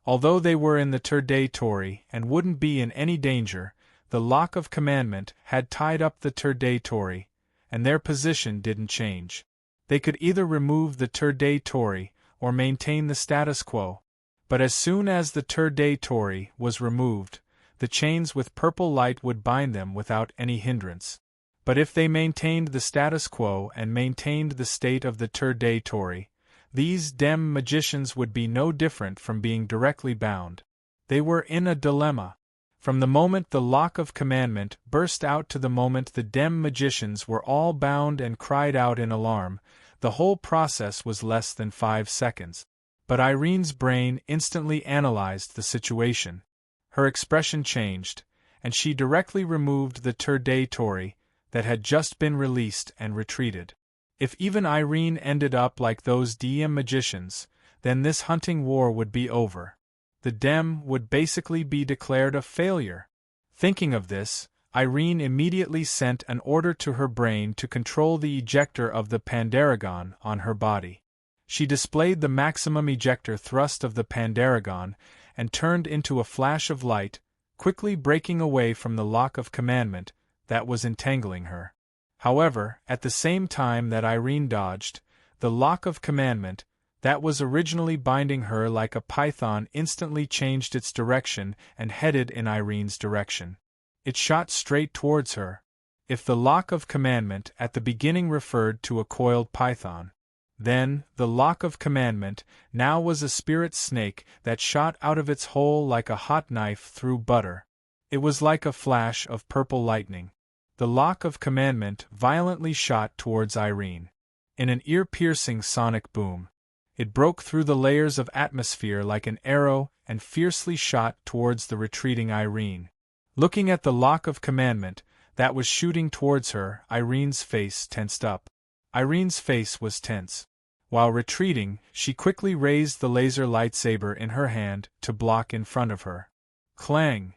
Although they were in the Turde Tori and wouldn't be in any danger, the lock of commandment had tied up the Turde Tori, and their position didn't change. They could either remove the Turde Tori or maintain the status quo. But as soon as the Turde Tori was removed, the chains with purple light would bind them without any hindrance. But if they maintained the status quo and maintained the state of the Turde Tori, these Dem magicians would be no different from being directly bound. They were in a dilemma. From the moment the lock of commandment burst out to the moment the Dem magicians were all bound and cried out in alarm, the whole process was less than 5 seconds. But Irene's brain instantly analyzed the situation. Her expression changed, and she directly removed the Turde Tori that had just been released and retreated. If even Irene ended up like those Dem magicians, then this hunting war would be over. The Dem would basically be declared a failure. Thinking of this, Irene immediately sent an order to her brain to control the ejector of the Pandaragon on her body. She displayed the maximum ejector thrust of the Pandaragon and turned into a flash of light, quickly breaking away from the lock of commandment that was entangling her. However, at the same time that Irene dodged, the lock of commandment that was originally binding her like a python instantly changed its direction and headed in Irene's direction. It shot straight towards her. If the lock of commandment at the beginning referred to a coiled python, then the lock of commandment now was a spirit snake that shot out of its hole like a hot knife through butter. It was like a flash of purple lightning. The lock of commandment violently shot towards Irene. In an ear-piercing sonic boom, it broke through the layers of atmosphere like an arrow and fiercely shot towards the retreating Irene. Looking at the lock of commandment that was shooting towards her, Irene's face tensed up. Irene's face was tense. While retreating, she quickly raised the laser lightsaber in her hand to block in front of her. Clang!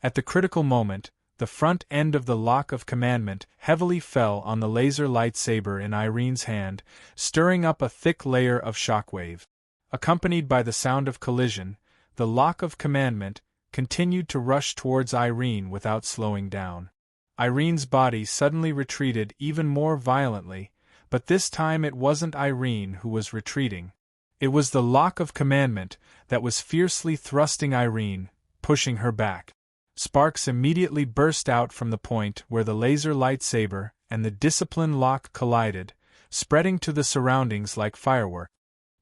At the critical moment, the front end of the lock of commandment heavily fell on the laser lightsaber in Irene's hand, stirring up a thick layer of shockwave. Accompanied by the sound of collision, the lock of commandment continued to rush towards Irene without slowing down. Irene's body suddenly retreated even more violently, but this time it wasn't Irene who was retreating. It was the lock of commandment that was fiercely thrusting Irene, pushing her back. Sparks immediately burst out from the point where the laser lightsaber and the discipline lock collided, spreading to the surroundings like fireworks.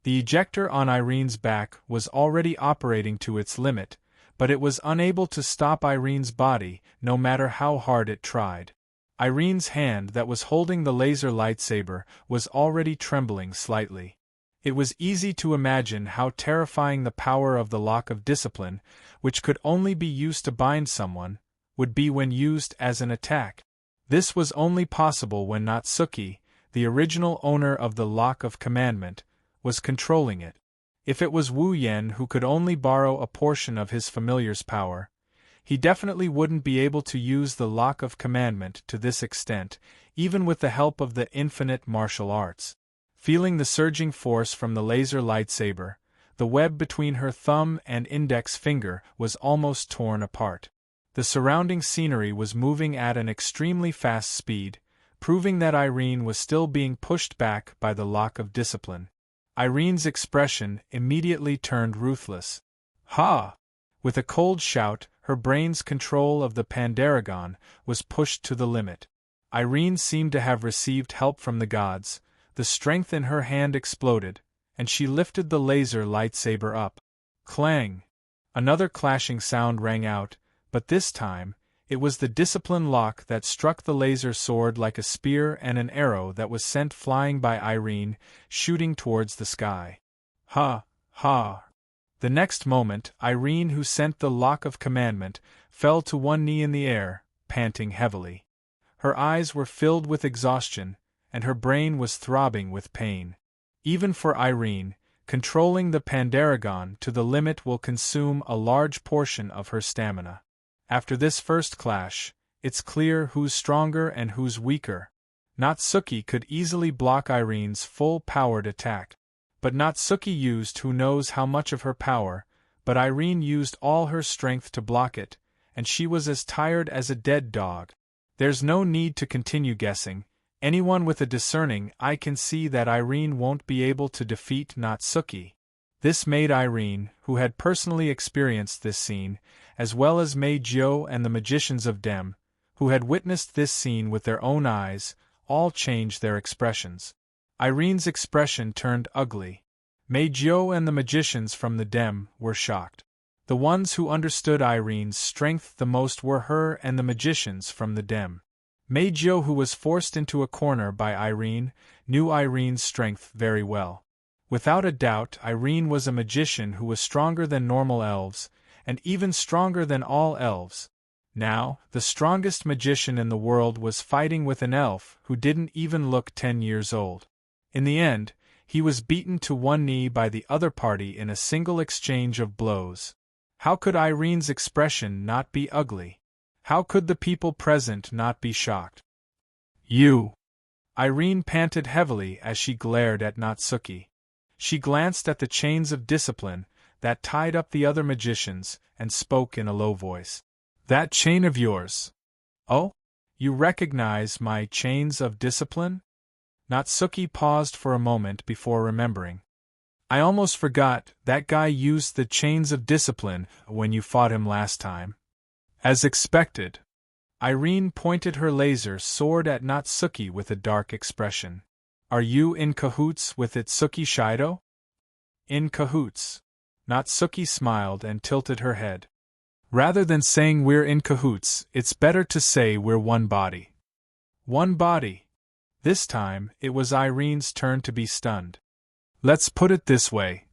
The ejector on Irene's back was already operating to its limit, but it was unable to stop Irene's body, no matter how hard it tried. Irene's hand that was holding the laser lightsaber was already trembling slightly. It was easy to imagine how terrifying the power of the lock of discipline, which could only be used to bind someone, would be when used as an attack. This was only possible when Natsuki, the original owner of the lock of commandment, was controlling it. If it was Wu Yen who could only borrow a portion of his familiar's power, he definitely wouldn't be able to use the lock of commandment to this extent, even with the help of the infinite martial arts. Feeling the surging force from the laser lightsaber, the web between her thumb and index finger was almost torn apart. The surrounding scenery was moving at an extremely fast speed, proving that Irene was still being pushed back by the lock of discipline. Irene's expression immediately turned ruthless. Ha! With a cold shout, her brain's control of the Pandaragon was pushed to the limit. Irene seemed to have received help from the gods. The strength in her hand exploded, and she lifted the laser lightsaber up. Clang! Another clashing sound rang out, but this time, it was the discipline lock that struck the laser sword like a spear and an arrow that was sent flying by Irene, shooting towards the sky. Ha! Ha! The next moment, Irene, who sent the lock of commandment, fell to one knee in the air, panting heavily. Her eyes were filled with exhaustion, and her brain was throbbing with pain. Even for Irene, controlling the Pandaragon to the limit will consume a large portion of her stamina. After this first clash, it's clear who's stronger and who's weaker. Natsuki could easily block Irene's full-powered attack. But Natsuki used who knows how much of her power, but Irene used all her strength to block it, and she was as tired as a dead dog. There's no need to continue guessing. Anyone with a discerning eye can see that Irene won't be able to defeat Natsuki. This made Irene, who had personally experienced this scene, as well as Meijyo and the magicians of Dem, who had witnessed this scene with their own eyes, all change their expressions. Irene's expression turned ugly. Meijyo and the magicians from the Dem were shocked. The ones who understood Irene's strength the most were her and the magicians from the Dem. Meijyo, who was forced into a corner by Irene, knew Irene's strength very well. Without a doubt, Irene was a magician who was stronger than normal elves, and even stronger than all elves. Now, the strongest magician in the world was fighting with an elf who didn't even look 10 years old. In the end, he was beaten to one knee by the other party in a single exchange of blows. How could Irene's expression not be ugly? How could the people present not be shocked? You! Irene panted heavily as she glared at Natsuki. She glanced at the chains of discipline that tied up the other magicians and spoke in a low voice. That chain of yours. Oh? You recognize my chains of discipline? Natsuki paused for a moment before remembering. I almost forgot, that guy used the chains of discipline when you fought him last time. As expected. Irene pointed her laser sword at Natsuki with a dark expression. Are you in cahoots with Itsuki Shoujo? In cahoots. Natsuki smiled and tilted her head. Rather than saying we're in cahoots, it's better to say we're one body. One body. This time, it was Irene's turn to be stunned. Let's put it this way.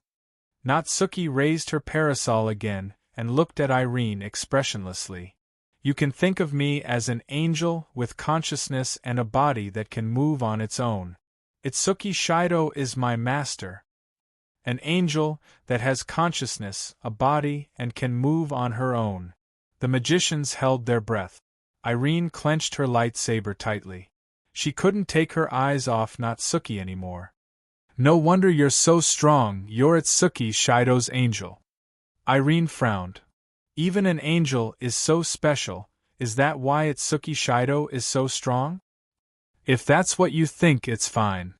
Natsuki raised her parasol again and looked at Irene expressionlessly. You can think of me as an angel with consciousness and a body that can move on its own. Itsuki Shoujo is my master. An angel that has consciousness, a body, and can move on her own. The magicians held their breath. Irene clenched her lightsaber tightly. She couldn't take her eyes off Natsuki anymore. No wonder you're so strong, you're Itsuki Shoujo's angel. Irene frowned. Even an angel is so special, is that why Itsuki Shoujo is so strong? If that's what you think, it's fine.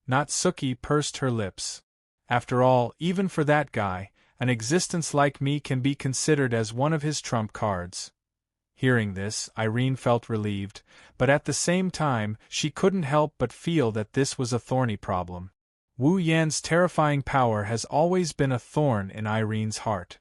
Natsuki pursed her lips. After all, even for that guy, an existence like me can be considered as one of his trump cards. Hearing this, Irene felt relieved, but at the same time, she couldn't help but feel that this was a thorny problem. Wu Yan's terrifying power has always been a thorn in Irene's heart.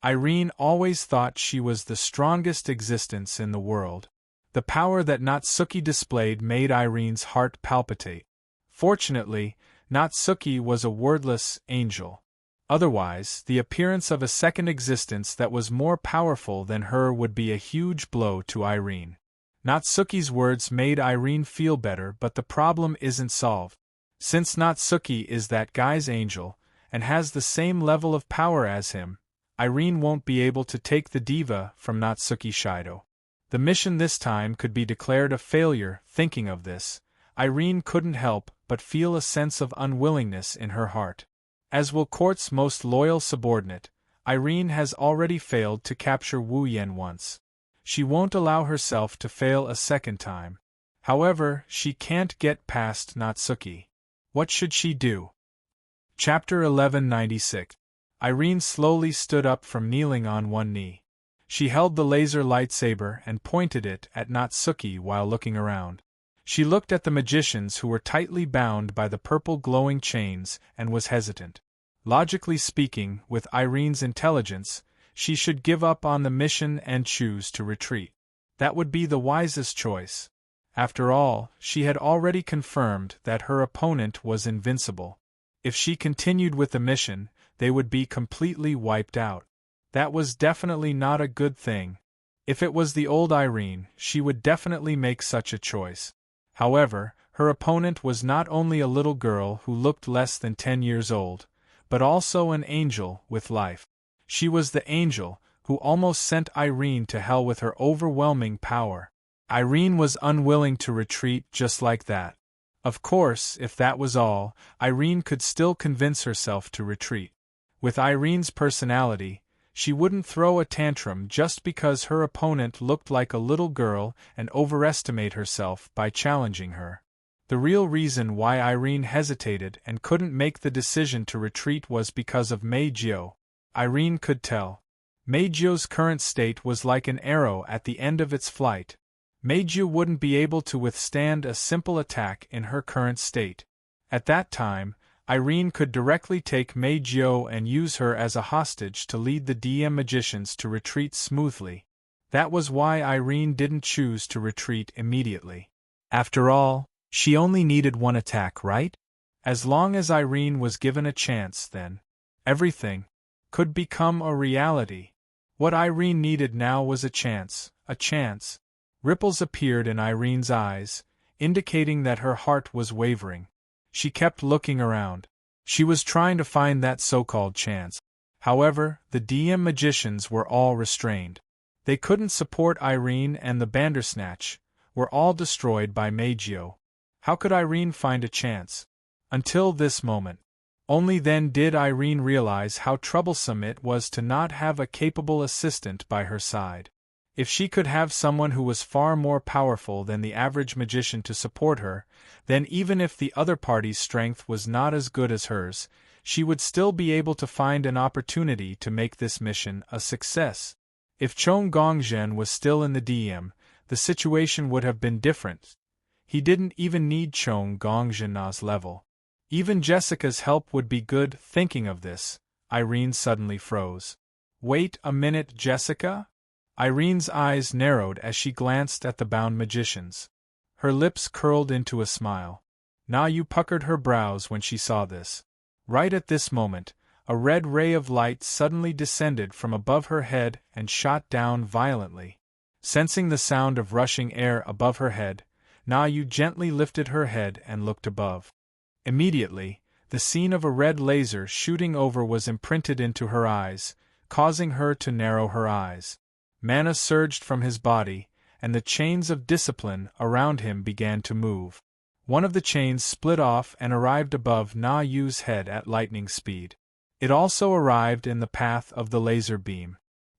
Irene always thought she was the strongest existence in the world. The power that Natsuki displayed made Irene's heart palpitate. Fortunately, Natsuki was a wordless angel. Otherwise, the appearance of a second existence that was more powerful than her would be a huge blow to Irene. Natsuki's words made Irene feel better, but the problem isn't solved. Since Natsuki is that guy's angel, and has the same level of power as him, Irene won't be able to take the diva from Natsuki Shoujo. The mission this time could be declared a failure. Thinking of this, Irene couldn't help but feel a sense of unwillingness in her heart. As Wilcourt's most loyal subordinate, Irene has already failed to capture Wu Yan once. She won't allow herself to fail a second time. However, she can't get past Natsuki. What should she do? Chapter 1196. Irene slowly stood up from kneeling on one knee. She held the laser lightsaber and pointed it at Natsuki while looking around. She looked at the magicians who were tightly bound by the purple glowing chains and was hesitant. Logically speaking, with Irene's intelligence, she should give up on the mission and choose to retreat. That would be the wisest choice. After all, she had already confirmed that her opponent was invincible. If she continued with the mission, they would be completely wiped out. That was definitely not a good thing. If it was the old Irene, she would definitely make such a choice. However, her opponent was not only a little girl who looked less than 10 years old, but also an angel with life. She was the angel who almost sent Irene to hell with her overwhelming power. Irene was unwilling to retreat just like that. Of course, if that was all, Irene could still convince herself to retreat. With Irene's personality, she wouldn't throw a tantrum just because her opponent looked like a little girl and overestimate herself by challenging her. The real reason why Irene hesitated and couldn't make the decision to retreat was because of Meijio. Irene could tell. Meijio's current state was like an arrow at the end of its flight. Meijio wouldn't be able to withstand a simple attack in her current state. At that time, Irene could directly take Meijio and use her as a hostage to lead the DM magicians to retreat smoothly. That was why Irene didn't choose to retreat immediately. After all, she only needed one attack, right? As long as Irene was given a chance, then everything could become a reality. What Irene needed now was a chance, a chance. Ripples appeared in Irene's eyes, indicating that her heart was wavering. She kept looking around. She was trying to find that so-called chance. However, the DM magicians were all restrained. They couldn't support Irene, and the Bandersnatch were all destroyed by Meijio. How could Irene find a chance? Until this moment. Only then did Irene realize how troublesome it was to not have a capable assistant by her side. If she could have someone who was far more powerful than the average magician to support her, then even if the other party's strength was not as good as hers, she would still be able to find an opportunity to make this mission a success. If Chong Gongzhen was still in the DM, the situation would have been different. He didn't even need Chong Gongzhen's level. Even Jessica's help would be good. Thinking of this, Irene suddenly froze. Wait a minute, Jessica? Irene's eyes narrowed as she glanced at the bound magicians. Her lips curled into a smile. Na Yu puckered her brows when she saw this. Right at this moment, a red ray of light suddenly descended from above her head and shot down violently. Sensing the sound of rushing air above her head, Na Yu gently lifted her head and looked above. Immediately, the scene of a red laser shooting over was imprinted into her eyes, causing her to narrow her eyes. Mana surged from his body, and the chains of discipline around him began to move. One of the chains split off and arrived above Na Yu's head at lightning speed. It also arrived in the path of the laser beam.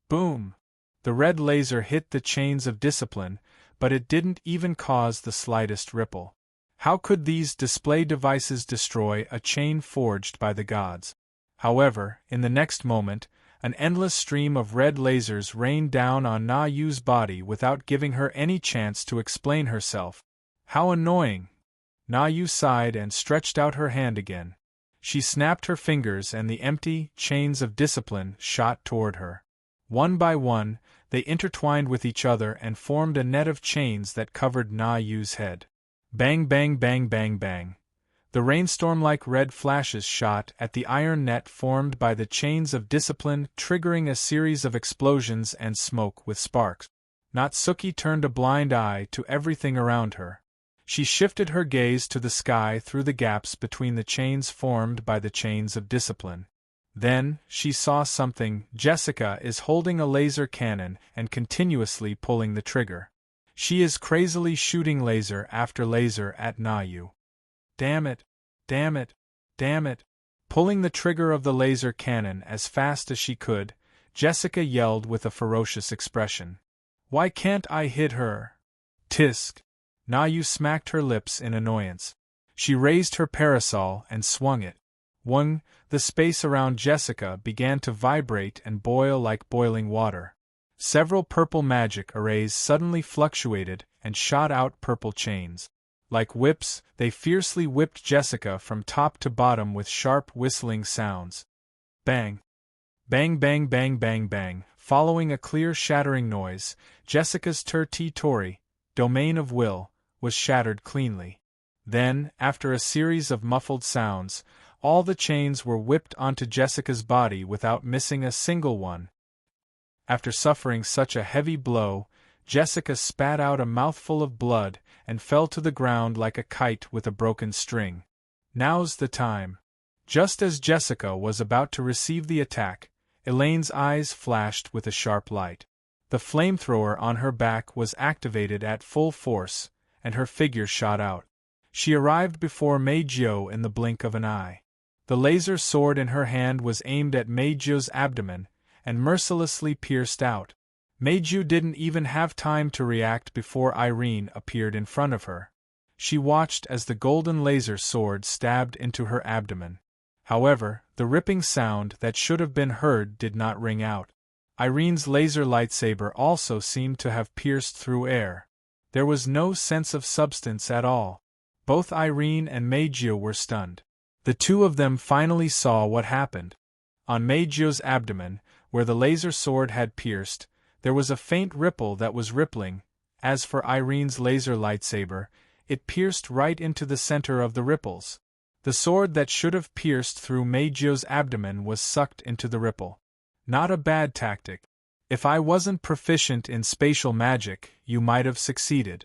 Boom! The red laser hit the chains of discipline, but it didn't even cause the slightest ripple. How could these display devices destroy a chain forged by the gods? However, in the next moment, an endless stream of red lasers rained down on Na Yu's body without giving her any chance to explain herself. How annoying! Na Yu sighed and stretched out her hand again. She snapped her fingers and the empty chains of discipline shot toward her. One by one, they intertwined with each other and formed a net of chains that covered Na Yu's head. Bang bang bang bang bang. The rainstorm-like red flashes shot at the iron net formed by the chains of discipline, triggering a series of explosions and smoke with sparks. Natsuki turned a blind eye to everything around her. She shifted her gaze to the sky through the gaps between the chains formed by the chains of discipline. Then, she saw something. Jessica is holding a laser cannon and continuously pulling the trigger. She is crazily shooting laser after laser at Na Yu. Damn it! Damn it! Damn it! Pulling the trigger of the laser cannon as fast as she could, Jessica yelled with a ferocious expression. Why can't I hit her? Tisk! Na Yu smacked her lips in annoyance. She raised her parasol and swung it. The space around Jessica began to vibrate and boil like boiling water. Several purple magic arrays suddenly fluctuated and shot out purple chains. Like whips, they fiercely whipped Jessica from top to bottom with sharp whistling sounds. Bang! Bang bang bang bang bang. Following a clear shattering noise, Jessica's Tori, domain of will, was shattered cleanly. Then, after a series of muffled sounds, All the chains were whipped onto Jessica's body without missing a single one. After suffering such a heavy blow, Jessica spat out a mouthful of blood and fell to the ground like a kite with a broken string. Now's the time. Just as Jessica was about to receive the attack, Elaine's eyes flashed with a sharp light. The flamethrower on her back was activated at full force, and her figure shot out. She arrived before Meijio in the blink of an eye. The laser sword in her hand was aimed at Meijio's abdomen, and mercilessly pierced out. Meijio didn't even have time to react before Irene appeared in front of her. She watched as the golden laser sword stabbed into her abdomen. However, the ripping sound that should have been heard did not ring out. Irene's laser lightsaber also seemed to have pierced through air. There was no sense of substance at all. Both Irene and Meijio were stunned. The two of them finally saw what happened. On Meijio's abdomen, where the laser sword had pierced, there was a faint ripple that was rippling. As for Irene's laser lightsaber, it pierced right into the center of the ripples. The sword that should have pierced through Meijio's abdomen was sucked into the ripple. Not a bad tactic. If I wasn't proficient in spatial magic, you might have succeeded.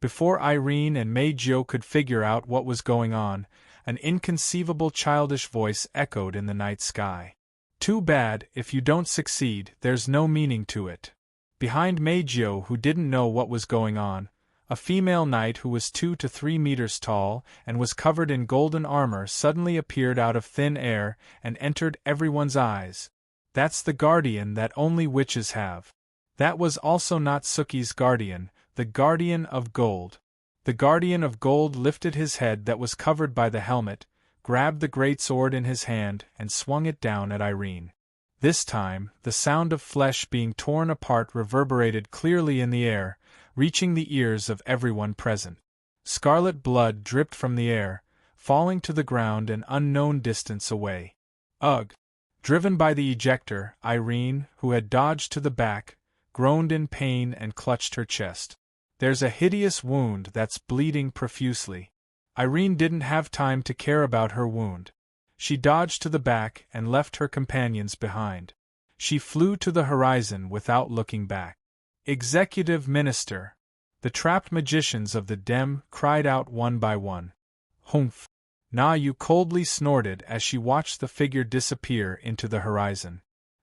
Before Irene and Meijio could figure out what was going on, an inconceivable childish voice echoed in the night sky. Too bad, if you don't succeed, there's no meaning to it. Behind Meijio, who didn't know what was going on, a female knight who was 2 to 3 meters tall and was covered in golden armor suddenly appeared out of thin air and entered everyone's eyes. That's the guardian that only witches have. That was also not Suki's guardian, the Guardian of Gold. The Guardian of Gold lifted his head that was covered by the helmet, grabbed the great sword in his hand, and swung it down at Irene. This time, the sound of flesh being torn apart reverberated clearly in the air, reaching the ears of everyone present. Scarlet blood dripped from the air, falling to the ground an unknown distance away. Ugh! Driven by the ejector, Irene, who had dodged to the back, groaned in pain and clutched her chest. There's a hideous wound that's bleeding profusely. Irene didn't have time to care about her wound. She dodged to the back and left her companions behind. She flew to the horizon without looking back. Executive Minister! The trapped magicians of the Dem cried out one by one. Humph! Na-Yu coldly snorted as she watched the figure disappear into the horizon.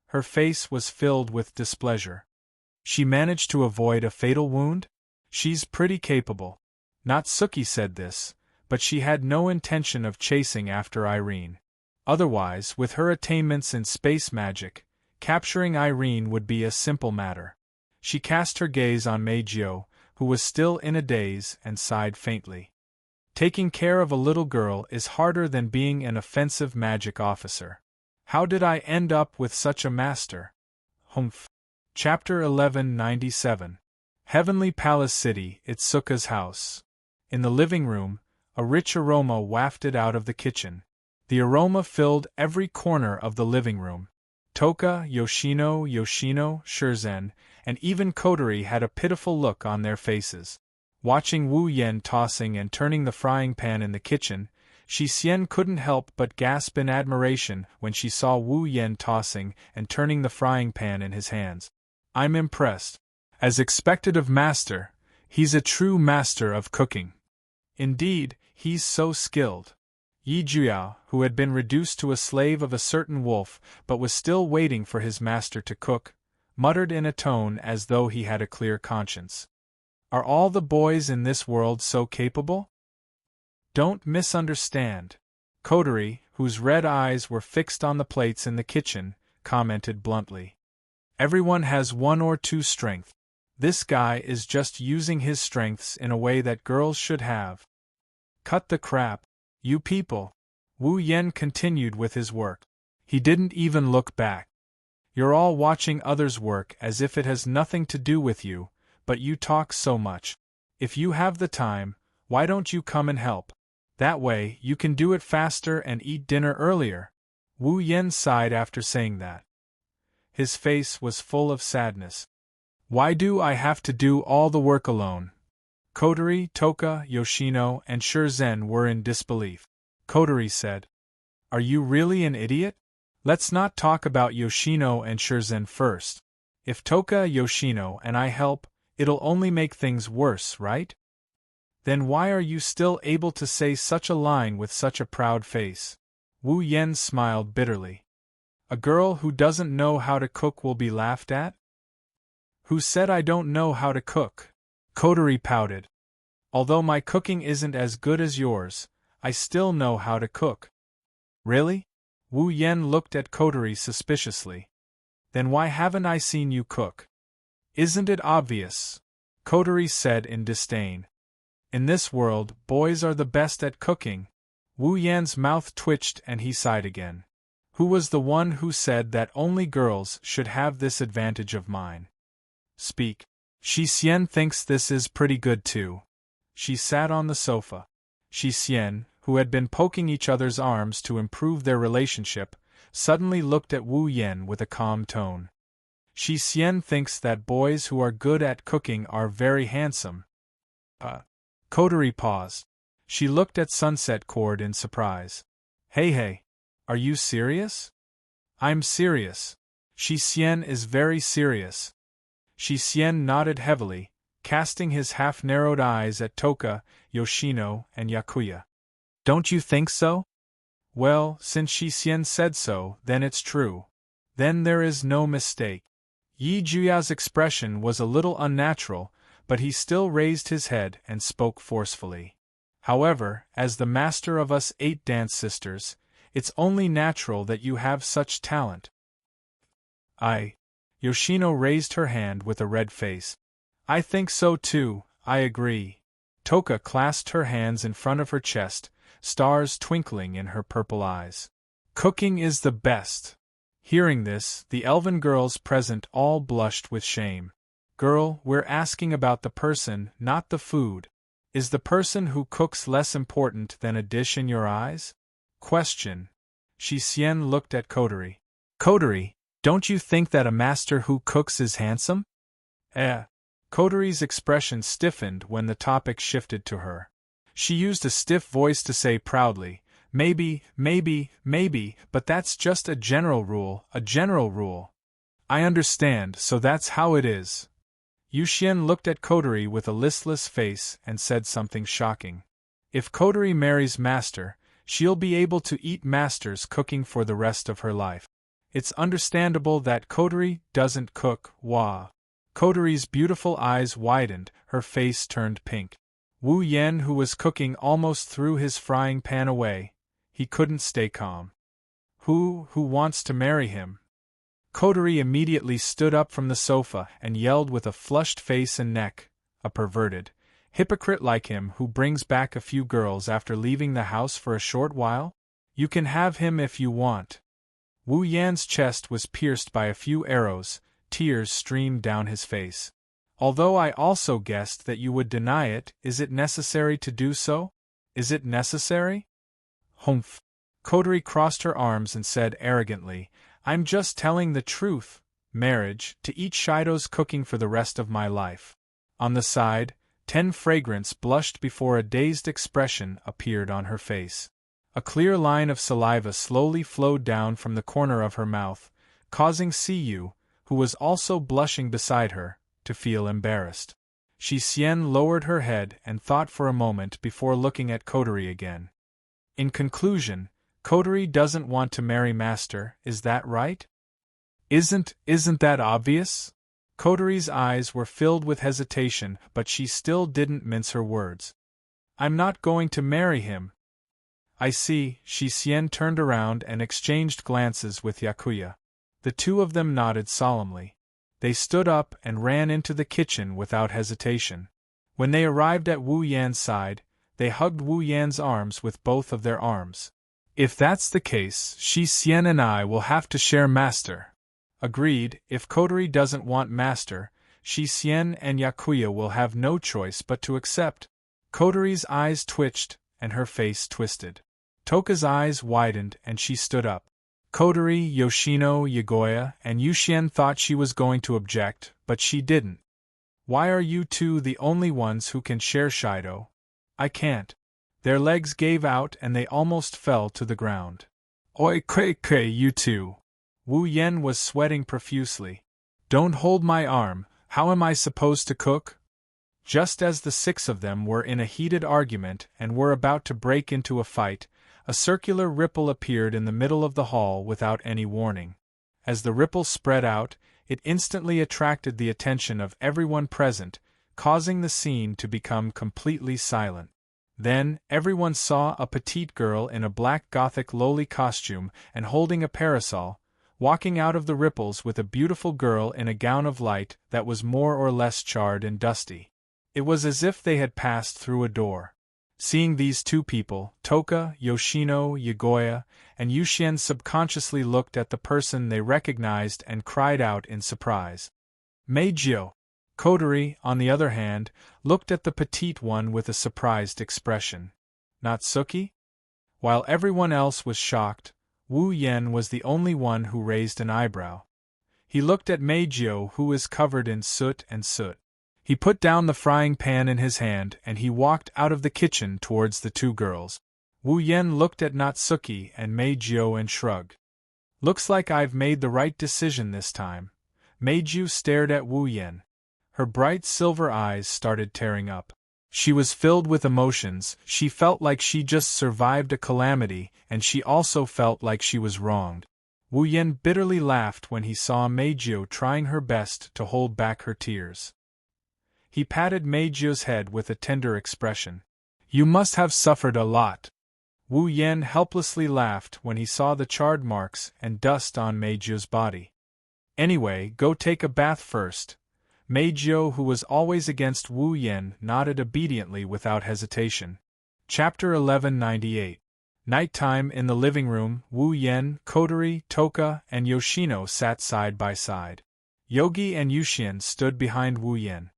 Her face was filled with displeasure. She managed to avoid a fatal wound? She's pretty capable. Not Suki said this, but she had no intention of chasing after Irene. Otherwise, with her attainments in space magic, capturing Irene would be a simple matter. She cast her gaze on Meijio, who was still in a daze, and sighed faintly. Taking care of a little girl is harder than being an offensive magic officer. How did I end up with such a master? Humph. Chapter 1197. Heavenly Palace City, Itsuka's house. In the living room, a rich aroma wafted out of the kitchen. The aroma filled every corner of the living room. Toka, Yoshino, Shurzen, and even Kotori had a pitiful look on their faces. Watching Wu Yen tossing and turning the frying pan in the kitchen, Shi Xian couldn't help but gasp in admiration when she saw Wu Yen tossing and turning the frying pan in his hands. I'm impressed. As expected of master, he's a true master of cooking. Indeed, he's so skilled. Yi Juya, who had been reduced to a slave of a certain wolf but was still waiting for his master to cook, muttered in a tone as though he had a clear conscience. Are all the boys in this world so capable? Don't misunderstand. Kotori, whose red eyes were fixed on the plates in the kitchen, commented bluntly. Everyone has one or two strengths. This guy is just using his strengths in a way that girls should have. Cut the crap, you people. Wu Yen continued with his work. He didn't even look back. You're all watching others work as if it has nothing to do with you, but you talk so much. If you have the time, why don't you come and help? That way, you can do it faster and eat dinner earlier. Wu Yen sighed after saying that. His face was full of sadness. Why do I have to do all the work alone? Kotori, Toka, Yoshino, and Shurzen were in disbelief. Kotori said, Are you really an idiot? Let's not talk about Yoshino and Shurzen first. If Toka, Yoshino, and I help, it'll only make things worse, right? Then why are you still able to say such a line with such a proud face? Wu Yen smiled bitterly. A girl who doesn't know how to cook will be laughed at? Who said I don't know how to cook? Kotori pouted. Although my cooking isn't as good as yours, I still know how to cook. Really? Wu Yen looked at Kotori suspiciously. Then why haven't I seen you cook? Isn't it obvious? Kotori said in disdain. In this world, boys are the best at cooking. Wu Yan's mouth twitched and he sighed again. Who was the one who said that only girls should have this advantage of mine? Speak. Shi Xian thinks this is pretty good too. She sat on the sofa. Shi Xian, who had been poking each other's arms to improve their relationship, suddenly looked at Wu Yan with a calm tone. Shi Xian thinks that boys who are good at cooking are very handsome. Kotori paused. She looked at Sunset Cord in surprise. Hey, are you serious? I'm serious. Shi Xian is very serious. Shi Xian nodded heavily, casting his half-narrowed eyes at Toka, Yoshino, and Yakuya. Don't you think so? Well, since Shi Xian said so, then it's true. Then there is no mistake. Yi Juya's expression was a little unnatural, but he still raised his head and spoke forcefully. However, as the master of us 8 dance sisters, it's only natural that you have such talent. Yoshino raised her hand with a red face. I think so too, I agree. Toka clasped her hands in front of her chest, stars twinkling in her purple eyes. Cooking is the best. Hearing this, the elven girls present all blushed with shame. Girl, we're asking about the person, not the food. Is the person who cooks less important than a dish in your eyes? Question. Shi Xian looked at Kotori. Kotori, don't you think that a master who cooks is handsome? Kotori's expression stiffened when the topic shifted to her. She used a stiff voice to say proudly, Maybe, but that's just a general rule, I understand, so that's how it is. Yuxian looked at Kotori with a listless face and said something shocking. If Kotori marries Master, she'll be able to eat Master's cooking for the rest of her life. It's understandable that Kotori doesn't cook, Kotori's beautiful eyes widened, her face turned pink. Wu Yan, who was cooking, almost threw his frying pan away. He couldn't stay calm. Who wants to marry him? Kotori immediately stood up from the sofa and yelled with a flushed face and neck, a perverted hypocrite like him who brings back a few girls after leaving the house for a short while? You can have him if you want. Wu Yan's chest was pierced by a few arrows, tears streamed down his face. Although I also guessed that you would deny it, is it necessary to do so? Is it necessary? Humph. Kotori crossed her arms and said arrogantly, I'm just telling the truth. Marriage, to eat Shoujo's cooking for the rest of my life. On the side, 10 Fragrance blushed before a dazed expression appeared on her face. A clear line of saliva slowly flowed down from the corner of her mouth, causing Siyu, who was also blushing beside her, to feel embarrassed. Shi Xian lowered her head and thought for a moment before looking at Kotori again. In conclusion, Kotori doesn't want to marry Master, is that right? Isn't that obvious? Kotori's eyes were filled with hesitation, but she still didn't mince her words. I'm not going to marry him. I see. Shi Xian turned around and exchanged glances with Yakuya. The two of them nodded solemnly. They stood up and ran into the kitchen without hesitation. When they arrived at Wu Yan's side, they hugged Wu Yan's arms with both of their arms. If that's the case, Shi Xian and I will have to share Master. Agreed. If Kotori doesn't want Master, Shi Xian and Yakuya will have no choice but to accept. Kotori's eyes twitched, and her face twisted. Toka's eyes widened and she stood up. Kotori, Yoshino, Yagoya, and Yuxian thought she was going to object, but she didn't. Why are you two the only ones who can share Shoujo? I can't. Their legs gave out and they almost fell to the ground. Oi kwe, you two. Wu Yen was sweating profusely. Don't hold my arm, how am I supposed to cook? Just as the six of them were in a heated argument and were about to break into a fight, a circular ripple appeared in the middle of the hall without any warning. As the ripple spread out, it instantly attracted the attention of everyone present, causing the scene to become completely silent. Then, everyone saw a petite girl in a black Gothic lowly costume and holding a parasol, walking out of the ripples with a beautiful girl in a gown of light that was more or less charred and dusty. It was as if they had passed through a door. Seeing these two people, Toka, Yoshino, Yagoya, and Yushien subconsciously looked at the person they recognized and cried out in surprise. Meijio! Kotori, on the other hand, looked at the petite one with a surprised expression. Natsuki? While everyone else was shocked, Wu Yen was the only one who raised an eyebrow. He looked at Meijio, who was covered in soot and soot. He put down the frying pan in his hand and he walked out of the kitchen towards the two girls. Wu Yen looked at Natsuki and Meijio and shrugged. Looks like I've made the right decision this time. Meijio stared at Wu Yen. Her bright silver eyes started tearing up. She was filled with emotions, she felt like she just survived a calamity, and she also felt like she was wronged. Wu Yen bitterly laughed when he saw Meijio trying her best to hold back her tears. He patted Meijio's head with a tender expression. You must have suffered a lot. Wu Yen helplessly laughed when he saw the charred marks and dust on Meijio's body. Anyway, go take a bath first. Meijio, who was always against Wu Yen, nodded obediently without hesitation. Chapter 1198. Nighttime in the living room, Wu Yen, Kotori, Toka, and Yoshino sat side by side. Yogi and Yushien stood behind Wu Yen.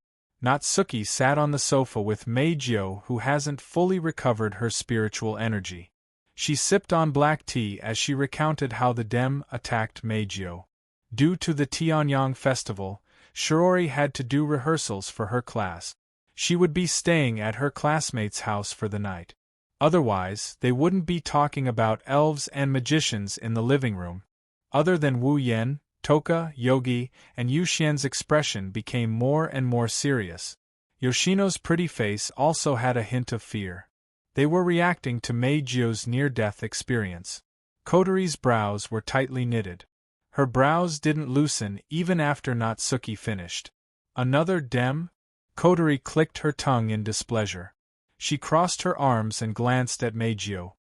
Natsuki sat on the sofa with Meijio, who hasn't fully recovered her spiritual energy. She sipped on black tea as she recounted how the Dem attacked Meijio. Due to the Tianyang festival, Shiori had to do rehearsals for her class. She would be staying at her classmate's house for the night. Otherwise, they wouldn't be talking about elves and magicians in the living room. Other than Wu Yen, Toka, Yogi, and Yushien's expression became more and more serious. Yoshino's pretty face also had a hint of fear. They were reacting to Meijio's near-death experience. Kotori's brows were tightly knitted. Her brows didn't loosen even after Natsuki finished. Another Dem? Kotori clicked her tongue in displeasure. She crossed her arms and glanced at Meijio.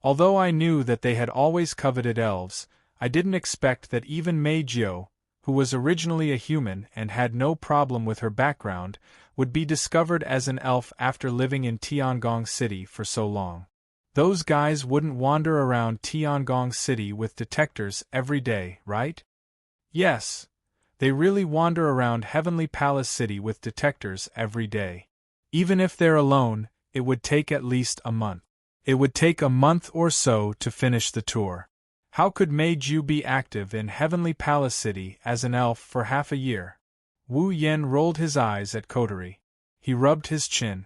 Although I knew that they had always coveted elves, I didn't expect that even Meijio, who was originally a human and had no problem with her background, would be discovered as an elf after living in Tiangong City for so long. Those guys wouldn't wander around Tiangong City with detectors every day, right? Yes. They really wander around Heavenly Palace City with detectors every day. Even if they're alone, it would take at least a month. It would take a month or so to finish the tour. How could Meijio be active in Heavenly Palace City as an elf for half a year? Wu Yen rolled his eyes at Kotori. He rubbed his chin.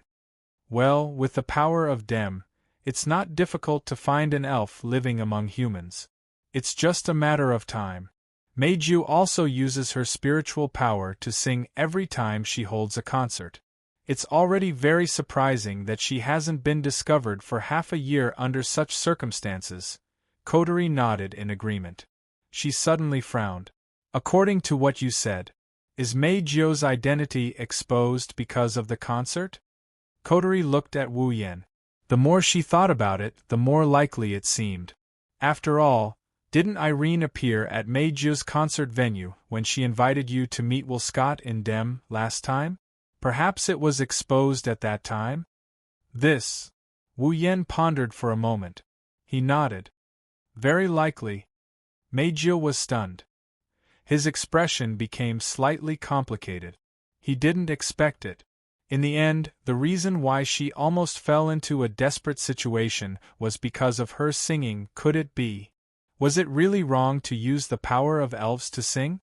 Well, with the power of Dem, it's not difficult to find an elf living among humans. It's just a matter of time. Meijio also uses her spiritual power to sing every time she holds a concert. It's already very surprising that she hasn't been discovered for half a year under such circumstances. Kotori nodded in agreement. She suddenly frowned. According to what you said, is Meijio's identity exposed because of the concert? Kotori looked at Wu Yen. The more she thought about it, the more likely it seemed. After all, didn't Irene appear at Meijio's concert venue when she invited you to meet Will Scott in Dem last time? Perhaps it was exposed at that time? This. Wu Yen pondered for a moment. He nodded. Very likely. Meijio was stunned. His expression became slightly complicated. He didn't expect it. In the end, the reason why she almost fell into a desperate situation was because of her singing. Could it be? Was it really wrong to use the power of elves to sing?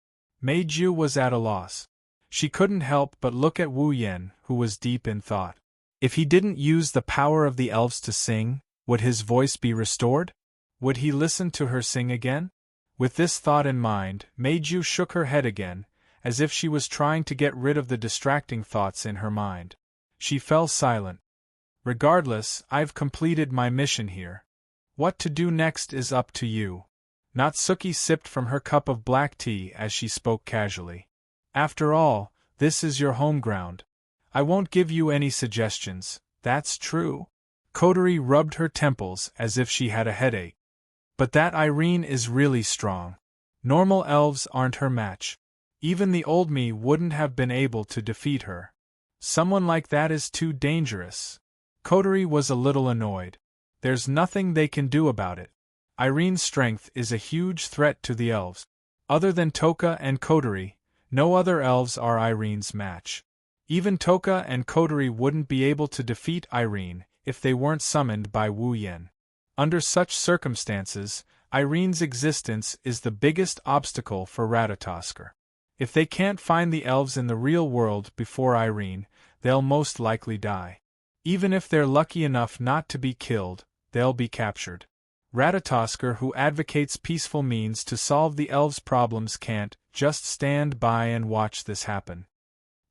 Meijio was at a loss. She couldn't help but look at Wu Yen, who was deep in thought. If he didn't use the power of the elves to sing, would his voice be restored? Would he listen to her sing again? With this thought in mind, Meiju shook her head again, as if she was trying to get rid of the distracting thoughts in her mind. She fell silent. Regardless, I've completed my mission here. What to do next is up to you. Natsuki sipped from her cup of black tea as she spoke casually. After all, this is your home ground. I won't give you any suggestions, that's true. Kotori rubbed her temples as if she had a headache. But that Irene is really strong. Normal elves aren't her match. Even the old me wouldn't have been able to defeat her. Someone like that is too dangerous. Kotori was a little annoyed. There's nothing they can do about it. Irene's strength is a huge threat to the elves. Other than Toka and Kotori, no other elves are Irene's match. Even Toka and Kotori wouldn't be able to defeat Irene if they weren't summoned by Wu Yen. Under such circumstances, Irene's existence is the biggest obstacle for Ratatoskr. If they can't find the elves in the real world before Irene, they'll most likely die. Even if they're lucky enough not to be killed, they'll be captured. Ratatoskr, who advocates peaceful means to solve the elves' problems, can't just stand by and watch this happen.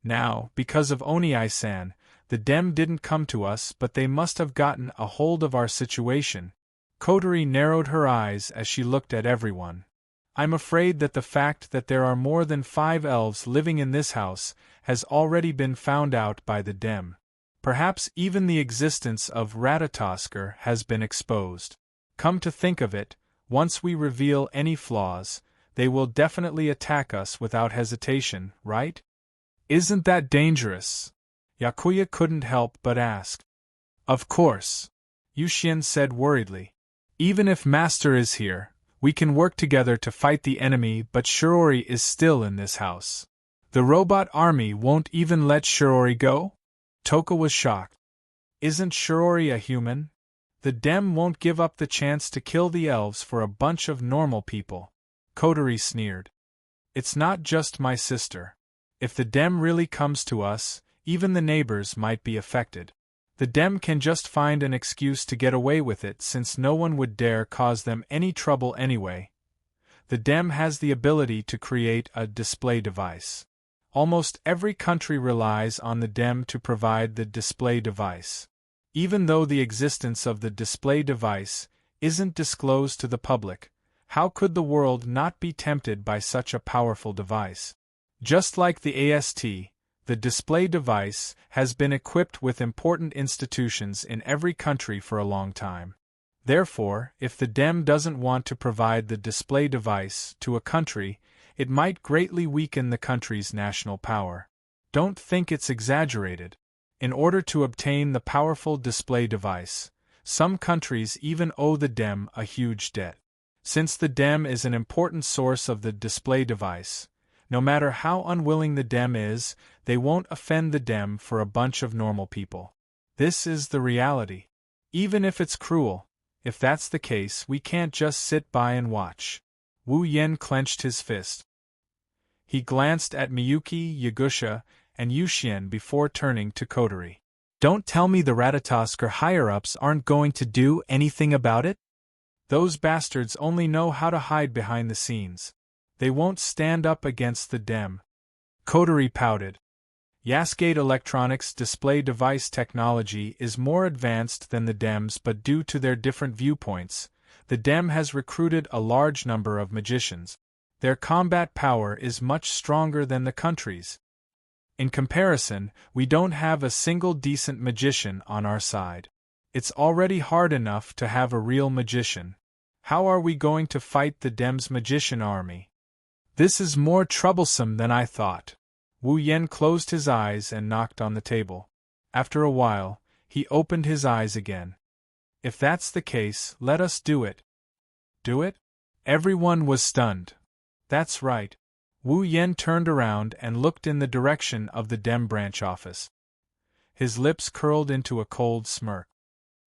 Now, because of Onii-san, the Dem didn't come to us, but they must have gotten a hold of our situation. Kotori narrowed her eyes as she looked at everyone. I'm afraid that the fact that there are more than 5 elves living in this house has already been found out by the Dem. Perhaps even the existence of Ratatoskr has been exposed. Come to think of it, once we reveal any flaws, they will definitely attack us without hesitation, right? Isn't that dangerous? Yakuya couldn't help but ask. Of course, Yushien said worriedly. Even if Master is here, we can work together to fight the enemy, but Shirori is still in this house. The robot army won't even let Shirori go? Toka was shocked. Isn't Shirori a human? The Dem won't give up the chance to kill the elves for a bunch of normal people. Kotori sneered. It's not just my sister. If the Dem really comes to us, even the neighbors might be affected. The Dem can just find an excuse to get away with it since no one would dare cause them any trouble anyway. The Dem has the ability to create a display device. Almost every country relies on the Dem to provide the display device. Even though the existence of the display device isn't disclosed to the public, how could the world not be tempted by such a powerful device? Just like the AST, the display device has been equipped with important institutions in every country for a long time. Therefore, if the Dem doesn't want to provide the display device to a country, it might greatly weaken the country's national power. Don't think it's exaggerated. In order to obtain the powerful display device, some countries even owe the Dem a huge debt. Since the Dem is an important source of the display device, no matter how unwilling the Dem is, they won't offend the Dem for a bunch of normal people. This is the reality. Even if it's cruel, if that's the case, we can't just sit by and watch. Wu Yen clenched his fist. He glanced at Miyuki, Yagusha, and Yushien before turning to Kotori. Don't tell me the Ratatoskr higher-ups aren't going to do anything about it? Those bastards only know how to hide behind the scenes. They won't stand up against the Dem. Kotori pouted. Yasgate Electronics' display device technology is more advanced than the Dem's, but due to their different viewpoints, the Dem has recruited a large number of magicians. Their combat power is much stronger than the country's. In comparison, we don't have a single decent magician on our side. It's already hard enough to have a real magician. How are we going to fight the Dem's magician army? This is more troublesome than I thought. Wu Yen closed his eyes and knocked on the table. After a while, he opened his eyes again. If that's the case, let us do it. Do it? Everyone was stunned. That's right. Wu Yen turned around and looked in the direction of the Dem branch office. His lips curled into a cold smirk.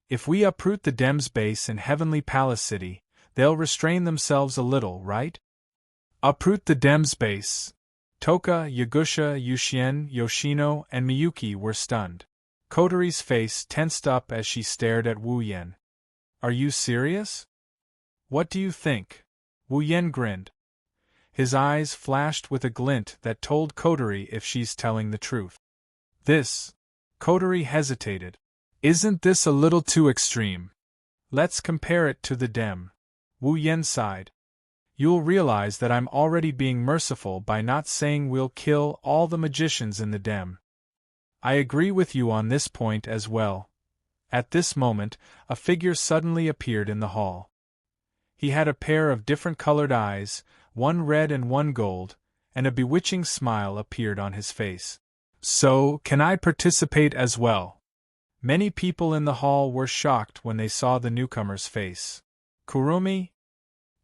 If we uproot the Dem's base in Heavenly Palace City, they'll restrain themselves a little, right? Uproot the Dem's base. Toka, Yagusha, Yushien, Yoshino, and Miyuki were stunned. Kotori's face tensed up as she stared at Wu Yen. Are you serious? What do you think? Wu Yen grinned. His eyes flashed with a glint that told Coterie if she's telling the truth. This. Coterie hesitated. Isn't this a little too extreme? Let's compare it to the Dem. Wu Yen sighed. You'll realize that I'm already being merciful by not saying we'll kill all the magicians in the Dem. I agree with you on this point as well. At this moment, a figure suddenly appeared in the hall. He had a pair of different colored eyes, one red and one gold, and a bewitching smile appeared on his face. So, can I participate as well? Many people in the hall were shocked when they saw the newcomer's face. Kurumi?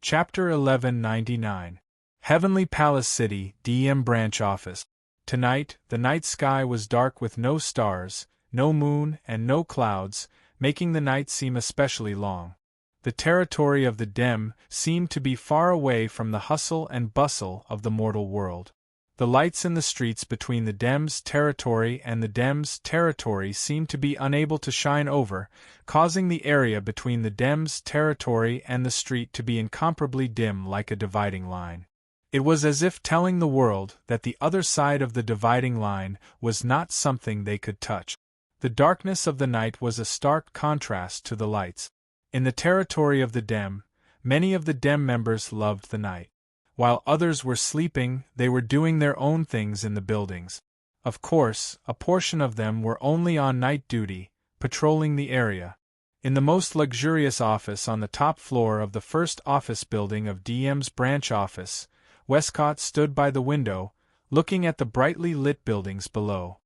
Chapter 1199. Heavenly Palace City, DM Branch Office. Tonight, the night sky was dark with no stars, no moon, and no clouds, making the night seem especially long. The territory of the Dem seemed to be far away from the hustle and bustle of the mortal world. The lights in the streets between the Dem's territory and the Dem's territory seemed to be unable to shine over, causing the area between the Dem's territory and the street to be incomparably dim like a dividing line. It was as if telling the world that the other side of the dividing line was not something they could touch. The darkness of the night was a stark contrast to the lights. In the territory of the Dem, many of the Dem members loved the night. While others were sleeping, they were doing their own things in the buildings. Of course, a portion of them were only on night duty, patrolling the area. In the most luxurious office on the top floor of the first office building of DM's branch office, Westcott stood by the window, looking at the brightly lit buildings below.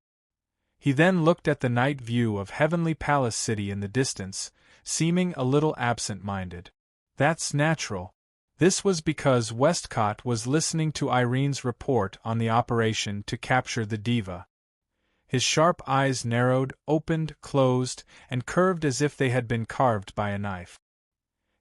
He then looked at the night view of Heavenly Palace City in the distance, seeming a little absent-minded. That's natural. This was because Westcott was listening to Irene's report on the operation to capture the diva. His sharp eyes narrowed, opened, closed, and curved as if they had been carved by a knife.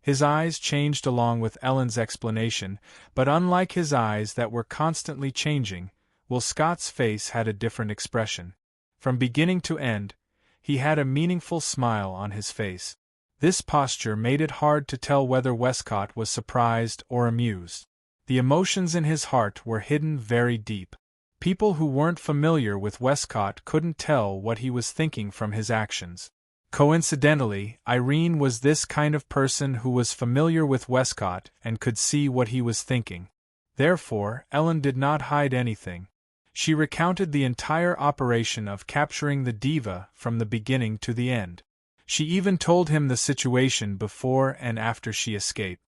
His eyes changed along with Ellen's explanation, but unlike his eyes that were constantly changing, Will Scott's face had a different expression. From beginning to end, he had a meaningful smile on his face. This posture made it hard to tell whether Westcott was surprised or amused. The emotions in his heart were hidden very deep. People who weren't familiar with Westcott couldn't tell what he was thinking from his actions. Coincidentally, Irene was this kind of person who was familiar with Westcott and could see what he was thinking. Therefore, Ellen did not hide anything. She recounted the entire operation of capturing the diva from the beginning to the end. She even told him the situation before and after she escaped.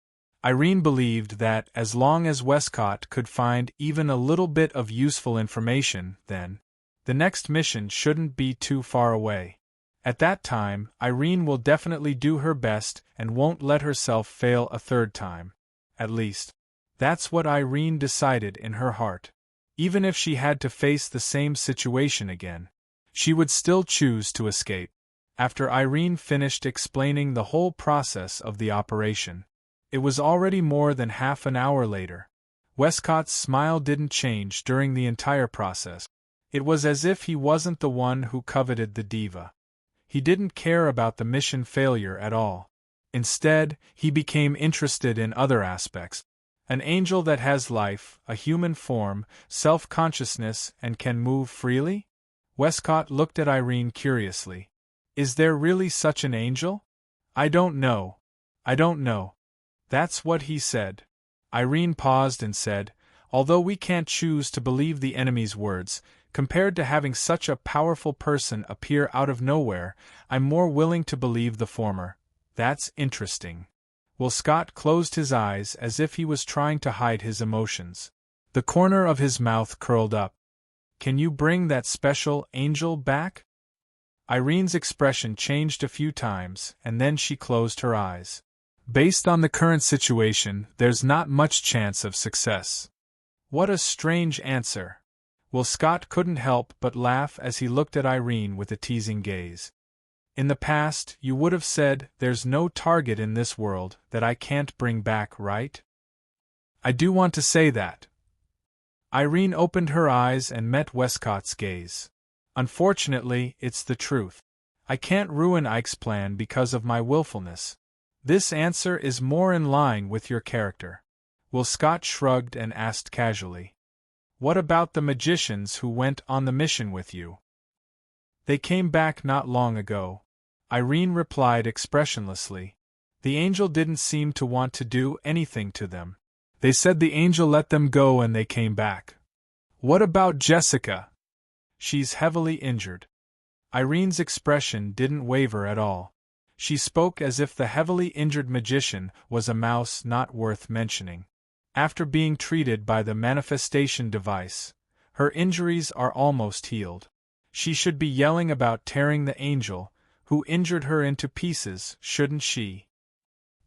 Irene believed that, as long as Westcott could find even a little bit of useful information, then the next mission shouldn't be too far away. At that time, Irene will definitely do her best and won't let herself fail a third time. At least, that's what Irene decided in her heart. Even if she had to face the same situation again, she would still choose to escape. After Irene finished explaining the whole process of the operation, it was already more than half an hour later. Westcott's smile didn't change during the entire process. It was as if he wasn't the one who coveted the diva. He didn't care about the mission failure at all. Instead, he became interested in other aspects. An angel that has life, a human form, self-consciousness, and can move freely? Westcott looked at Irene curiously. Is there really such an angel? I don't know. That's what he said. Irene paused and said, although we can't choose to believe the enemy's words, compared to having such a powerful person appear out of nowhere, I'm more willing to believe the former. That's interesting. Will Scott closed his eyes as if he was trying to hide his emotions. The corner of his mouth curled up. Can you bring that special angel back? Irene's expression changed a few times, and then she closed her eyes. Based on the current situation, there's not much chance of success. What a strange answer. Will Scott couldn't help but laugh as he looked at Irene with a teasing gaze. In the past, you would have said, there's no target in this world that I can't bring back, right? I do want to say that. Irene opened her eyes and met Westcott's gaze. Unfortunately, it's the truth. I can't ruin Ike's plan because of my willfulness. This answer is more in line with your character. Will Scott shrugged and asked casually. What about the magicians who went on the mission with you? They came back not long ago, Irene replied expressionlessly. The angel didn't seem to want to do anything to them. They said the angel let them go and they came back. What about Jessica? She's heavily injured. Irene's expression didn't waver at all. She spoke as if the heavily injured magician was a mouse not worth mentioning. After being treated by the manifestation device, her injuries are almost healed. She should be yelling about tearing the angel, who injured her into pieces, shouldn't she?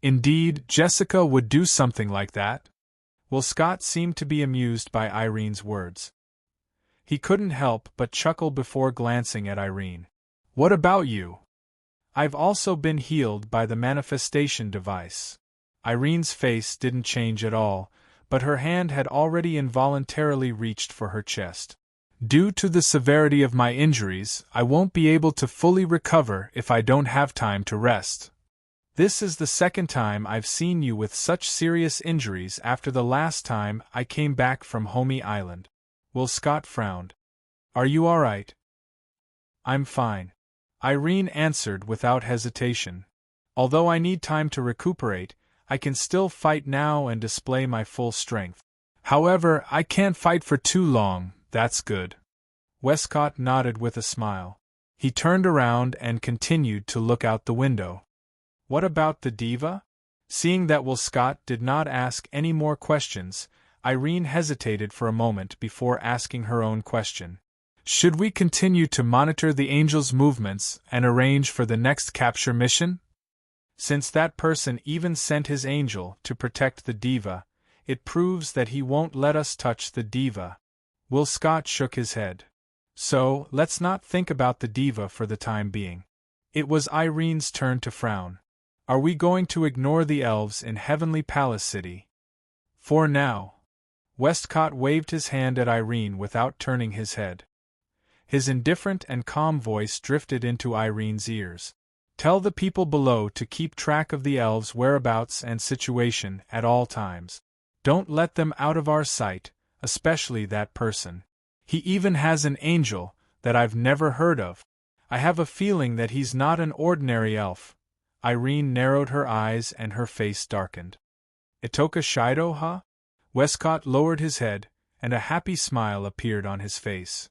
Indeed, Jessica would do something like that. Will Scott seemed to be amused by Irene's words. He couldn't help but chuckle before glancing at Irene. What about you? I've also been healed by the manifestation device. Irene's face didn't change at all, but her hand had already involuntarily reached for her chest. Due to the severity of my injuries, I won't be able to fully recover if I don't have time to rest. This is the second time I've seen you with such serious injuries after the last time I came back from Homey Island. Will Scott frowned. Are you all right? I'm fine, Irene answered without hesitation. Although I need time to recuperate, I can still fight now and display my full strength. However, I can't fight for too long, that's good. Westcott nodded with a smile. He turned around and continued to look out the window. What about the diva? Seeing that Will Scott did not ask any more questions, Irene hesitated for a moment before asking her own question. Should we continue to monitor the angel's movements and arrange for the next capture mission? Since that person even sent his angel to protect the diva, it proves that he won't let us touch the diva. Will Scott shook his head. So, let's not think about the diva for the time being. It was Irene's turn to frown. Are we going to ignore the elves in Heavenly Palace City? For now. Westcott waved his hand at Irene without turning his head. His indifferent and calm voice drifted into Irene's ears. Tell the people below to keep track of the elves' whereabouts and situation at all times. Don't let them out of our sight, especially that person. He even has an angel that I've never heard of. I have a feeling that he's not an ordinary elf. Irene narrowed her eyes and her face darkened. Itoka Shoujo, huh? Westcott lowered his head, and a happy smile appeared on his face.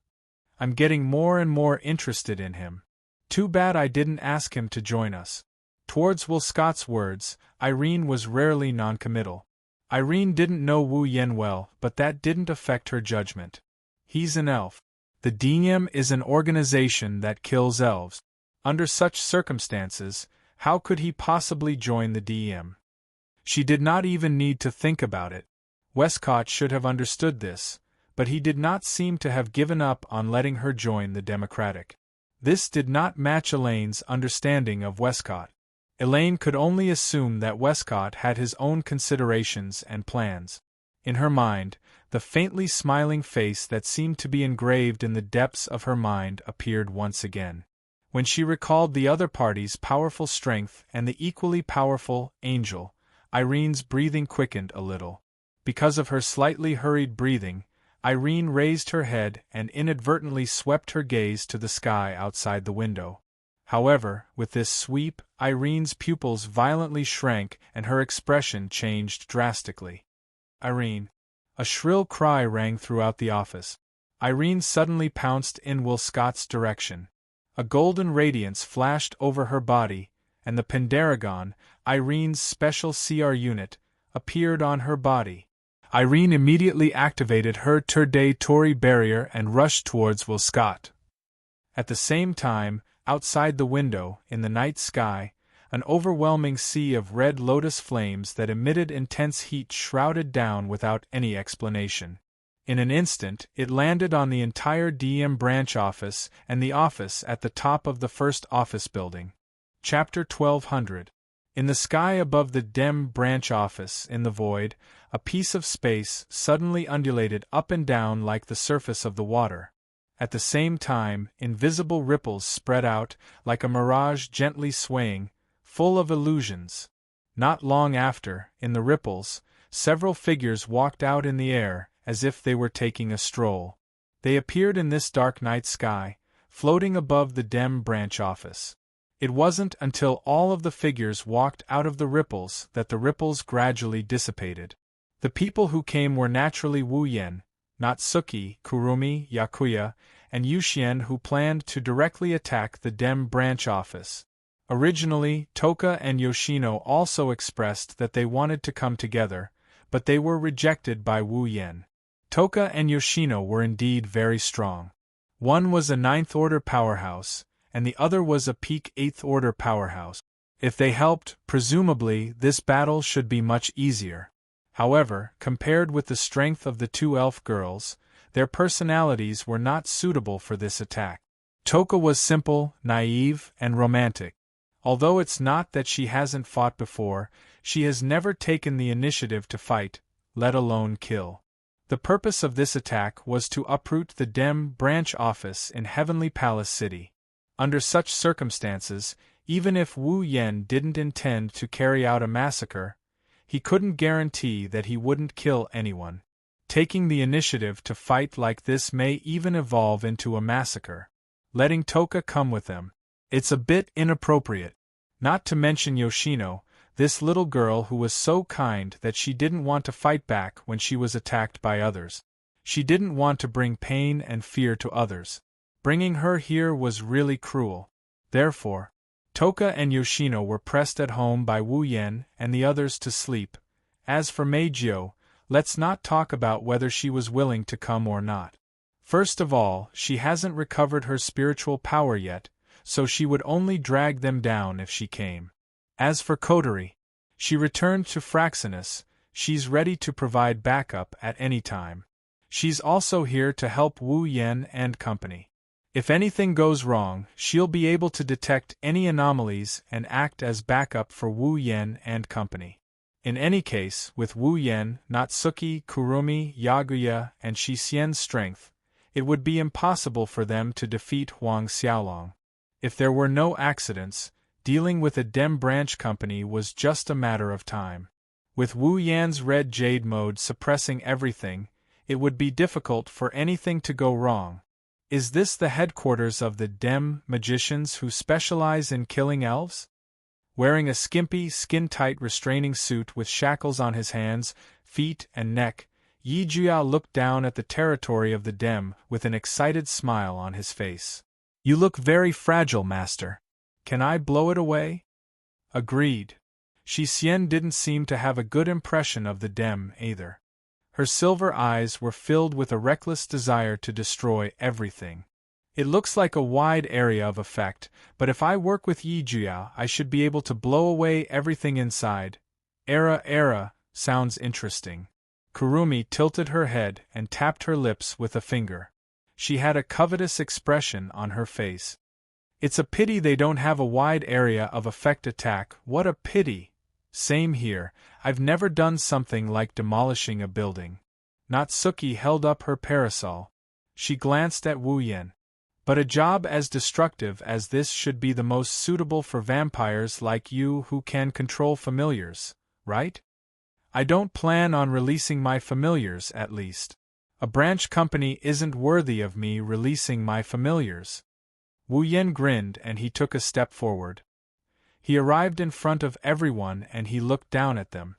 I'm getting more and more interested in him. Too bad I didn't ask him to join us. Towards Will Scott's words, Irene was rarely noncommittal. Irene didn't know Wu Yen well, but that didn't affect her judgment. He's an elf. The DM is an organization that kills elves. Under such circumstances, how could he possibly join the DM? She did not even need to think about it. Westcott should have understood this, but he did not seem to have given up on letting her join the Democratic. This did not match Elaine's understanding of Westcott. Elaine could only assume that Westcott had his own considerations and plans. In her mind, the faintly smiling face that seemed to be engraved in the depths of her mind appeared once again. When she recalled the other party's powerful strength and the equally powerful angel, Irene's breathing quickened a little. Because of her slightly hurried breathing, Irene raised her head and inadvertently swept her gaze to the sky outside the window. However, with this sweep, Irene's pupils violently shrank and her expression changed drastically. Irene! A shrill cry rang throughout the office. Irene suddenly pounced in Will Scott's direction. A golden radiance flashed over her body, and the Pendaragon, Irene's special CR unit, appeared on her body. Irene immediately activated her Tour-de-Tory barrier and rushed towards Will Scott. At the same time, outside the window, in the night sky, an overwhelming sea of red lotus flames that emitted intense heat shrouded down without any explanation. In an instant, it landed on the entire DM branch office and the office at the top of the first office building. Chapter 1200. In the sky above the DEM branch office, in the void, a piece of space suddenly undulated up and down like the surface of the water. At the same time, invisible ripples spread out, like a mirage gently swaying, full of illusions. Not long after, in the ripples, several figures walked out in the air, as if they were taking a stroll. They appeared in this dark night sky, floating above the Dem branch office. It wasn't until all of the figures walked out of the ripples that the ripples gradually dissipated. The people who came were naturally Wu Yen, Natsuki, Kurumi, Yakuya, and Yushien, who planned to directly attack the Dem branch office. Originally, Toka and Yoshino also expressed that they wanted to come together, but they were rejected by Wu Yen. Toka and Yoshino were indeed very strong. One was a 9th Order powerhouse, and the other was a peak 8th Order powerhouse. If they helped, presumably, this battle should be much easier. However, compared with the strength of the two elf girls, their personalities were not suitable for this attack. Toka was simple, naive, and romantic. Although it's not that she hasn't fought before, she has never taken the initiative to fight, let alone kill. The purpose of this attack was to uproot the Dem branch office in Heavenly Palace City. Under such circumstances, even if Wu Yen didn't intend to carry out a massacre, he couldn't guarantee that he wouldn't kill anyone. Taking the initiative to fight like this may even evolve into a massacre. Letting Toka come with them. It's a bit inappropriate. Not to mention Yoshino, this little girl who was so kind that she didn't want to fight back when she was attacked by others. She didn't want to bring pain and fear to others. Bringing her here was really cruel. Therefore, Toka and Yoshino were pressed at home by Wu Yen and the others to sleep. As for Meijio, let's not talk about whether she was willing to come or not. First of all, she hasn't recovered her spiritual power yet, so she would only drag them down if she came. As for Kotori, she returned to Fraxinus. She's ready to provide backup at any time. She's also here to help Wu Yen and company. If anything goes wrong, she'll be able to detect any anomalies and act as backup for Wu Yen and company. In any case, with Wu Yen, Natsuki, Kurumi, Yaguya, and Shixian's strength, it would be impossible for them to defeat Huang Xiaolong. If there were no accidents, dealing with a Dem branch company was just a matter of time. With Wu Yan's red jade mode suppressing everything, it would be difficult for anything to go wrong. Is this the headquarters of the Dem magicians who specialize in killing elves? Wearing a skimpy, skin-tight restraining suit with shackles on his hands, feet, and neck, Yi Jia looked down at the territory of the Dem with an excited smile on his face. You look very fragile, master. Can I blow it away? Agreed. Shixian didn't seem to have a good impression of the Dem either. Her silver eyes were filled with a reckless desire to destroy everything. It looks like a wide area of effect, but if I work with Yi Jia, I should be able to blow away everything inside. Era, sounds interesting. Kurumi tilted her head and tapped her lips with a finger. She had a covetous expression on her face. It's a pity they don't have a wide area of effect attack. What a pity! Same here, I've never done something like demolishing a building. Natsuki held up her parasol. She glanced at Wu Yen. But a job as destructive as this should be the most suitable for vampires like you who can control familiars, right? I don't plan on releasing my familiars, at least. A branch company isn't worthy of me releasing my familiars. Wu Yen grinned and he took a step forward. He arrived in front of everyone and he looked down at them.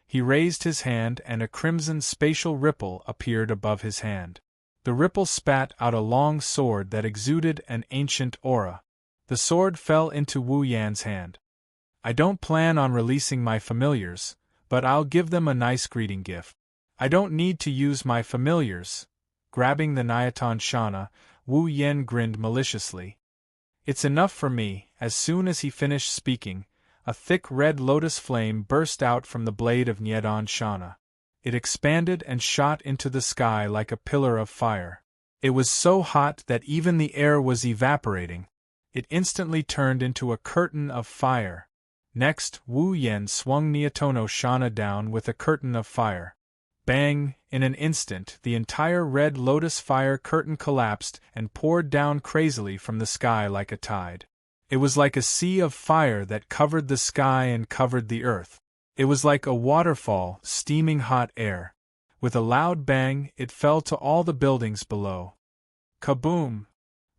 He raised his hand and a crimson spatial ripple appeared above his hand. The ripple spat out a long sword that exuded an ancient aura. The sword fell into Wu Yan's hand. I don't plan on releasing my familiars, but I'll give them a nice greeting gift. I don't need to use my familiars. Grabbing the Nyaton Shana, Wu Yen grinned maliciously. It's enough for me. As soon as he finished speaking, a thick red lotus flame burst out from the blade of Nyaton Shana. It expanded and shot into the sky like a pillar of fire. It was so hot that even the air was evaporating. It instantly turned into a curtain of fire. Next, Wu Yen swung Nyatono Shana down with a curtain of fire. Bang! In an instant, the entire red lotus fire curtain collapsed and poured down crazily from the sky like a tide. It was like a sea of fire that covered the sky and covered the earth. It was like a waterfall, steaming hot air. With a loud bang, it fell to all the buildings below. Kaboom!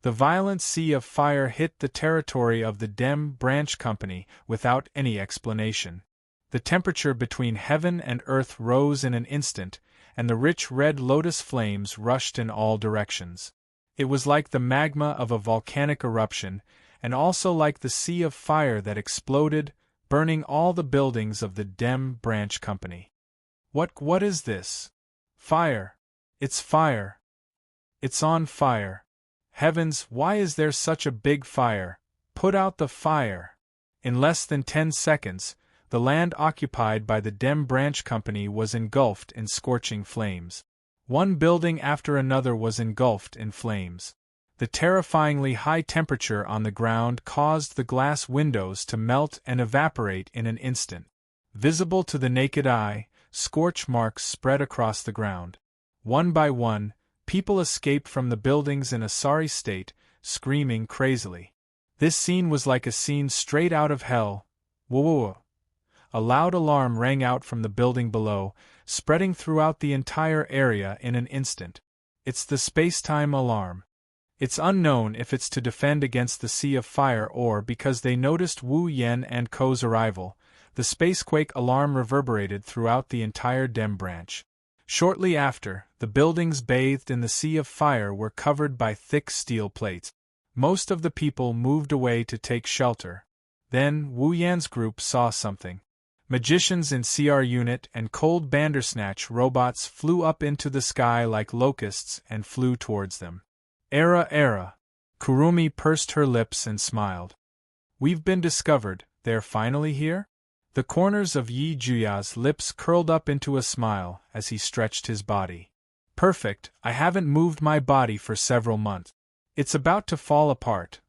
The violent sea of fire hit the territory of the Dem Branch Company without any explanation. The temperature between heaven and earth rose in an instant, and the rich red lotus flames rushed in all directions. It was like the magma of a volcanic eruption, and also like the sea of fire that exploded, burning all the buildings of the Dem Branch Company. What is this? Fire! It's fire! It's on fire! Heavens, why is there such a big fire? Put out the fire! In less than 10 seconds, the land occupied by the Dem Branch Company was engulfed in scorching flames. One building after another was engulfed in flames. The terrifyingly high temperature on the ground caused the glass windows to melt and evaporate in an instant. Visible to the naked eye, scorch marks spread across the ground. One by one, people escaped from the buildings in a sorry state, screaming crazily. This scene was like a scene straight out of hell. Whoa! A loud alarm rang out from the building below, spreading throughout the entire area in an instant. It's the space-time alarm. It's unknown if it's to defend against the sea of fire or because they noticed Wu Yen and Ko's arrival. The spacequake alarm reverberated throughout the entire Dem branch. Shortly after, the buildings bathed in the sea of fire were covered by thick steel plates. Most of the people moved away to take shelter. Then, Wu Yan's group saw something. Magicians in CR unit and cold Bandersnatch robots flew up into the sky like locusts and flew towards them. Era. Kurumi pursed her lips and smiled. We've been discovered, they're finally here? The corners of Yi Juya's lips curled up into a smile as he stretched his body. Perfect, I haven't moved my body for several months. It's about to fall apart.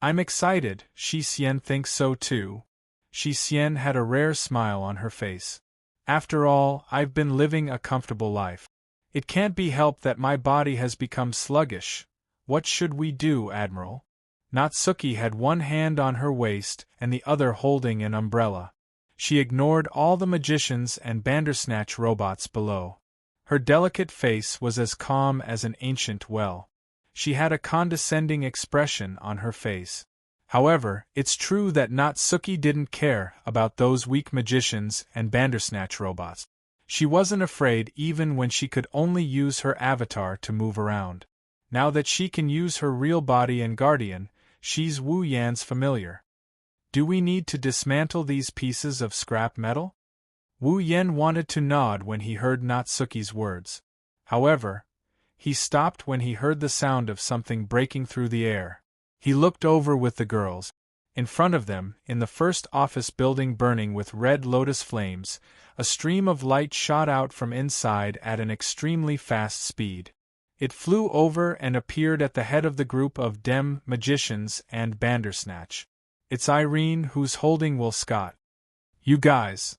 I'm excited, Shi Xian thinks so too. Shi Xian had a rare smile on her face. After all, I've been living a comfortable life. It can't be helped that my body has become sluggish. What should we do, Admiral? Natsuki had one hand on her waist and the other holding an umbrella. She ignored all the magicians and Bandersnatch robots below. Her delicate face was as calm as an ancient well. She had a condescending expression on her face. However, it's true that Natsuki didn't care about those weak magicians and Bandersnatch robots. She wasn't afraid even when she could only use her avatar to move around. Now that she can use her real body and guardian, she's Wu Yan's familiar. Do we need to dismantle these pieces of scrap metal? Wu Yan wanted to nod when he heard Natsuki's words. However, he stopped when he heard the sound of something breaking through the air. He looked over with the girls. In front of them, in the first office building burning with red lotus flames, a stream of light shot out from inside at an extremely fast speed. It flew over and appeared at the head of the group of Dem magicians and Bandersnatch. It's Irene who's holding Will Scott. You guys.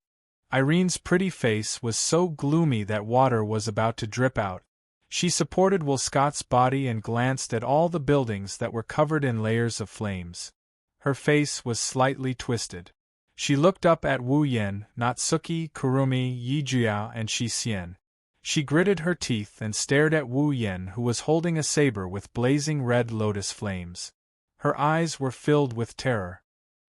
Irene's pretty face was so gloomy that water was about to drip out. She supported Will Scott's body and glanced at all the buildings that were covered in layers of flames. Her face was slightly twisted. She looked up at Wu Yan, Natsuki, Kurumi, Yi Juya, and Shi Xian. She gritted her teeth and stared at Wu Yan, who was holding a saber with blazing red lotus flames. Her eyes were filled with terror.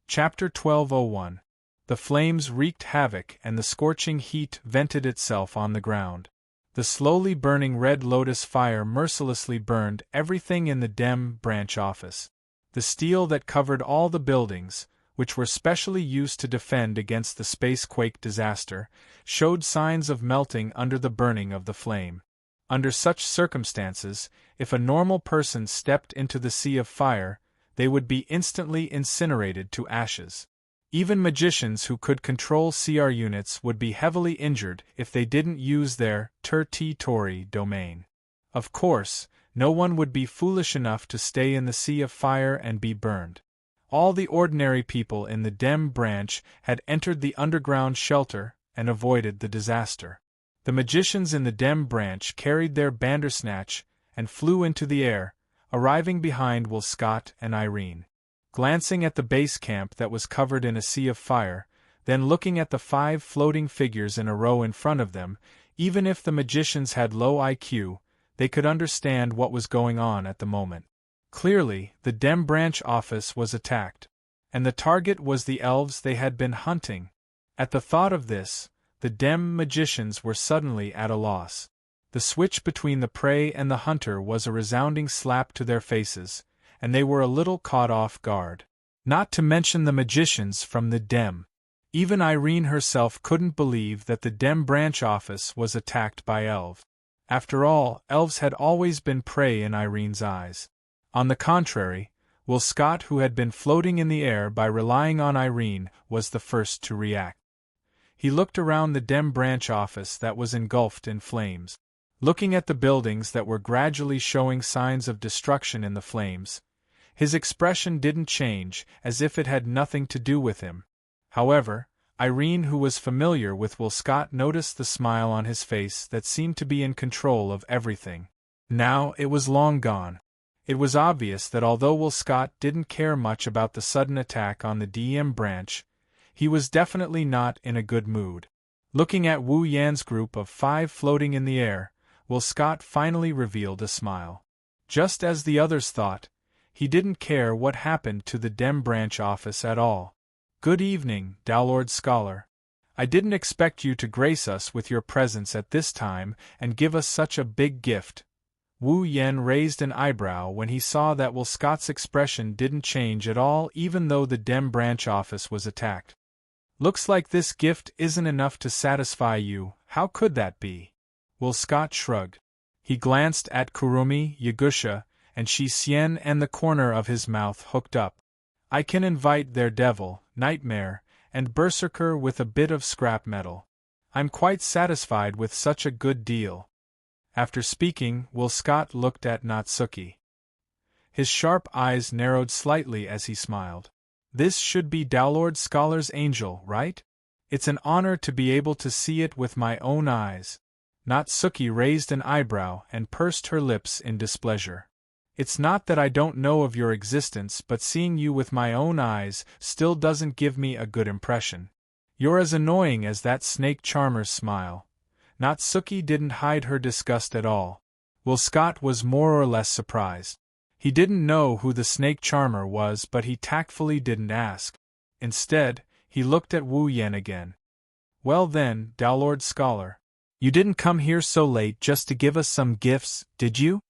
Chapter 1201. The flames wreaked havoc and the scorching heat vented itself on the ground. The slowly burning red lotus fire mercilessly burned everything in the Dem branch office. The steel that covered all the buildings, which were specially used to defend against the spacequake disaster, showed signs of melting under the burning of the flame. Under such circumstances, if a normal person stepped into the sea of fire, they would be instantly incinerated to ashes. Even magicians who could control CR units would be heavily injured if they didn't use their Ter-Tori domain. Of course, no one would be foolish enough to stay in the sea of fire and be burned. All the ordinary people in the Dem branch had entered the underground shelter and avoided the disaster. The magicians in the Dem branch carried their Bandersnatch and flew into the air, arriving behind Will Scott and Irene. glancing at the base camp that was covered in a sea of fire, then looking at the 5 floating figures in a row in front of them. Even if the magicians had low IQ, they could understand what was going on at the moment. Clearly, the Dem branch office was attacked, and the target was the elves they had been hunting. At the thought of this, the Dem magicians were suddenly at a loss. The switch between the prey and the hunter was a resounding slap to their faces, and they were a little caught off guard. Not to mention the magicians from the Dem. Even Irene herself couldn't believe that the Dem branch office was attacked by elves. After all, elves had always been prey in Irene's eyes. On the contrary, Will Scott, who had been floating in the air by relying on Irene, was the first to react. He looked around the Dem branch office that was engulfed in flames. Looking at the buildings that were gradually showing signs of destruction in the flames, his expression didn't change, as if it had nothing to do with him. However, Irene, who was familiar with Will Scott, noticed the smile on his face that seemed to be in control of everything. Now it was long gone. It was obvious that although Will Scott didn't care much about the sudden attack on the DM branch, he was definitely not in a good mood. Looking at Wu Yan's group of 5 floating in the air, Will Scott finally revealed a smile. Just as the others thought, he didn't care what happened to the Dem branch office at all. "Good evening, Downlord Scholar. I didn't expect you to grace us with your presence at this time and give us such a big gift." Wu Yan raised an eyebrow when he saw that Will Scott's expression didn't change at all even though the Dem branch office was attacked. "Looks like this gift isn't enough to satisfy you. How could that be?" Will Scott shrugged. He glanced at Kurumi, Yagusha, and Shi Xian, and the corner of his mouth hooked up. "I can invite their devil, nightmare, and berserker with a bit of scrap metal. I'm quite satisfied with such a good deal." After speaking, Will Scott looked at Natsuki. His sharp eyes narrowed slightly as he smiled. "This should be Downlord Scholar's angel, right? It's an honor to be able to see it with my own eyes." Natsuki raised an eyebrow and pursed her lips in displeasure. "It's not that I don't know of your existence, but seeing you with my own eyes still doesn't give me a good impression. You're as annoying as that snake charmer's smile." Natsuki didn't hide her disgust at all. Will Scott was more or less surprised. He didn't know who the snake charmer was, but he tactfully didn't ask. Instead, he looked at Wu Yan again. "Well then, Downlord Scholar, you didn't come here so late just to give us some gifts, did you?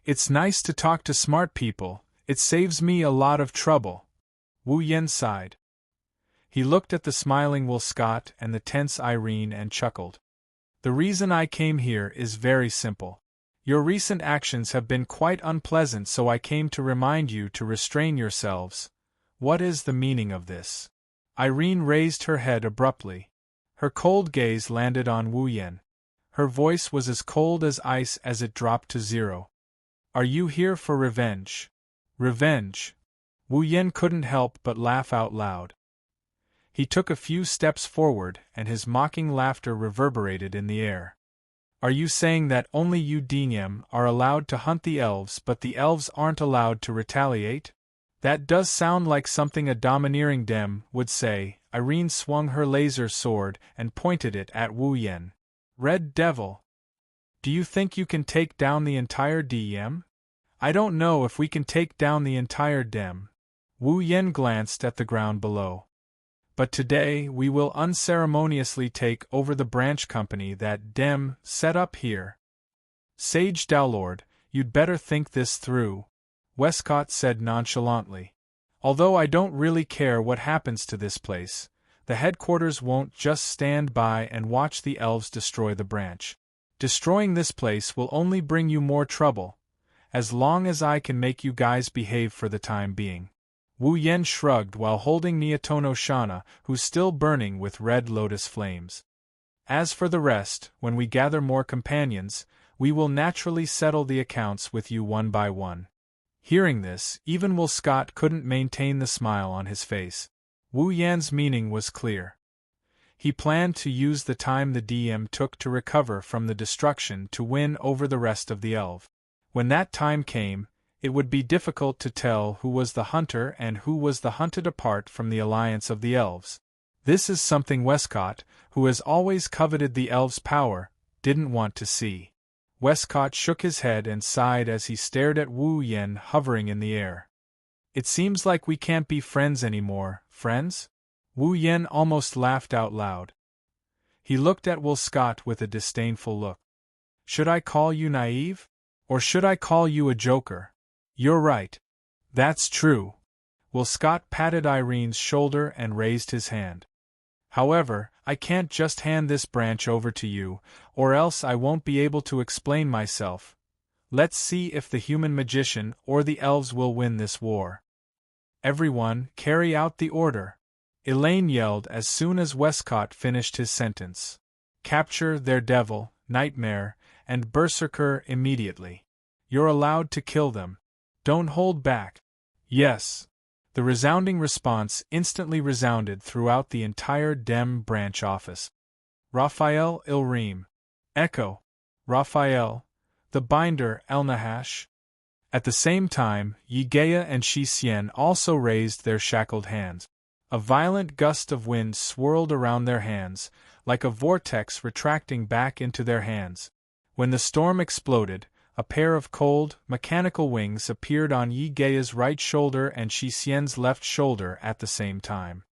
It's nice to talk to smart people, it saves me a lot of trouble." Wu Yan sighed. He looked at the smiling Will Scott and the tense Irene and chuckled. "The reason I came here is very simple. Your recent actions have been quite unpleasant, so I came to remind you to restrain yourselves. What is the meaning of this?" Irene raised her head abruptly. Her cold gaze landed on Wu Yan. Her voice was as cold as ice as it dropped to 0. "Are you here for revenge?" "Revenge?" Wu Yan couldn't help but laugh out loud. He took a few steps forward, and his mocking laughter reverberated in the air. "Are you saying that only you DM are allowed to hunt the elves, but the elves aren't allowed to retaliate? That does sound like something a domineering Dem would say." Irene swung her laser sword and pointed it at Wu Yan. "Red Devil! Do you think you can take down the entire DM? I don't know if we can take down the entire Dem." Wu Yan glanced at the ground below. "But today we will unceremoniously take over the branch company that Dem set up here." "Sage Downlord, you'd better think this through," Westcott said nonchalantly. "Although I don't really care what happens to this place, the headquarters won't just stand by and watch the elves destroy the branch. Destroying this place will only bring you more trouble, as long as I can make you guys behave for the time being." Wu Yan shrugged while holding Niatono Shana, who's still burning with red lotus flames. "As for the rest, when we gather more companions, we will naturally settle the accounts with you one by one." Hearing this, even Will Scott couldn't maintain the smile on his face. Wu Yan's meaning was clear. He planned to use the time the DM took to recover from the destruction to win over the rest of the elf. When that time came, it would be difficult to tell who was the hunter and who was the hunted apart from the alliance of the elves. This is something Westcott, who has always coveted the elves' power, didn't want to see. Westcott shook his head and sighed as he stared at Wu Yen hovering in the air. It seems like we can't be friends anymore, friends? Wu Yen almost laughed out loud. He looked at Will Scott with a disdainful look. Should I call you naive? Or should I call you a joker? You're right. That's true. Will Scott patted Irene's shoulder and raised his hand. However, I can't just hand this branch over to you, or else I won't be able to explain myself. Let's see if the human magician or the elves will win this war. Everyone, carry out the order, Elaine yelled as soon as Westcott finished his sentence. Capture their devil, nightmare, and berserker immediately. You're allowed to kill them. Don't hold back. Yes. The resounding response instantly resounded throughout the entire Dem branch office. Raphael Ilrim. Echo. Raphael. The binder El-Nahash. At the same time, Yigea and Shi Xian also raised their shackled hands. A violent gust of wind swirled around their hands, like a vortex retracting back into their hands. When the storm exploded, a pair of cold, mechanical wings appeared on Yigea's right shoulder and Shi Xian's left shoulder at the same time.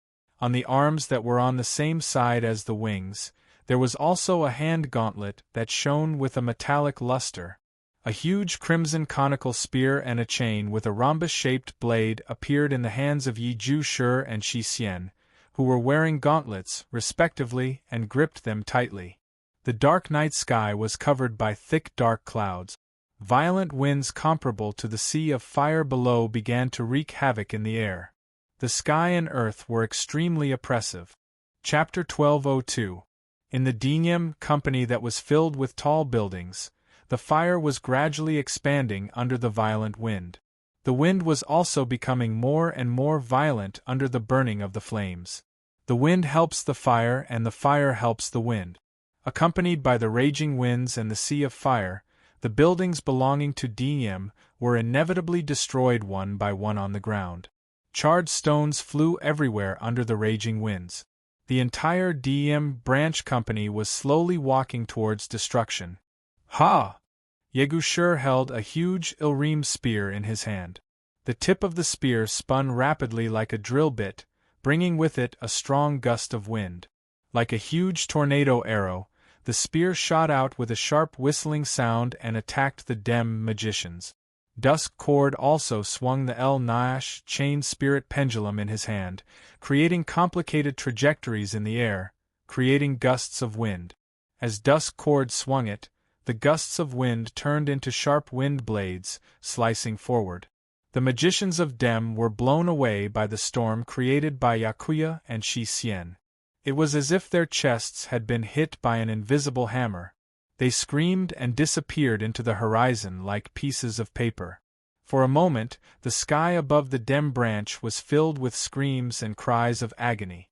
On the arms that were on the same side as the wings, there was also a hand gauntlet that shone with a metallic luster. A huge crimson conical spear and a chain with a rhombus-shaped blade appeared in the hands of Yi Ju-Shi and Shi Xian, who were wearing gauntlets, respectively, and gripped them tightly. The dark night sky was covered by thick dark clouds. Violent winds comparable to the sea of fire below began to wreak havoc in the air. The sky and earth were extremely oppressive. Chapter 1202. In the Dinyam company that was filled with tall buildings, the fire was gradually expanding under the violent wind. The wind was also becoming more and more violent under the burning of the flames. The wind helps the fire and the fire helps the wind. Accompanied by the raging winds and the sea of fire, the buildings belonging to Dinyam were inevitably destroyed one by one on the ground. Charred stones flew everywhere under the raging winds. The entire Dinyam branch company was slowly walking towards destruction. Ha! Yegushir held a huge Ilrim spear in his hand. The tip of the spear spun rapidly like a drill bit, bringing with it a strong gust of wind. Like a huge tornado arrow, the spear shot out with a sharp whistling sound and attacked the Dem magicians. Dusk Cord also swung the El-Nahash chain spirit pendulum in his hand, creating complicated trajectories in the air, creating gusts of wind. As Dusk Cord swung it, the gusts of wind turned into sharp wind blades, slicing forward. The magicians of Dem were blown away by the storm created by Yakuya and Shi Xian. It was as if their chests had been hit by an invisible hammer. They screamed and disappeared into the horizon like pieces of paper. For a moment, the sky above the Dem branch was filled with screams and cries of agony.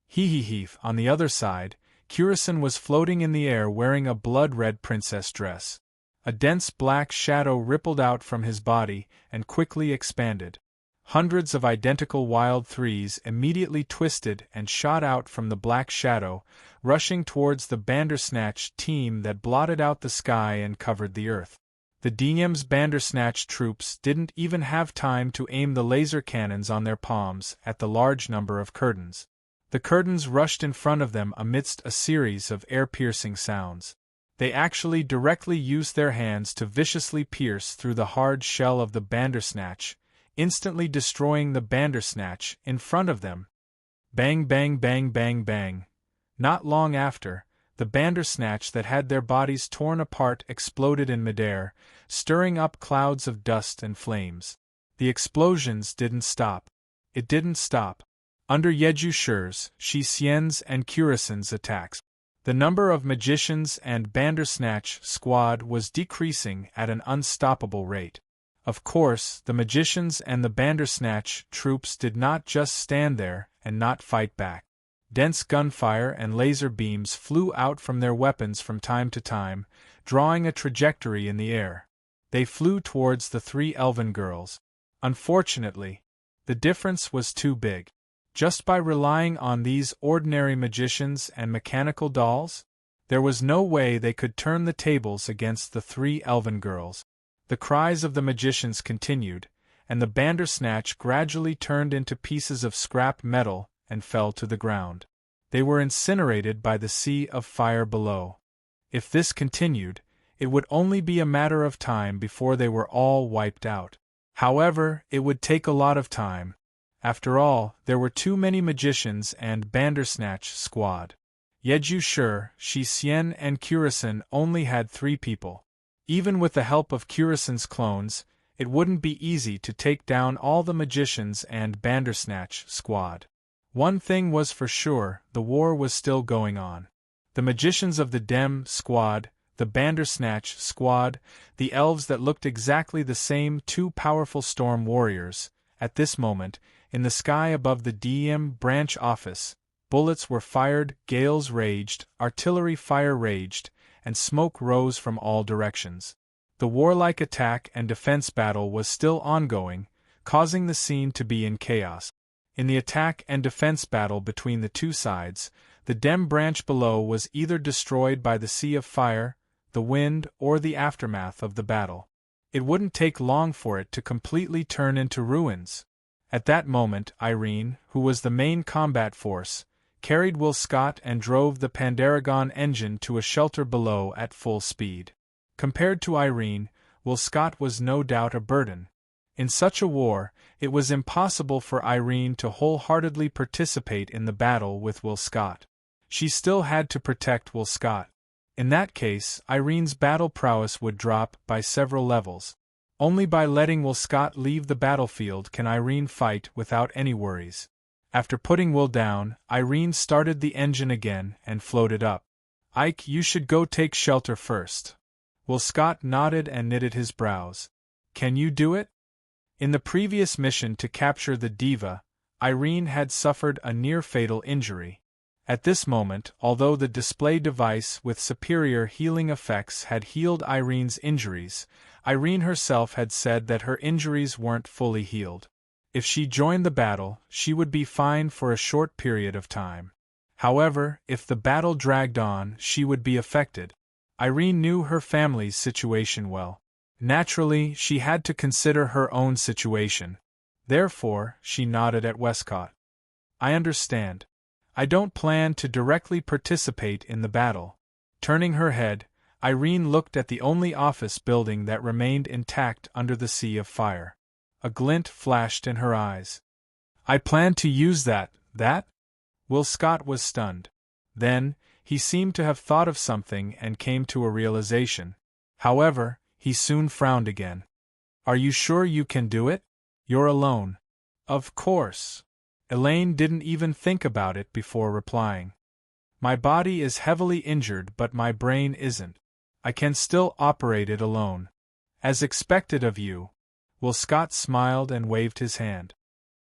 Hee-hee-hee. On the other side, Curison was floating in the air wearing a blood-red princess dress. A dense black shadow rippled out from his body and quickly expanded. Hundreds of identical wild threes immediately twisted and shot out from the black shadow, rushing towards the Bandersnatch team that blotted out the sky and covered the earth. The Dinyam's Bandersnatch troops didn't even have time to aim the laser cannons on their palms at the large number of curtains. The curtains rushed in front of them amidst a series of air-piercing sounds. They actually directly used their hands to viciously pierce through the hard shell of the Bandersnatch, instantly destroying the Bandersnatch in front of them. Bang bang bang bang bang. Not long after, the Bandersnatch that had their bodies torn apart exploded in midair, stirring up clouds of dust and flames. The explosions didn't stop. It didn't stop. Under Yejushir's, Shi Xian's and Curison's attacks, the number of magicians and Bandersnatch squad was decreasing at an unstoppable rate. Of course, the magicians and the Bandersnatch troops did not just stand there and not fight back. Dense gunfire and laser beams flew out from their weapons from time to time, drawing a trajectory in the air. They flew towards the 3 elven girls. Unfortunately, the difference was too big. Just by relying on these ordinary magicians and mechanical dolls, there was no way they could turn the tables against the 3 elven girls. The cries of the magicians continued, and the Bandersnatch gradually turned into pieces of scrap metal and fell to the ground. They were incinerated by the sea of fire below. If this continued, it would only be a matter of time before they were all wiped out. However, it would take a lot of time. After all, there were too many magicians and Bandersnatch squad. Yeju Sure, Shi Xian and Kurisan only had 3 people. Even with the help of Kurisan's clones, it wouldn't be easy to take down all the magicians and Bandersnatch squad. One thing was for sure, the war was still going on. The magicians of the Dem squad, the Bandersnatch squad, the elves that looked exactly the same 2 powerful storm warriors. At this moment, in the sky above the DM branch office, bullets were fired, gales raged, artillery fire raged, and smoke rose from all directions. The warlike attack and defense battle was still ongoing, causing the scene to be in chaos. In the attack and defense battle between the 2 sides, the Dem branch below was either destroyed by the sea of fire, the wind, or the aftermath of the battle. It wouldn't take long for it to completely turn into ruins. At that moment, Irene, who was the main combat force, carried Will Scott and drove the Pandaragon engine to a shelter below at full speed. Compared to Irene, Will Scott was no doubt a burden. In such a war, it was impossible for Irene to wholeheartedly participate in the battle with Will Scott. She still had to protect Will Scott. In that case, Irene's battle prowess would drop by several levels. Only by letting Will Scott leave the battlefield can Irene fight without any worries. After putting Will down, Irene started the engine again and floated up. "Ike, you should go take shelter first." Will Scott nodded and knitted his brows. "Can you do it?" In the previous mission to capture the Diva, Irene had suffered a near-fatal injury. At this moment, although the display device with superior healing effects had healed Irene's injuries, Irene herself had said that her injuries weren't fully healed. If she joined the battle, she would be fine for a short period of time. However, if the battle dragged on, she would be affected. Irene knew her family's situation well. Naturally, she had to consider her own situation. Therefore, she nodded at Westcott. "I understand. I don't plan to directly participate in the battle." Turning her head, Irene looked at the only office building that remained intact under the sea of fire. A glint flashed in her eyes. "I plan to use that? Will Scott was stunned. Then, he seemed to have thought of something and came to a realization. However, he soon frowned again. "Are you sure you can do it? You're alone." "Of course." Elaine didn't even think about it before replying. "My body is heavily injured but my brain isn't. I can still operate it alone." "As expected of you." Will Scott smiled and waved his hand.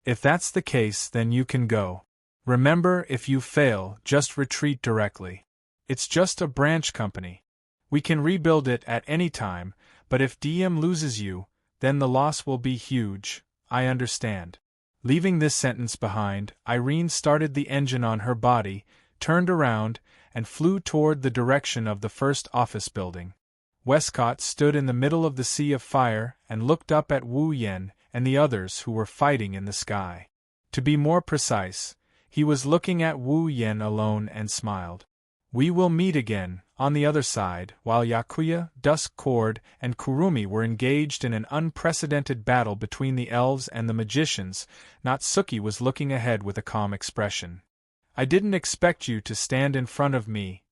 "If that's the case, then you can go. Remember, if you fail, just retreat directly. It's just a branch company. We can rebuild it at any time, but if DM loses you, then the loss will be huge. I understand." Leaving this sentence behind, Irene started the engine on her body, turned around, and flew toward the direction of the first office building. Westcott stood in the middle of the sea of fire and looked up at Wu Yen and the others who were fighting in the sky. To be more precise, he was looking at Wu Yen alone and smiled. "We will meet again." On the other side, while Yakuya, Dusk Cord, and Kurumi were engaged in an unprecedented battle between the elves and the magicians, Natsuki was looking ahead with a calm expression. "I didn't expect you to stand in front of me."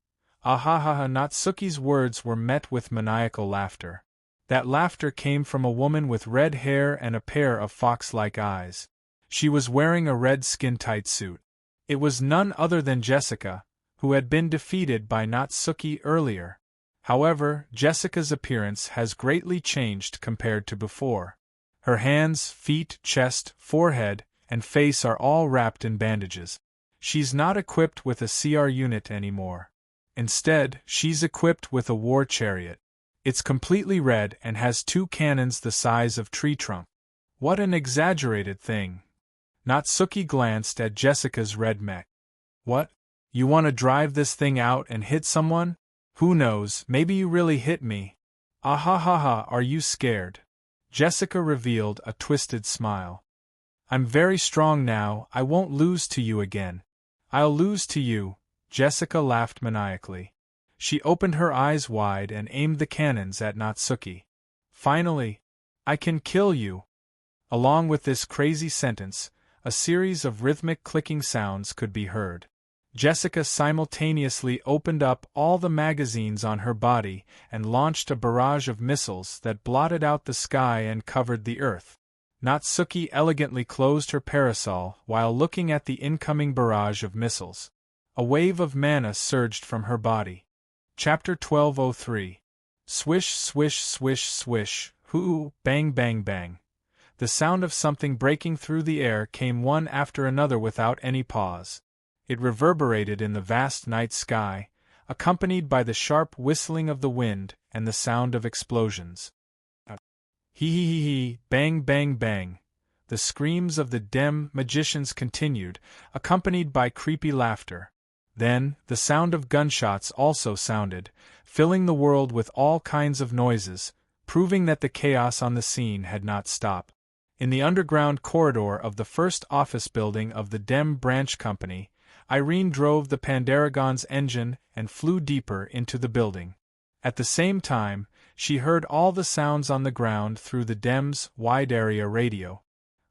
Ahahaha! Natsuki's words were met with maniacal laughter. That laughter came from a woman with red hair and a pair of fox-like eyes. She was wearing a red skin-tight suit. It was none other than Jessica, who had been defeated by Natsuki earlier. However, Jessica's appearance has greatly changed compared to before. Her hands, feet, chest, forehead, and face are all wrapped in bandages. She's not equipped with a CR unit anymore. Instead, she's equipped with a war chariot. It's completely red and has 2 cannons the size of tree trunk. What an exaggerated thing. Natsuki glanced at Jessica's red mech. What? You want to drive this thing out and hit someone? Who knows, maybe you really hit me. Ah ha ha ha, are you scared? Jessica revealed a twisted smile. I'm very strong now, I won't lose to you again. I'll lose to you, Jessica laughed maniacally. She opened her eyes wide and aimed the cannons at Natsuki. Finally, I can kill you. Along with this crazy sentence, a series of rhythmic clicking sounds could be heard. Jessica simultaneously opened up all the magazines on her body and launched a barrage of missiles that blotted out the sky and covered the earth. Natsuki elegantly closed her parasol while looking at the incoming barrage of missiles. A wave of mana surged from her body. Chapter 1203. Swish, swish, swish, swish, hoo, bang, bang, bang. The sound of something breaking through the air came one after another without any pause. It reverberated in the vast night sky, accompanied by the sharp whistling of the wind and the sound of explosions. Hee hee hee hee, bang bang bang. The screams of the Dem magicians continued, accompanied by creepy laughter. Then, the sound of gunshots also sounded, filling the world with all kinds of noises, proving that the chaos on the scene had not stopped. In the underground corridor of the first office building of the Dem branch company, Irene drove the Pandaragon's engine and flew deeper into the building. At the same time, she heard all the sounds on the ground through the Dem's wide-area radio.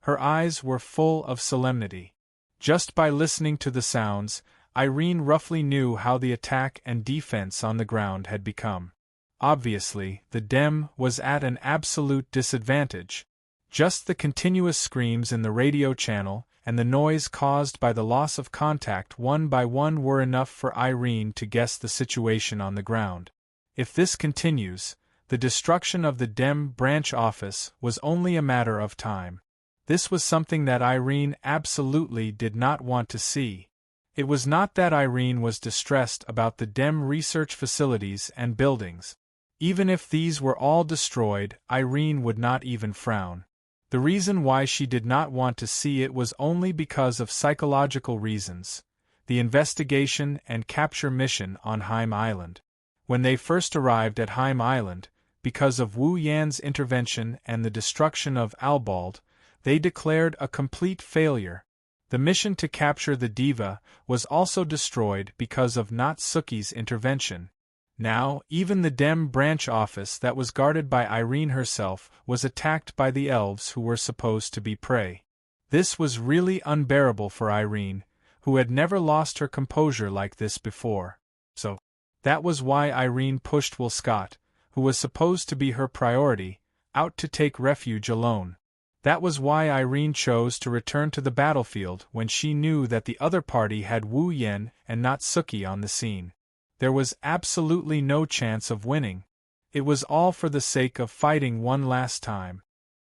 Her eyes were full of solemnity. Just by listening to the sounds, Irene roughly knew how the attack and defense on the ground had become. Obviously, the Dem was at an absolute disadvantage. Just the continuous screams in the radio channel and the noise caused by the loss of contact one by one were enough for Irene to guess the situation on the ground. If this continues, the destruction of the Dem branch office was only a matter of time. This was something that Irene absolutely did not want to see. It was not that Irene was distressed about the Dem research facilities and buildings. Even if these were all destroyed, Irene would not even frown. The reason why she did not want to see it was only because of psychological reasons. The investigation and capture mission on Heim Island. When they first arrived at Heim Island, because of Wu Yan's intervention and the destruction of Albald, they declared a complete failure. The mission to capture the diva was also destroyed because of Natsuki's intervention. Now, even the Dem branch office that was guarded by Irene herself was attacked by the elves who were supposed to be prey. This was really unbearable for Irene, who had never lost her composure like this before. So, that was why Irene pushed Will Scott, who was supposed to be her priority, out to take refuge alone. That was why Irene chose to return to the battlefield when she knew that the other party had Wu Yan and Natsuki on the scene. There was absolutely no chance of winning. It was all for the sake of fighting one last time.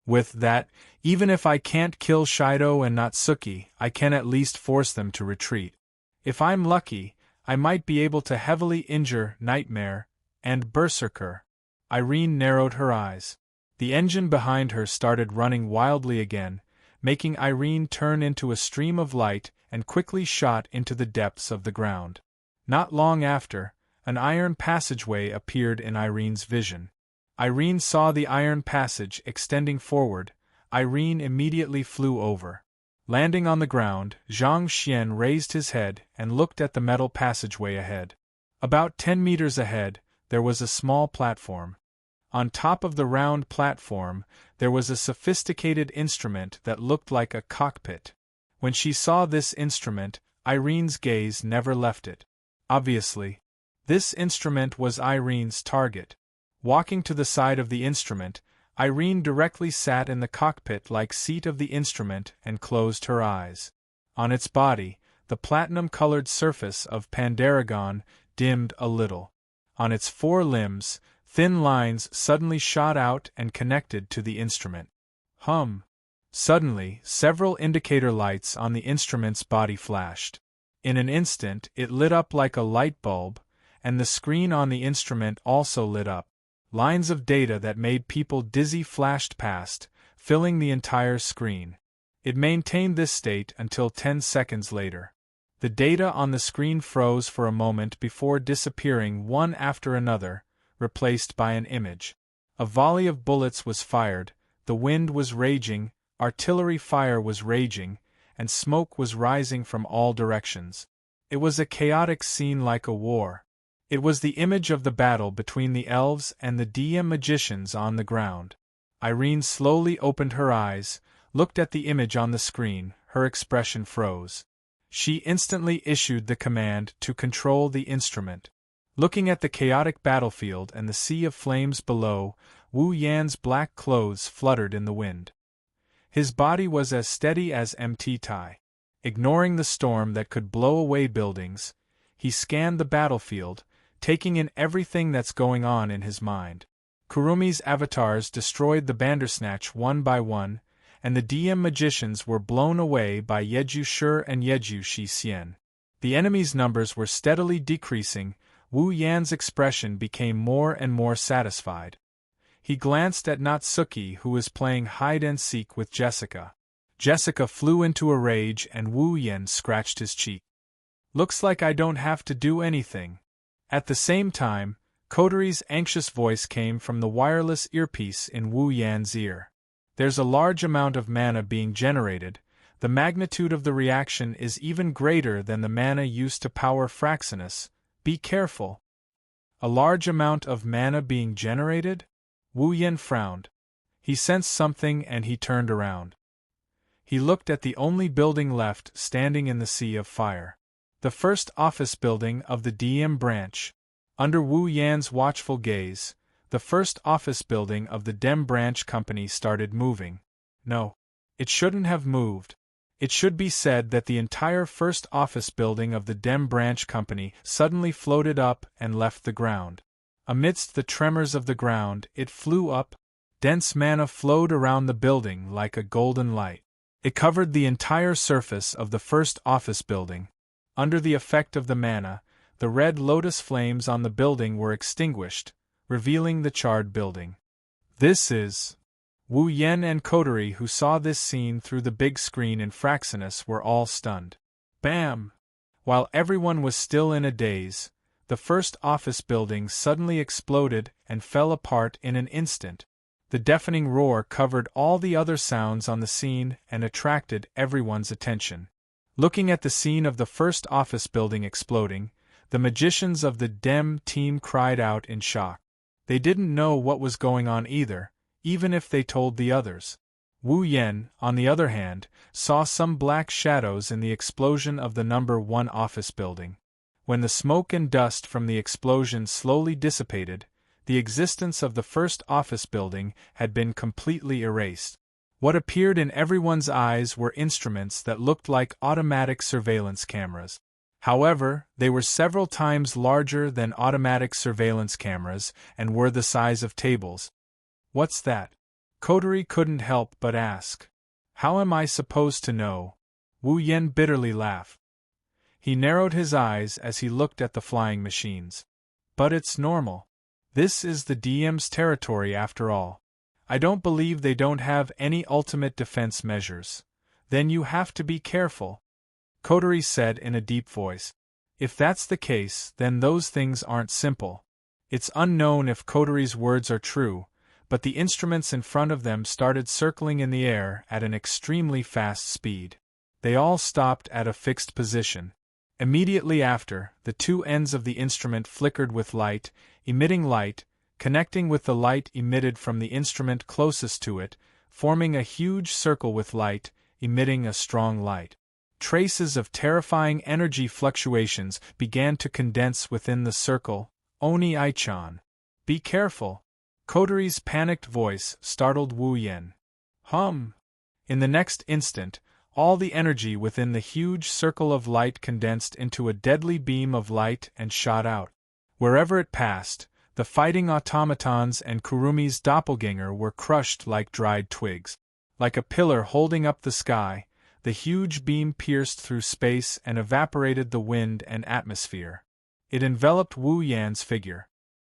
With that, even if I can't kill Shoujo and Natsuki, I can at least force them to retreat. If I'm lucky, I might be able to heavily injure Nightmare and Berserker. Irene narrowed her eyes. The engine behind her started running wildly again, making Irene turn into a stream of light and quickly shot into the depths of the ground. Not long after, an iron passageway appeared in Irene's vision. Irene saw the iron passage extending forward. Irene immediately flew over. Landing on the ground, Zhang Xian raised his head and looked at the metal passageway ahead. About 10 meters ahead, there was a small platform. On top of the round platform, there was a sophisticated instrument that looked like a cockpit. When she saw this instrument, Irene's gaze never left it. Obviously, this instrument was Irene's target. Walking to the side of the instrument, Irene directly sat in the cockpit-like seat of the instrument and closed her eyes. On its body, the platinum-colored surface of Pandaragon dimmed a little. On its 4 limbs, thin lines suddenly shot out and connected to the instrument. Hum! Suddenly, several indicator lights on the instrument's body flashed. In an instant, it lit up like a light bulb, and the screen on the instrument also lit up. Lines of data that made people dizzy flashed past, filling the entire screen. It maintained this state until 10 seconds later. The data on the screen froze for a moment before disappearing one after another, replaced by an image. A volley of bullets was fired, the wind was raging, artillery fire was raging, and smoke was rising from all directions. It was a chaotic scene like a war. It was the image of the battle between the elves and the DM magicians on the ground. Irene slowly opened her eyes, looked at the image on the screen, her expression froze. She instantly issued the command to control the instrument. Looking at the chaotic battlefield and the sea of flames below, Wu Yan's black clothes fluttered in the wind. His body was as steady as MT Tai. Ignoring the storm that could blow away buildings, he scanned the battlefield, taking in everything that's going on in his mind. Kurumi's avatars destroyed the Bandersnatch one by one, and the DM magicians were blown away by Yeju Shi and Yeju Shi Xian. The enemy's numbers were steadily decreasing. Wu Yan's expression became more and more satisfied. He glanced at Natsuki, who was playing hide-and-seek with Jessica. Jessica flew into a rage and Wu Yan scratched his cheek. "Looks like I don't have to do anything." At the same time, Koteri's anxious voice came from the wireless earpiece in Wu Yan's ear. "There's a large amount of mana being generated. The magnitude of the reaction is even greater than the mana used to power Fraxinus. Be careful." A large amount of mana being generated? Wu Yan frowned. He sensed something and he turned around. He looked at the only building left standing in the sea of fire. The first office building of the DM branch. Under Wu Yan's watchful gaze, the first office building of the DEM branch company started moving. No, it shouldn't have moved. It should be said that the entire first office building of the DEM branch company suddenly floated up and left the ground. Amidst the tremors of the ground, it flew up. Dense mana flowed around the building like a golden light. It covered the entire surface of the first office building. Under the effect of the mana, the red lotus flames on the building were extinguished, revealing the charred building. "This is..." Wu Yan and Koteri, who saw this scene through the big screen in Fraxinus, were all stunned. Bam! While everyone was still in a daze, the first office building suddenly exploded and fell apart in an instant. The deafening roar covered all the other sounds on the scene and attracted everyone's attention. Looking at the scene of the first office building exploding, the magicians of the DEM team cried out in shock. They didn't know what was going on either, even if they told the others. Wu Yan, on the other hand, saw some black shadows in the explosion of the number 1 office building. When the smoke and dust from the explosion slowly dissipated, the existence of the first office building had been completely erased. What appeared in everyone's eyes were instruments that looked like automatic surveillance cameras. However, they were several times larger than automatic surveillance cameras and were the size of tables. "What's that?" Koteri couldn't help but ask. "How am I supposed to know?" Wu Yan bitterly laughed. He narrowed his eyes as he looked at the flying machines. "But it's normal. This is the DM's territory after all. I don't believe they don't have any ultimate defense measures. Then you have to be careful," Koteri said in a deep voice. "If that's the case, then those things aren't simple." It's unknown if Koteri's words are true, but the instruments in front of them started circling in the air at an extremely fast speed. They all stopped at a fixed position. Immediately after, the two ends of the instrument flickered with light, emitting light, connecting with the light emitted from the instrument closest to it, forming a huge circle with light, emitting a strong light. Traces of terrifying energy fluctuations began to condense within the circle. "Oni Ai-chan. Be careful." Koteri's panicked voice startled Wu Yan. In the next instant, all the energy within the huge circle of light condensed into a deadly beam of light and shot out. Wherever it passed, the fighting automatons and Kurumi's doppelganger were crushed like dried twigs. Like a pillar holding up the sky, the huge beam pierced through space and evaporated the wind and atmosphere. It enveloped Wu Yan's figure.